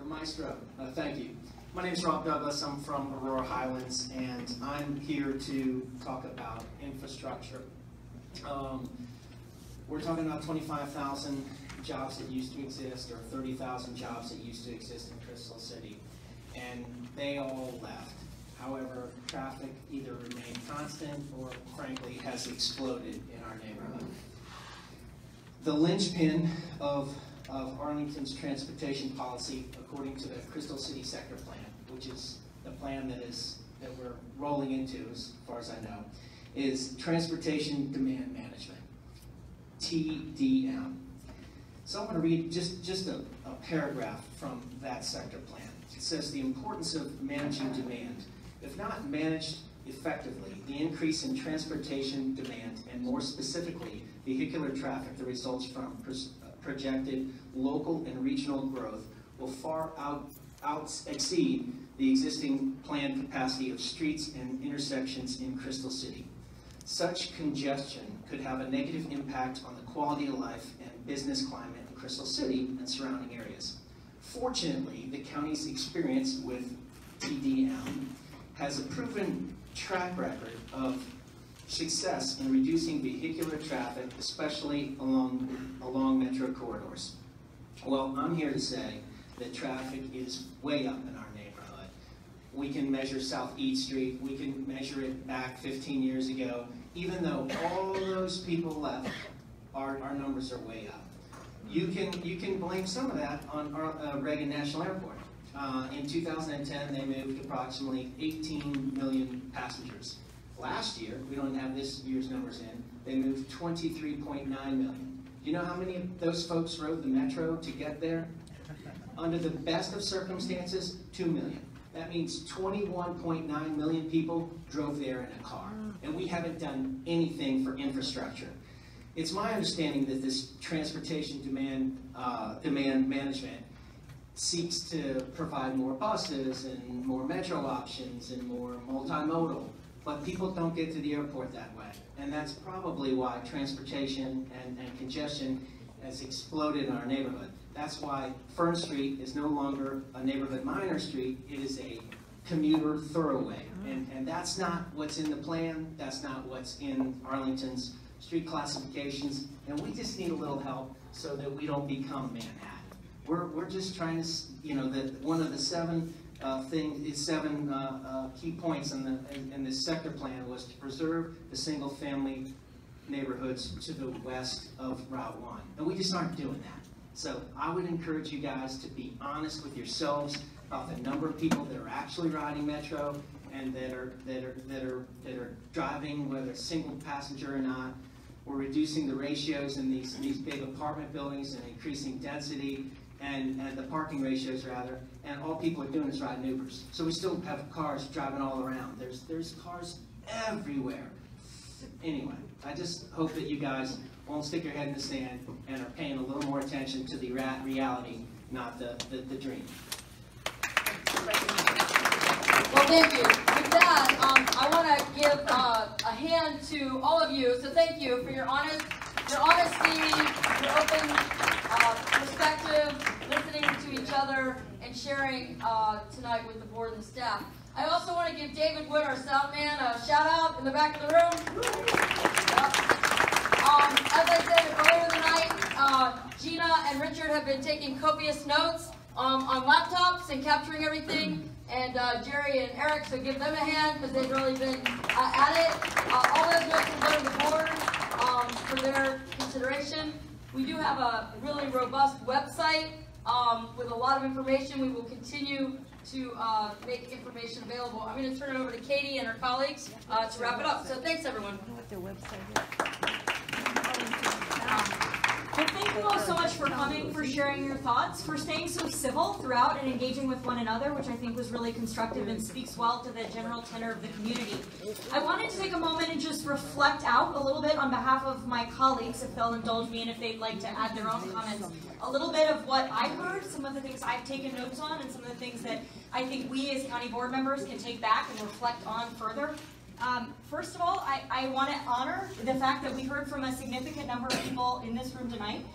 Maestro, thank you. My name is Rob Douglas. I'm from Aurora Highlands, and I'm here to talk about infrastructure. We're talking about 25,000 jobs that used to exist, or 30,000 jobs that used to exist in Crystal City, and they all left. However, traffic either remained constant or, frankly, has exploded in our neighborhood. The linchpin of Arlington's transportation policy, according to the Crystal City Sector Plan, which is the plan that we're rolling into, as far as I know, is Transportation Demand Management, TDM. So I'm going to read just a paragraph from that sector plan. It says the importance of managing demand. If not managed effectively, the increase in transportation demand, and more specifically, vehicular traffic that results from projected local and regional growth, will far exceed the existing planned capacity of streets and intersections in Crystal City. Such congestion could have a negative impact on the quality of life and business climate in Crystal City and surrounding areas. Fortunately, the county's experience with TDM has a proven track record of success in reducing vehicular traffic, especially along metro corridors. Well, I'm here to say that traffic is way up in our neighborhood. We can measure South East Street, we can measure it back 15 years ago. Even though all those people left, our numbers are way up. You can blame some of that on Reagan National Airport. In 2010, they moved approximately 18 million passengers. Last year, we don't have this year's numbers in, they moved 23.9 million. Do you know how many of those folks rode the metro to get there? Under the best of circumstances, 2 million. That means 21.9 million people drove there in a car. And we haven't done anything for infrastructure. It's my understanding that this transportation demand management seeks to provide more buses and more metro options and more multimodal, but people don't get to the airport that way. And that's probably why transportation and congestion has exploded in our neighborhood. That's why Fern Street is no longer a neighborhood minor street, it is a commuter thoroughway. And that's not what's in the plan, that's not what's in Arlington's street classifications, and we just need a little help so that we don't become Manhattan. We're just trying to, you know, one of the seven key points in this sector plan was to preserve the single-family neighborhoods to the west of Route 1, and we just aren't doing that. So I would encourage you guys to be honest with yourselves about the number of people that are actually riding Metro and that are driving, whether it's single passenger or not. We're reducing the ratios in these big apartment buildings and increasing density and the parking ratios rather, and all people are doing is riding Ubers. So we still have cars driving all around. There's cars everywhere. Anyway, I just hope that you guys won't stick your head in the sand and are paying a little more attention to the reality, not the dream.
Well, thank you. With that, I want to give a hand to all of you. So thank you for your honesty, your open perspective, listening to each other, and sharing tonight with the board and staff. I also want to give David Wood, our sound man, a shout out in the back of the room. As I said earlier tonight, Gina and Richard have been taking copious notes on laptops and capturing everything. And Jerry and Eric, so give them a hand because they've really been at it. All those notes will go to the board for their consideration. We do have a really robust website with a lot of information. We will continue to make information available. I'm going to turn it over to Katie and her colleagues to wrap it up. So thanks, everyone.
Well, thank you all so much for coming, for sharing your thoughts, for staying so civil throughout and engaging with one another, which I think was really constructive and speaks well to the general tenor of the community. I wanted to take a moment and just reflect out a little bit on behalf of my colleagues, if they'll indulge me and if they'd like to add their own comments, a little bit of what I heard, some of the things I've taken notes on, and some of the things that I think we as county board members can take back and reflect on further. First of all, I want to honor the fact that we heard from a significant number of people in this room tonight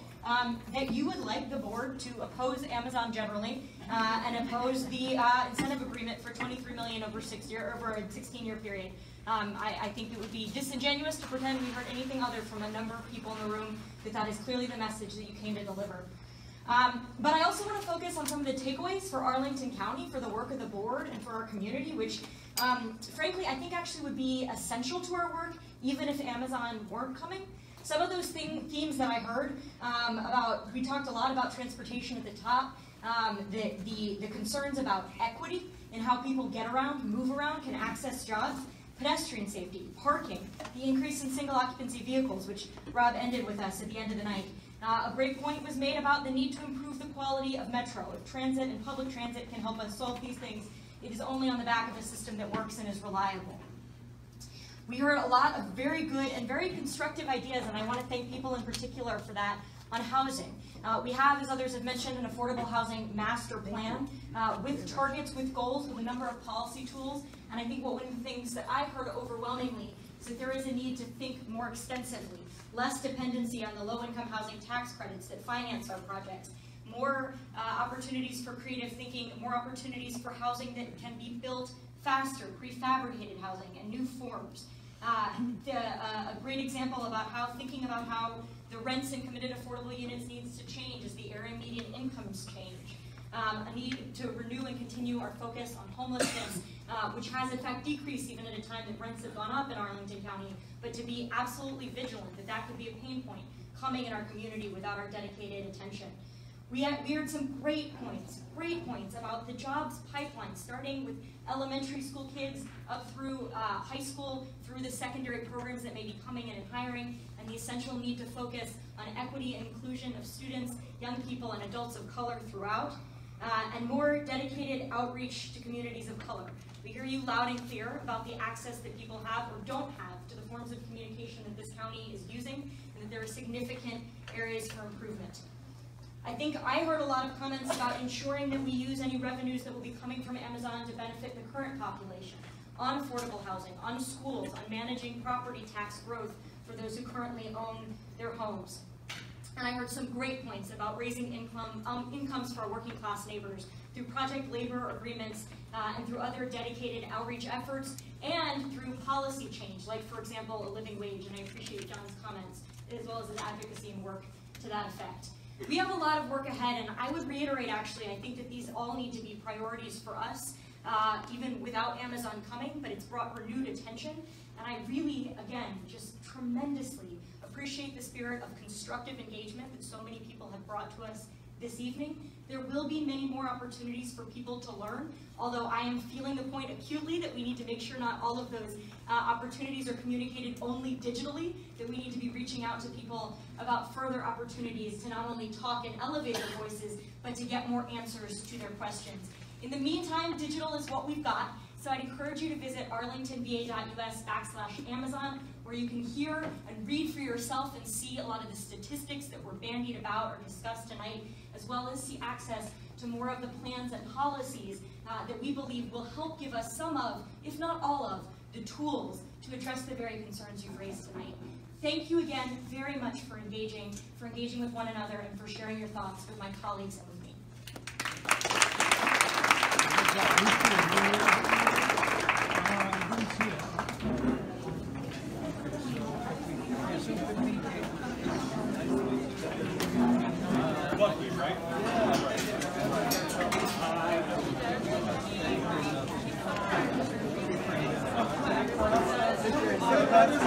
that you would like the board to oppose Amazon generally and oppose the incentive agreement for $23 million over a 16-year period. I think it would be disingenuous to pretend we heard anything other from a number of people in the room that is clearly the message that you came to deliver. But I also want to focus on some of the takeaways for Arlington County, for the work of the board, and for our community, which frankly I think actually would be essential to our work, even if Amazon weren't coming. Some of those themes that I heard we talked a lot about transportation at the top, the concerns about equity and how people get around, move around, can access jobs, pedestrian safety, parking, the increase in single occupancy vehicles, which Rob ended with us at the end of the night. A great point was made about the need to improve the quality of Metro. If transit and public transit can help us solve these things, it is only on the back of a system that works and is reliable. We heard a lot of very good and very constructive ideas, and I want to thank people in particular for that, on housing. We have, as others have mentioned, an affordable housing master plan with targets, with goals, with a number of policy tools, and I think one of the things that I've heard overwhelmingly is that there is a need to think more extensively, less dependency on the low-income housing tax credits that finance our projects, more opportunities for creative thinking, more opportunities for housing that can be built faster, prefabricated housing and new forms. A great example about thinking about how the rents in committed affordable units needs to change as the area median incomes change. A need to renew and continue our focus on homelessness, which has in fact decreased even at a time that rents have gone up in Arlington County, but to be absolutely vigilant that that could be a pain point coming in our community without our dedicated attention. We heard some great points about the jobs pipeline, starting with elementary school kids up through high school, through the secondary programs that may be coming in and hiring, and the essential need to focus on equity and inclusion of students, young people, and adults of color throughout, and more dedicated outreach to communities of color. We hear you loud and clear about the access that people have or don't have to the forms of communication that this county is using, and that there are significant areas for improvement. I think I heard a lot of comments about ensuring that we use any revenues that will be coming from Amazon to benefit the current population, on affordable housing, on schools, on managing property tax growth for those who currently own their homes. And I heard some great points about raising incomes for our working class neighbors through project labor agreements and through other dedicated outreach efforts and through policy change, like, for example, a living wage. And I appreciate John's comments, as well as his advocacy and work to that effect. We have a lot of work ahead, and I would reiterate, actually, I think that these all need to be priorities for us, even without Amazon coming, but it's brought renewed attention. And I really, again, just tremendously appreciate the spirit of constructive engagement that so many people have brought to us this evening. There will be many more opportunities for people to learn, although I am feeling the point acutely that we need to make sure not all of those opportunities are communicated only digitally, that we need to be reaching out to people about further opportunities to not only talk and elevate their voices, but to get more answers to their questions. In the meantime, digital is what we've got, so I'd encourage you to visit arlingtonva.us/Amazon, where you can hear and read for yourself and see a lot of the statistics that were bandied about or discussed tonight, as well as see access to more of the plans and policies that we believe will help give us some of, if not all of, the tools to address the very concerns you've raised tonight. Thank you again very much for engaging with one another and for sharing your thoughts with my colleagues and with me.
That is